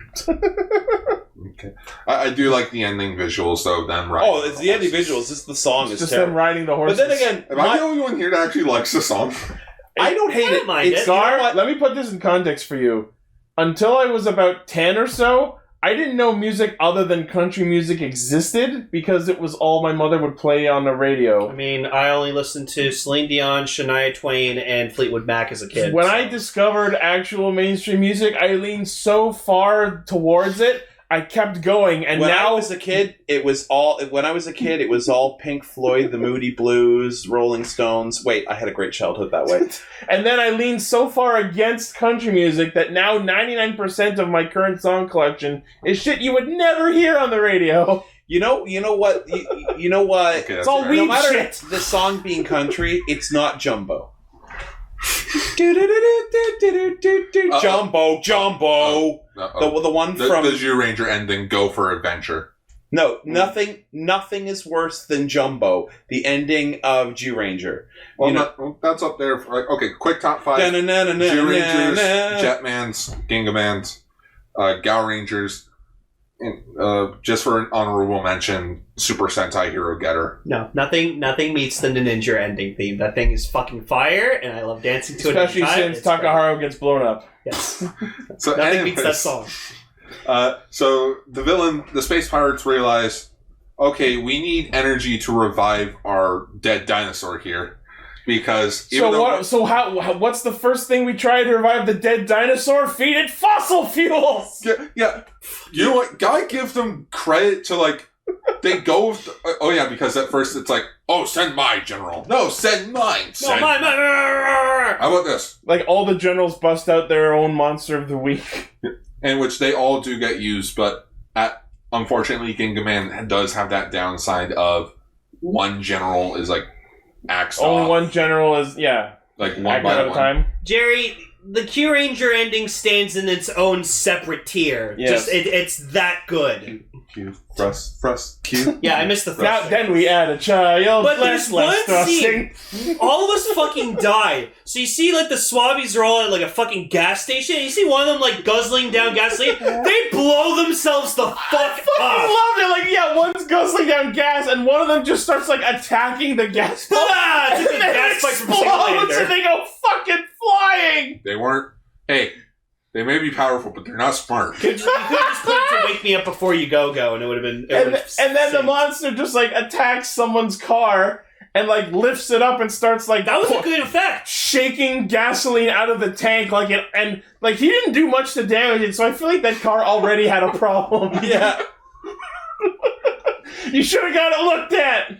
Okay. I do like the ending visuals, though, of them riding. Oh, it's the ending visuals. It's the song. It's Is just terrible. them riding the horses. But then again, Am I the only one here that actually likes the song? I don't hate it. mind It's it. Gar, let me put this in context for you. Until I was about 10 or so, I didn't know music other than country music existed because it was all my mother would play on the radio. I mean, I only listened to Celine Dion, Shania Twain, and Fleetwood Mac as a kid. When I discovered actual mainstream music, I leaned so far towards it, I kept going, and when now I was a kid, it was all Pink Floyd, the Moody Blues, Rolling Stones. Wait, I had a great childhood that way. and then I leaned so far against country music that now 99% of my current song collection is shit you would never hear on the radio. You know what? You know what? Okay, It's all fair. weed No matter shit. the song being country, it's not Jumbo. Jumbo. The one from the Jew Ranger ending, Go for Adventure. No, nothing is worse than Jumbo. The ending of Jew Ranger. Well, that's up there. Okay, quick top 5. Jew Rangers, Jetmans, Gingamans, Gal Rangers, and just for an honorable mention, Super Sentai Hero Getter. No, nothing meets the Ninja ending theme. That thing is fucking fire, and I love dancing to it. Especially since Takaharu gets blown up. Yes. So Nothing anyways, beats that song. So the space pirates realize, okay, we need energy to revive our dead dinosaur here, because what's the first thing we try to revive the dead dinosaur? Feed it fossil fuels. Yeah. You know what? Gotta give them credit to they go with because at first it's like, oh, send my general. No, send mine. No, mine. How about this? Like all the generals bust out their own monster of the week. In which they all do get used, but unfortunately, Gingaman does have that downside of one general is axed Only off. one general is one act by at a one. time. Jerry, the Q Ranger ending stands in its own separate tier. Yes. It's that good. Q. Thrust. Q. Yeah, I missed the thrust. Now, then we add a child. But less there's one thrusting. scene, all of us fucking die. So you see, the Swabbies are all at, a fucking gas station, and you see one of them, guzzling down gasoline. They blow themselves the fuck up. I love it. One's guzzling down gas, and one of them just starts, attacking the gas pump. It's like and a then gas it pipe from explodes, Singlander. and they go fucking flying. They weren't. Hey, they may be powerful, but they're not smart. You could have just put it to Wake Me Up Before You Go, and it would have been... And then the monster just, attacks someone's car and, lifts it up and starts, That was a good effect! Shaking gasoline out of the tank, he didn't do much to damage it, so I feel like that car already had a problem. Yeah. You should have got it looked at!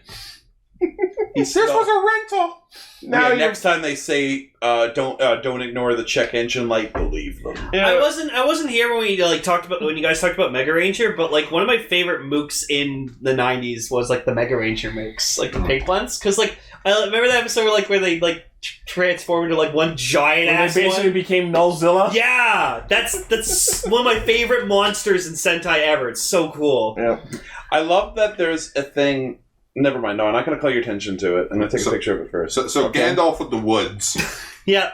This was a rental! Now next time they say don't ignore the check engine light, believe them. I wasn't here when we talked about when you guys talked about Mega Ranger, but one of my favorite mooks in the 90s was the Mega Ranger mooks, the pink ones, because I remember that episode where they transformed into one giant ass they basically one. became Nullzilla. Yeah, that's one of my favorite monsters in Sentai ever. It's so cool. Yeah, I love that there's a thing. Never mind. No, I'm not going to call your attention to it. I'm going to take a picture of it first. So Gandalf of the Woods. Yeah.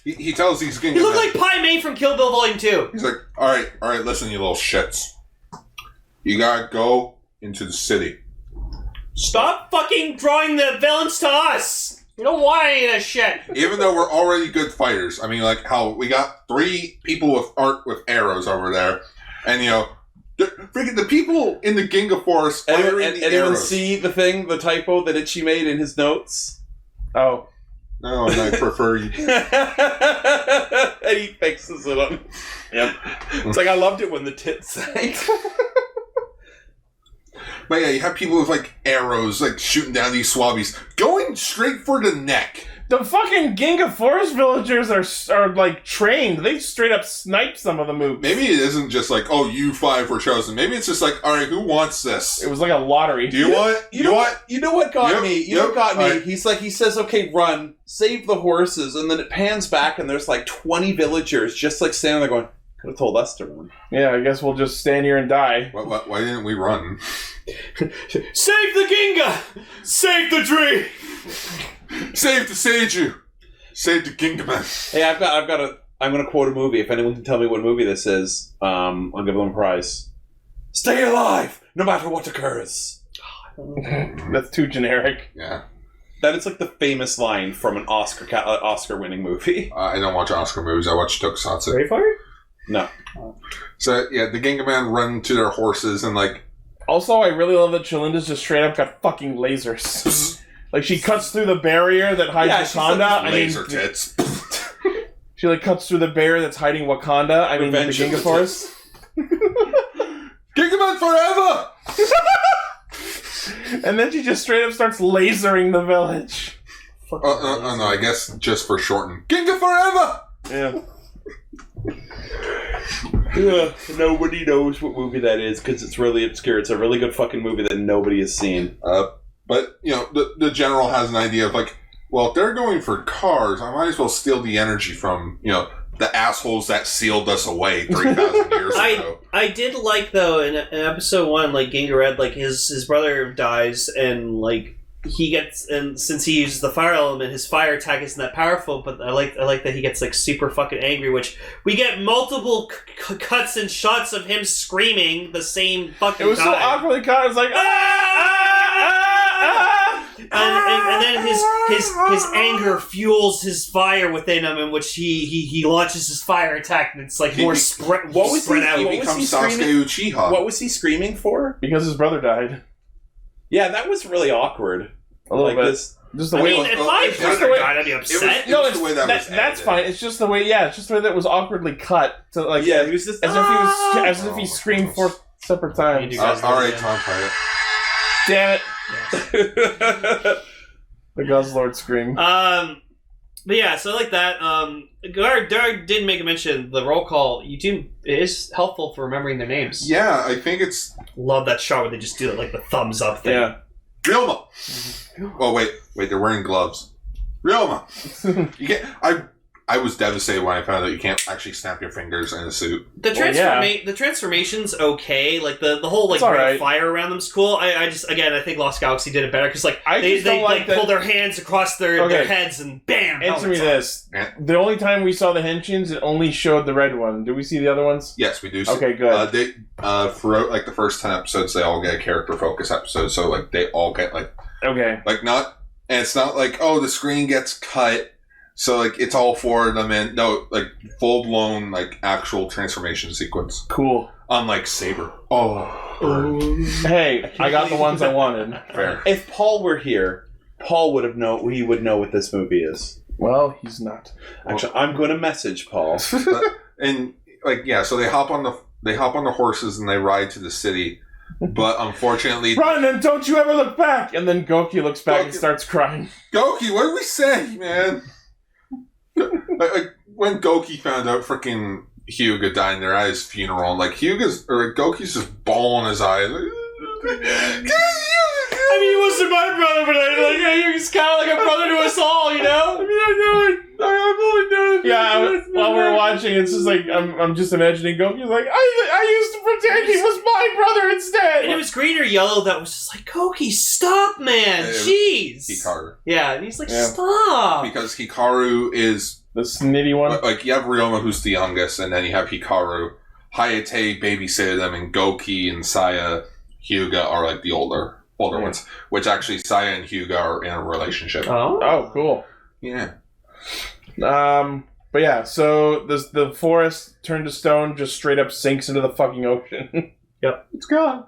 He tells these Gingaman. You look like Pai Mei from Kill Bill Volume 2. He's like, all right, listen, you little shits. You gotta go into the city. Stop fucking drawing the villains to us! You don't want any of that shit. Even though we're already good fighters. I mean, how we got 3 people with arrows over there, and freaking the people in the Ginga Forest firing the anyone arrows. see the typo that Itchy made in his notes? Oh. No, and I prefer you. And he fixes it on. Yep. It's I loved it when the tits sang. But yeah, you have people with arrows shooting down these swabbies, going straight for the neck. The fucking Ginga Forest villagers are trained. They straight up snipe some of the moves. Maybe it isn't just oh, you 5 were chosen. Maybe it's just all right, who wants this? It was like a lottery. Do you want it? You know what got me? You know what got me? Right. He says, okay, run, save the horses, and then it pans back and there's 20 villagers just standing there going, could have told us to run. Yeah, I guess we'll just stand here and die. Why didn't we run? Save the Ginga! Save the tree! Save the Seijuu! Save the Gingaman! Hey, I'm gonna quote a movie. If anyone can tell me what movie this is, I'll give them a prize. Stay alive, no matter what occurs. That's too generic. Yeah. That is like the famous line from an Oscar-winning movie. I don't watch Oscar movies. I watch tokusatsu. Braveheart? No. So, yeah, the Gingaman run to their horses and, like... Also, I really love that Chalinda's just straight up got fucking lasers. Like, she cuts through the barrier that hides Wakanda. Laser tits. She, like, cuts through the barrier that's hiding Wakanda. I mean, the Ginga Force. Gingaman forever! And then she just straight up starts lasering the village. No, I guess just for shorten. Ginga forever! Yeah. Nobody knows what movie that is because it's really obscure. It's a really good fucking movie that nobody has seen. But, you know, the general has an idea of, like, well, if they're going for cars, I might as well steal the energy from, you know, the assholes that sealed us away 3,000 years ago. I did like, though, in episode 1, like, Ginga Red, like, his brother dies, and, like, he gets, and since he uses the fire element, his fire attack isn't that powerful, but I like that he gets, like, super fucking angry, which we get multiple cuts and shots of him screaming the same fucking time. It was so awkwardly cut, it was like, And then his anger fuels his fire within him, in which he launches his fire attack, and it's like more spread out. He becomes Sasuke Uchiha. What was he screaming for? Because his brother died. Yeah, that was really awkward. A little bit. Just the way. If my brother died, I'd be upset. That's fine. It's just the way. Yeah, it's just the way that was awkwardly cut. To like, yeah, he was just as if he screamed 4 separate times. All right, Tom, play it. Damn it! The Guzzlord scream. But yeah, so like that. Darg did make a mention. The roll call it is helpful for remembering their names. Yeah, I think it's. Love that shot where they just do it like the thumbs up thing. Yeah. Ryoma. Oh wait, they're wearing gloves. Ryoma. You can't. I was devastated when I found out you can't actually snap your fingers in a suit. The transformation's okay. Like the whole like fire around them's cool. I just again I think Lost Galaxy did it better because like they like pull their hands across their heads and bam. Answer me this: the only time we saw the henchins, it only showed the red one. Did we see the other ones? Yes, we do. Okay, good. They throughout like the first 10 episodes, they all get a character focus episode. So like they all get like it's not like the screen gets cut. So, like, it's all 4 of them, and no, like, full-blown, like, actual transformation sequence. Cool. Unlike Saber. Hey, I got the ones I wanted. Fair. If Paul were here, Paul would know what this movie is. Well, he's not. Actually, I'm going to message Paul. And, like, yeah, so they hop on the horses and they ride to the city. But unfortunately... Run and don't you ever look back! And then Goki looks back and starts crying. Goki, what did we say, man? Like when Goki found out freaking Hyuga died there at his funeral, like Goki's just bawling his eyes. Like, I mean, he wasn't my brother, but he's kind of like a brother to us all, you know? I mean, I've only known. Yeah, while we're watching, it's just like, I'm just imagining Goki like, I used to pretend he was my brother instead. And it was green or yellow that was just like, Goki, stop, man. Jeez. Hikaru. Yeah, and he's like, stop. Because Hikaru is... the snitty one? Like, you have Ryoma, who's the youngest, and then you have Hikaru. Hayate babysitted them, and Goki and Saya, Hyuga are like the older ones. Which actually, Saya and Hyuga are in a relationship. Oh, cool. Yeah. But yeah, so the forest turned to stone just straight up sinks into the fucking ocean. Yep. It's gone.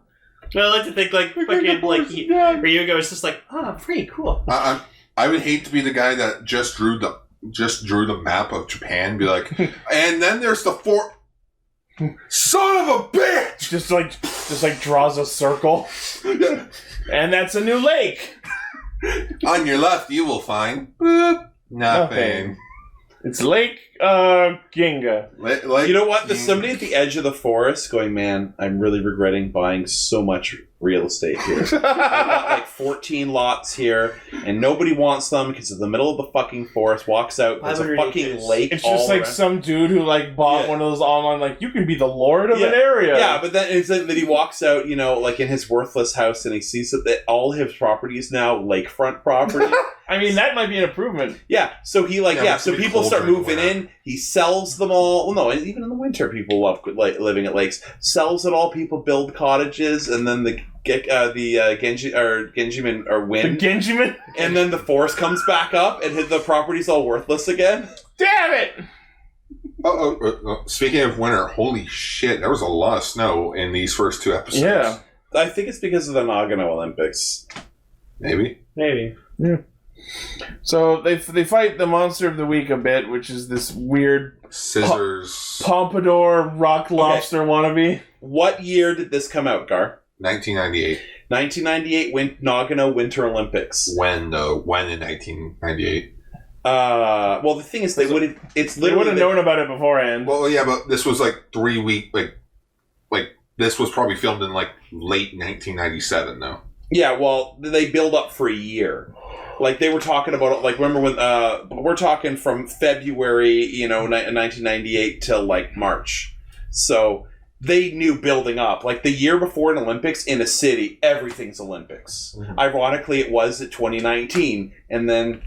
Well, I like to think like fucking like Ryuga was just like, pretty cool. I would hate to be the guy that just drew the map of Japan, be like, and then there's the fort. Son of a bitch! Just like draws a circle. Yeah. And that's a new lake. On your left, you will find nothing. It's Lake Ginga. You know what? There's somebody at the edge of the forest going, man, I'm really regretting buying so much real estate here. I got like 14 lots here, and nobody wants them because it's the middle of the fucking forest, walks out, there's a fucking lake. It's just like some dude who like bought one of those online, like, you can be the lord of an area. Yeah, but then it's like that he walks out, you know, like in his worthless house, and he sees that all his property is now lakefront property. I mean, that might be an improvement. Yeah, so he so people start moving in. He sells them all. Well, no, even in the winter, people love living at lakes. Sells it all. People build cottages, and then the Gingaman or win. The Gingaman? And then the force comes back up, and the property's all worthless again. Damn it! Speaking of winter, holy shit, there was a lot of snow in these first 2 episodes. Yeah. I think it's because of the Nagano Olympics. Maybe. Yeah. So they fight the monster of the week a bit, which is this weird scissors pompadour rock lobster wannabe. What year did this come out, Gar? 1998. 1998 Nagano Winter Olympics. When in 1998? Well, the thing is, they would have. They would have known about it beforehand. Well, yeah, but this was like 3 weeks. Like this was probably filmed in like late 1997, though. Yeah, well, they build up for a year. Like they were talking about it. Like remember when we're talking from February, 1998 till like March. So they knew building up. Like the year before an Olympics in a city, everything's Olympics. Mm-hmm. Ironically, it was at 2019, and then.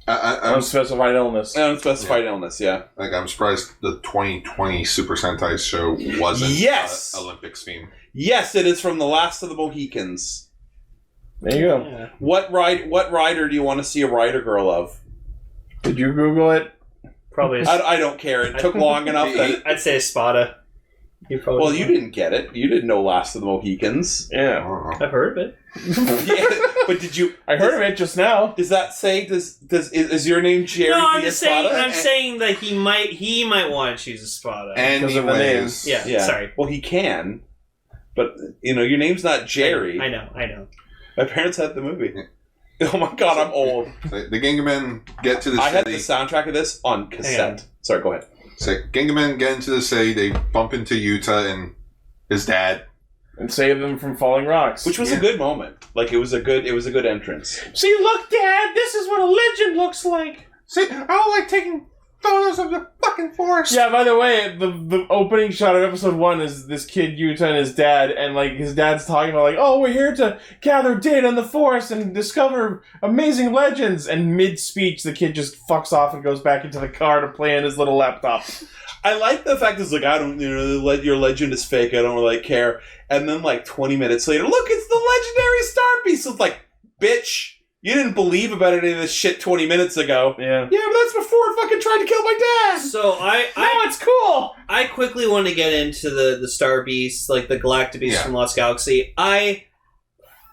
Unspecified illness. Unspecified illness, yeah. Like, I'm surprised the 2020 Super Sentai show wasn't Olympics theme. Yes, it is from The Last of the Mohicans. There you go. Yeah. What rider do you want to see a rider girl of? Did you Google it? Probably. I don't care. It took long enough that... I'd say Espada. You didn't get it. You didn't know Last of the Mohicans. Yeah. I've heard of it. Yeah, but did you... I heard of it just now. Does that say... Is your name Jerry? No, I'm just saying... I'm saying that he might want to choose Espada. Because of the names. Yeah, sorry. Well, he can. But, your name's not Jerry. I know. My parents had the movie. Oh my god, I'm old. The Gingaman get to the city. I had the soundtrack of this on cassette. Sorry, go ahead. So Gingaman get into the city, they bump into Yuta and his dad. And save them from falling rocks. Which was a good moment. Like, it was a good entrance. See, look, Dad, this is what a legend looks like. See, I don't like taking photos of the fucking forest. Yeah, by the way, the opening shot of episode 1 is this kid Yuta and his dad, and like his dad's talking about like, oh, we're here to gather data in the forest and discover amazing legends, and mid-speech the kid just fucks off and goes back into the car to play on his little laptop. I like the fact it's like, I don't, your legend is fake, I don't really care. And then like 20 minutes later, look, it's the legendary star piece. So it's like, bitch, you didn't believe about any of this shit 20 minutes ago. Yeah. Yeah, but that's before it fucking tried to kill my dad. So it's cool. I quickly want to get into the Star Beast, like the Galactic Beast from Lost Galaxy. I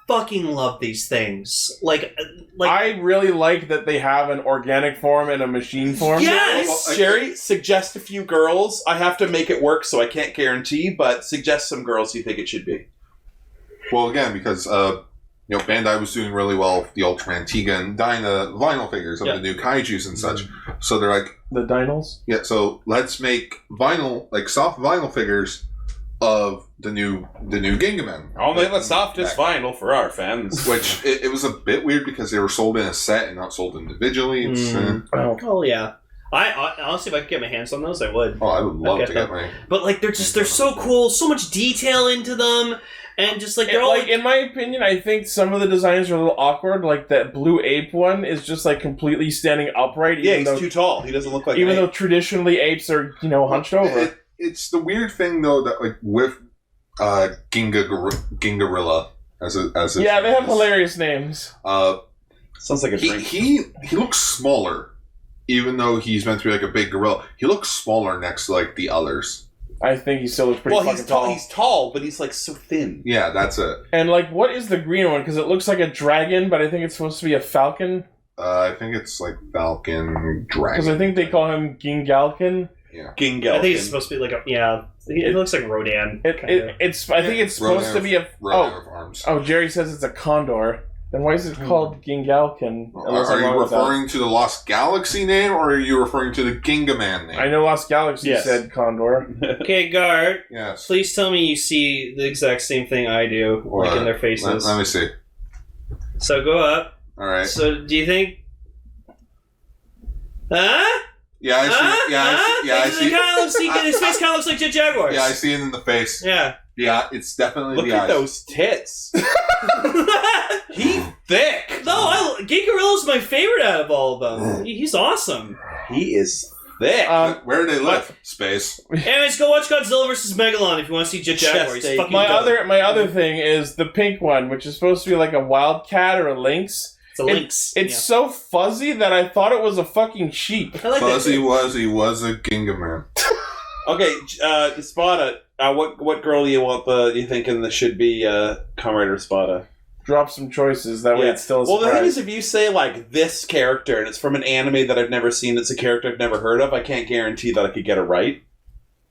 fucking love these things. Like I really like that they have an organic form and a machine form. Yes! Jerry, suggest a few girls. I have to make it work, so I can't guarantee, but suggest some girls you think it should be. Well, again, because Bandai was doing really well with the Ultraman Tiga and Dyna vinyl figures of the new kaijus and such. So they're like... The Dinos? Yeah, so let's make vinyl, like soft vinyl figures of the new Gingaman. I'll make the softest vinyl for our fans. Which, it was a bit weird because they were sold in a set and not sold individually. Oh, yeah. I honestly, if I could get my hands on those, I would. Oh, I would love to get my... But, like, they're so cool, so much detail into them. And just like they're all like, in my opinion, I think some of the designs are a little awkward. Like that blue ape one is just like completely standing upright. Yeah, he's too tall. He doesn't look like even though traditionally apes are hunched over. It's the weird thing though that like with Gingarilla as a they have hilarious names. Sounds like a drink. He looks smaller, even though he's meant to be like a big gorilla. He looks smaller next to like the others. I think he still looks pretty fucking tall. He's tall, but he's like so thin. Yeah, that's it. And like, what is the green one? Because it looks like a dragon, but I think it's supposed to be a falcon. I think it's like Falcon Dragon. Because I think they call him Gingalkin. Yeah, Gingalkin. I think it's supposed to be like it looks like Rodan. I think it's supposed to be a Rodan of arms. Oh, Jerry says it's a condor. Then why is it called Gingalkin? Are you referring to the Lost Galaxy name, or are you referring to the Gingaman name? I know Lost Galaxy said condor. Okay, Guard. Yes. Please tell me you see the exact same thing I do, like in their faces. Let me see. So go up. All right. So do you think? Huh? Yeah, I see. I see. His face kind of looks like Jet Jaguars. Yeah, I see it in the face. Yeah. Yeah, it's definitely Look the at eyes. those tits. He's thick. No, Gigorilla's my favorite out of all of them. He's awesome. He is thick. Where do they live? Space. Anyways, go watch Godzilla vs. Megalon if you want to see Jet Jaguar. He's fucking dope. My other thing is the pink one, which is supposed to be like a wildcat or a lynx. It's a lynx. It's so fuzzy that I thought it was a fucking sheep. Fuzzy Wuzzy was a Gingaman. Okay, Spada. What girl do you thinking this should be? Kamen Rider Spada. Drop some choices. That way it's still a surprise. Well, the thing is, if you say, like, this character, and it's from an anime that I've never seen, it's a character I've never heard of, I can't guarantee that I could get it right.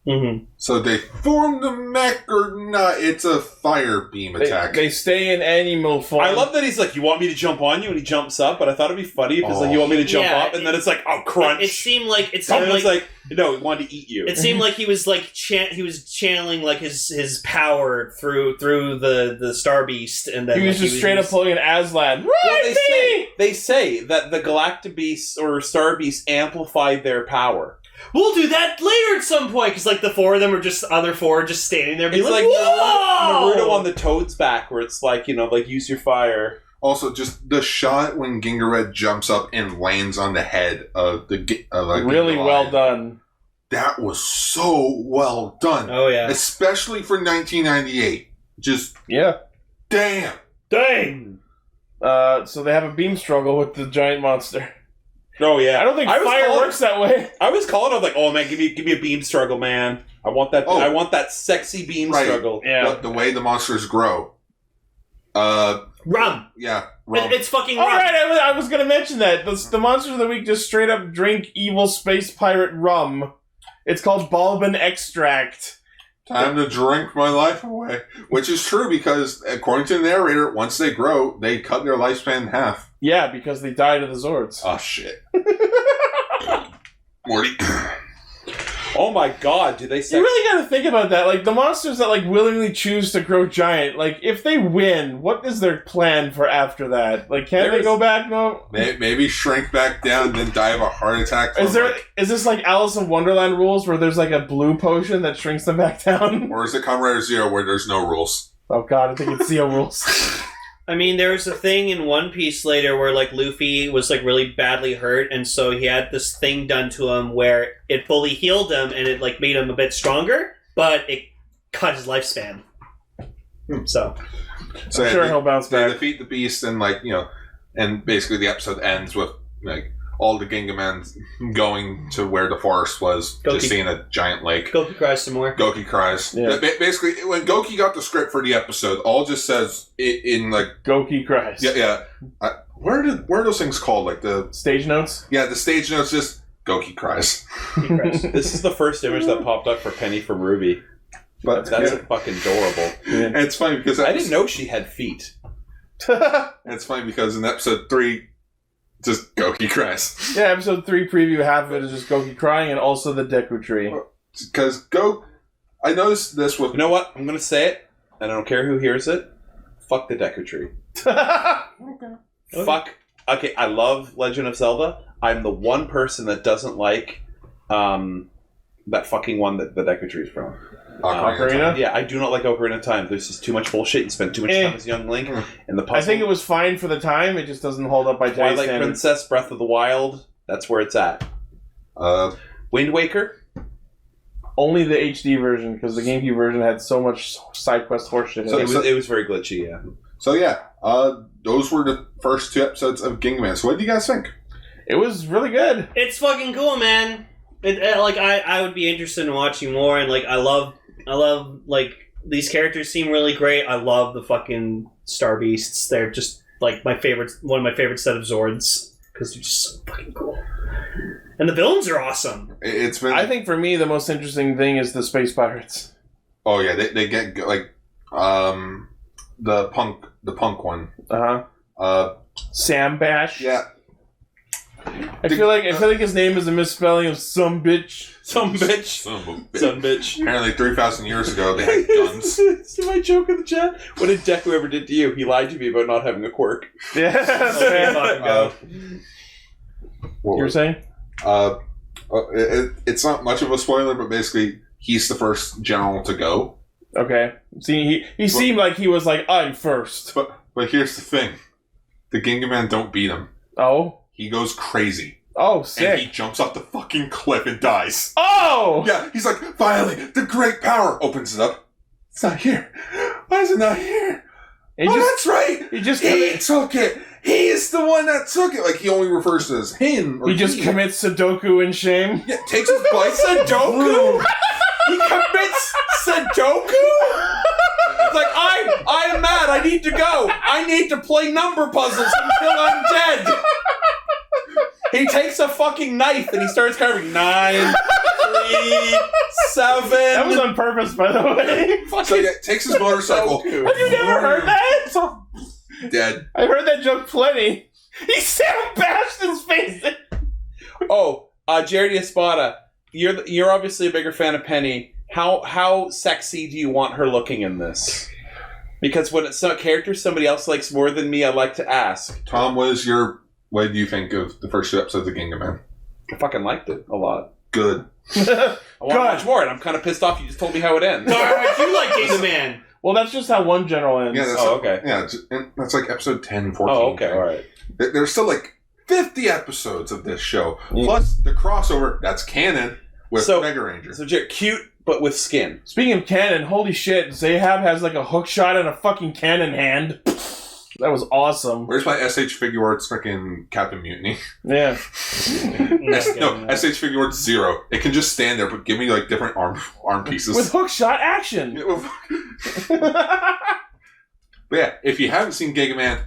Mm-hmm. So they form the mech or not? It's a fire beam attack. They stay in animal form. I love that he's like, you want me to jump on you? And he jumps up, but I thought it'd be funny if it's like, you want me to jump up? And then it's like, oh, crunch. It seemed like... no, he wanted to eat you. It seemed like he was like he was channeling like his power through the Star Beast, and then he was just straight up pulling an Aslan. Well, they say that the Galactic Beasts or Star Beasts amplified their power. We'll do that later at some point, because like the four of them are just other four just standing there, being it's like whoa! Naruto on the Toad's back, where it's like, like use your fire. Also, just the shot when Gingared jumps up and lands on the head of the really Gingaman. well done. That was so well done. Oh yeah, especially for 1998. Just damn. So they have a beam struggle with the giant monster. Oh yeah, I don't think fire works that way. I was calling. I was like, "Oh man, give me a beam struggle, man. I want that. I want that sexy beam struggle." Yeah, but the way the monsters grow. Rum. Yeah, rum. It's fucking rum. All right, I was going to mention that the monsters of the week just straight up drink evil space pirate rum. It's called Balbin Extract. Time to drink my life away. Which is true because, according to the narrator, once they grow, they cut their lifespan in half. Yeah, because they died of the Zords. Oh, shit. Morty. Oh my god, do they say... You really gotta think about that. Like, the monsters that, like, willingly choose to grow giant, like, if they win, what is their plan for after that? Like, can they go back, no? Maybe shrink back down and then die of a heart attack. Is this like Alice in Wonderland rules where there's, like, a blue potion that shrinks them back down? Or is it Kamen Rider Zero where there's no rules? Oh god, I think it's Zero rules. I mean, there was a thing in One Piece later where, like, Luffy was, like, really badly hurt, and so he had this thing done to him where it fully healed him, and it, like, made him a bit stronger, but it cut his lifespan. So I'm sure he'll bounce back. They defeat the beast, and, like, and basically the episode ends with, like, all the Gingaman going to where the forest was, just seeing a giant lake. Goki cries some more. Goki cries. Yeah. Basically, when Goki got the script for the episode, all just says in like Goki cries. Yeah. Where are those things called? Like the stage notes? Yeah, the stage notes just Goki cries. This is the first image that popped up for Penny from Ruby. But that's fucking adorable. Yeah. And it's funny because I didn't know she had feet. It's funny because in episode 3. Just Goki cries. Yeah, episode 3 preview, half of it is just Goki crying, and also the Deku tree. Because I noticed this with... You know what? I'm going to say it, and I don't care who hears it. Fuck the Deku tree. Okay. Fuck. Okay, I love Legend of Zelda. I'm the one person that doesn't like that fucking one that the Deku tree is from. Ocarina? Yeah, I do not like Ocarina of Time. There's just too much bullshit. You spend too much time as young Link, and the puzzle. I think it was fine for the time. It just doesn't hold up by today's Twilight standards. Princess, Breath of the Wild. That's where it's at. Wind Waker. Only the HD version, because the GameCube version had so much side quest horseshit in it was very glitchy. Yeah. So yeah, those were the first 2 episodes of Gingaman. So what do you guys think? It was really good. It's fucking cool, man. I would be interested in watching more, and like I love like these characters seem really great. I love the fucking Star Beasts. They're just like one of my favorite set of Zords because they're just so fucking cool. And the villains are awesome. I think for me the most interesting thing is the space pirates. Oh yeah, they get like the punk one. Sam Bash. Yeah. I feel like his name is a misspelling of some bitch. Some bitch. Some bitch. Apparently 3,000 years ago they had guns. See my joke in the chat? What did Deku ever did to you? He lied to me about not having a quirk. Yeah. You were saying? It's not much of a spoiler, but basically he's the first general to go. Okay. See, he seemed like he was like, I'm first. But here's the thing. The Gingaman don't beat him. Oh. He goes crazy. Oh, sick. And he jumps off the fucking cliff and dies. Oh! Yeah, he's like, finally, the great power. Opens it up. It's not here. Why is it not here? That's right. He just took it. He's the one that took it. Like, he only refers to it as him. Or he just commits Sudoku in shame. Yeah, takes his bike. Sudoku? He commits Sudoku? It's like, I am mad. I need to go. I need to play number puzzles until I'm dead. He takes a fucking knife and he starts carving 9, 3, 7. That was on purpose, by the way. So yeah, takes his motorcycle. Have you never heard that? Dead. I heard that joke plenty. He Sam bashed his face in. Oh, Jared Espada, you're obviously a bigger fan of Penny. How sexy do you want her looking in this? Because when it's a character somebody else likes more than me, I like to ask. Tom, what do you think of the first 2 episodes of Gingaman? I fucking liked it a lot. Good. I want to watch more, and I'm kind of pissed off you just told me how it ends. How'd you like Gingaman? Well, that's just how one general ends. Yeah, that's okay. Yeah, that's like episode 10, 14. Oh, okay, all right. There's still like 50 episodes of this show. Plus the crossover, that's canon with Mega Ranger. So Jared, cute, but with skin. Speaking of cannon, holy shit, Zahab has like a hook shot and a fucking cannon hand. That was awesome. Where's my SH Figure Arts freaking Captain Mutiny? Yeah. SH Figure Arts 0. It can just stand there, but give me like different arm pieces. With hook shot action. But yeah, if you haven't seen Gingaman,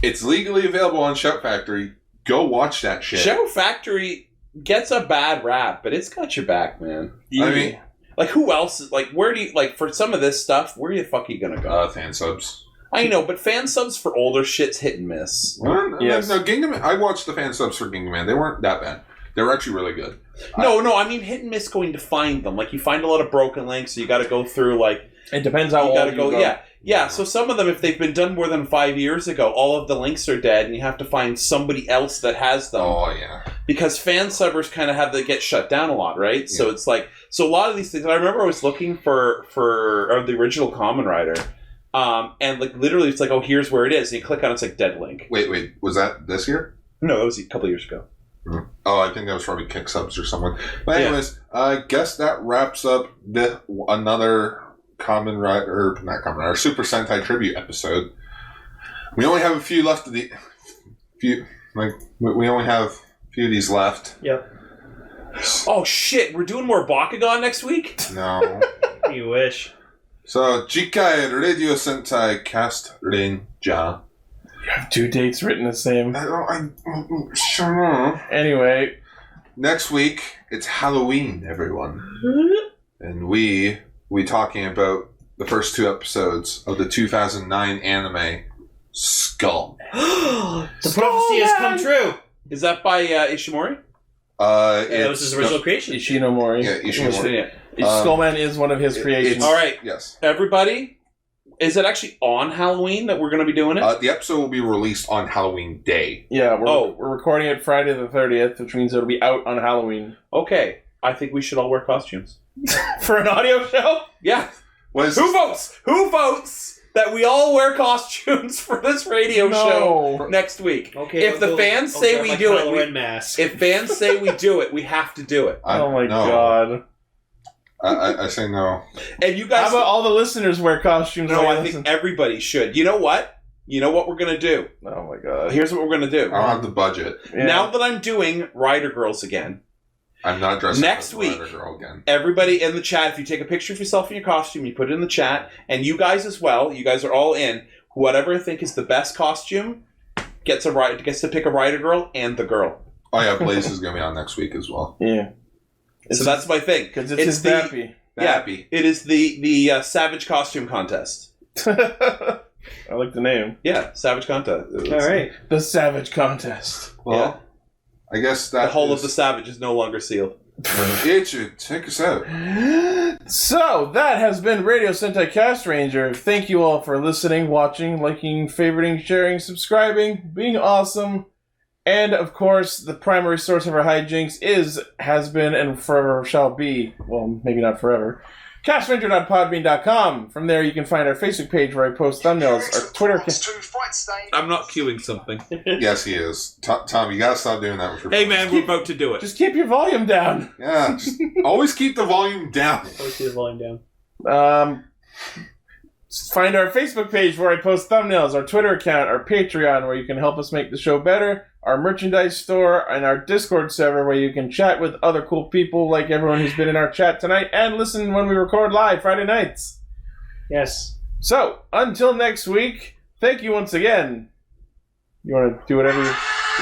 it's legally available on Shout Factory. Go watch that shit. Shout Factory gets a bad rap, but it's got your back, man. I mean, like, who else is, like, where do you, like, for some of this stuff, where the fuck are you gonna go? Fan subs. I know, but fan subs for older shit's hit and miss. Yes. No, Gingaman, I watched the fan subs for Gingaman. They weren't that bad. They were actually really good. No, I mean hit and miss going to find them. Like, you find a lot of broken links, so you gotta go through, like... It depends how old you go. Yeah, so some of them, if they've been done more than 5 years ago, all of the links are dead, and you have to find somebody else that has them. Oh, yeah. Because fan subbers kind of have to get shut down a lot, right? Yeah. So it's like... So a lot of these things... I remember I was looking for the original Kamen Rider, and like literally it's like, oh, here's where it is. And you click on it, it's like dead link. Wait, was that this year? No, that was a couple years ago. Oh, I think that was probably Kick Subs or someone. But anyways, I guess that wraps up another Kamen Rider, not Kamen Rider, Super Sentai tribute episode. We only have a few left of the we only have a few of these left. Yep. Oh shit, we're doing more Bakugan next week? No. You wish. So, Jikai Radio Sentai Castranger. You have 2 dates written the same. Sure. Anyway. Next week, it's Halloween, everyone. And we talking about the first 2 episodes of the 2009 anime, Skull. The prophecy has come true. Is that by Ishimori? That was his original creation. Ishinomori. Yeah, Ishinomori. Skullman is one of his creations. All right. Yes. Everybody, is it actually on Halloween that we're going to be doing it? The episode will be released on Halloween Day. Yeah, we're recording it Friday the 30th, which means it'll be out on Halloween. Okay. I think we should all wear costumes. For an audio show? Yeah. Who votes that we all wear costumes for this radio show next week? Okay. If the fans say we do it, mask. if fans say we do it, we have to do it. Oh my god. I say no. And you guys... How about all the listeners wear costumes? No, I think everybody should. You know what? You know what we're going to do? Oh my god. Here's what we're going to do. I don't have the budget. Yeah. Now that I'm doing Rider Girls again, I'm not dressing next as week, Rider Girl again. Everybody in the chat, if you take a picture of yourself in your costume, you put it in the chat, and you guys as well, you guys are all in, whatever I think is the best costume gets to pick a Rider Girl and the girl. Oh yeah, Blaze is going to be on next week as well. Yeah. So that's my thing. Because it's his Dappy. Yeah, it is the Savage Costume Contest. I like the name. Yeah, Savage Contest. All right. The Savage Contest. Well, I guess that the whole of the Savage is no longer sealed. Itchy, take us out. So, that has been Radio Sentai Castranger. Thank you all for listening, watching, liking, favoriting, sharing, subscribing, being awesome. And, of course, the primary source of our hijinks has been, and forever shall be, well, maybe not forever, castranger.podbean.com. From there, you can find our Facebook page where I post thumbnails, our Twitter account. I'm not queuing something. Yes, he is. Tom, you gotta stop doing that with your Hey, phone. man, we're about to do it. Just keep your volume down. Yeah, just always keep the volume down. Always keep the volume down. Find our Facebook page where I post thumbnails, our Twitter account, our Patreon where you can help us make the show better, our merchandise store, and our Discord server where you can chat with other cool people like everyone who's been in our chat tonight and listen when we record live Friday nights. Yes. So, until next week, thank you once again. You want to do whatever you...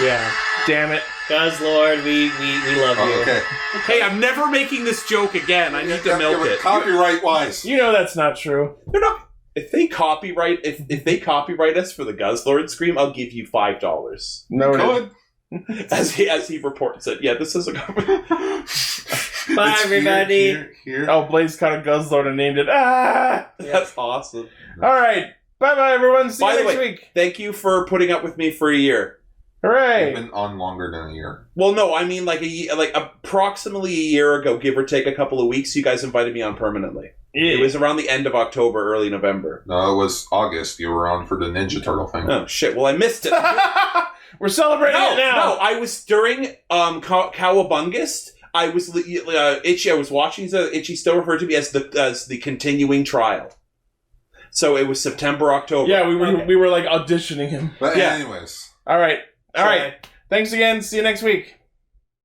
Yeah. Damn it. God's Lord, we love you. Okay. Hey, I'm never making this joke again. I need to milk it. Copyright-wise. You know that's not true. They're not. If they copyright, if they copyright us for the Guzzlord scream, I'll give you $5. No, as he reports it. Yeah, this is a copyright. Bye, everybody. Here. Oh, Blaze caught a Guzzlord and named it. Ah! That's awesome. All right. Bye-bye, everyone. See you next week. Thank you for putting up with me for a year. Hooray! You've been on longer than a year. Well, no, I mean like approximately a year ago, give or take a couple of weeks, you guys invited me on permanently. Yeah. It was around the end of October, early November. No, it was August. You were on for the Ninja Turtle thing. Oh, shit. Well, I missed it. We're celebrating it now. No, I was during Cowabungus. I was Itchy. I was watching. Itchy still referred to me as the continuing trial. So it was September, October. Yeah, we were like auditioning him. But Yeah. anyways. All right. Thanks again. See you next week.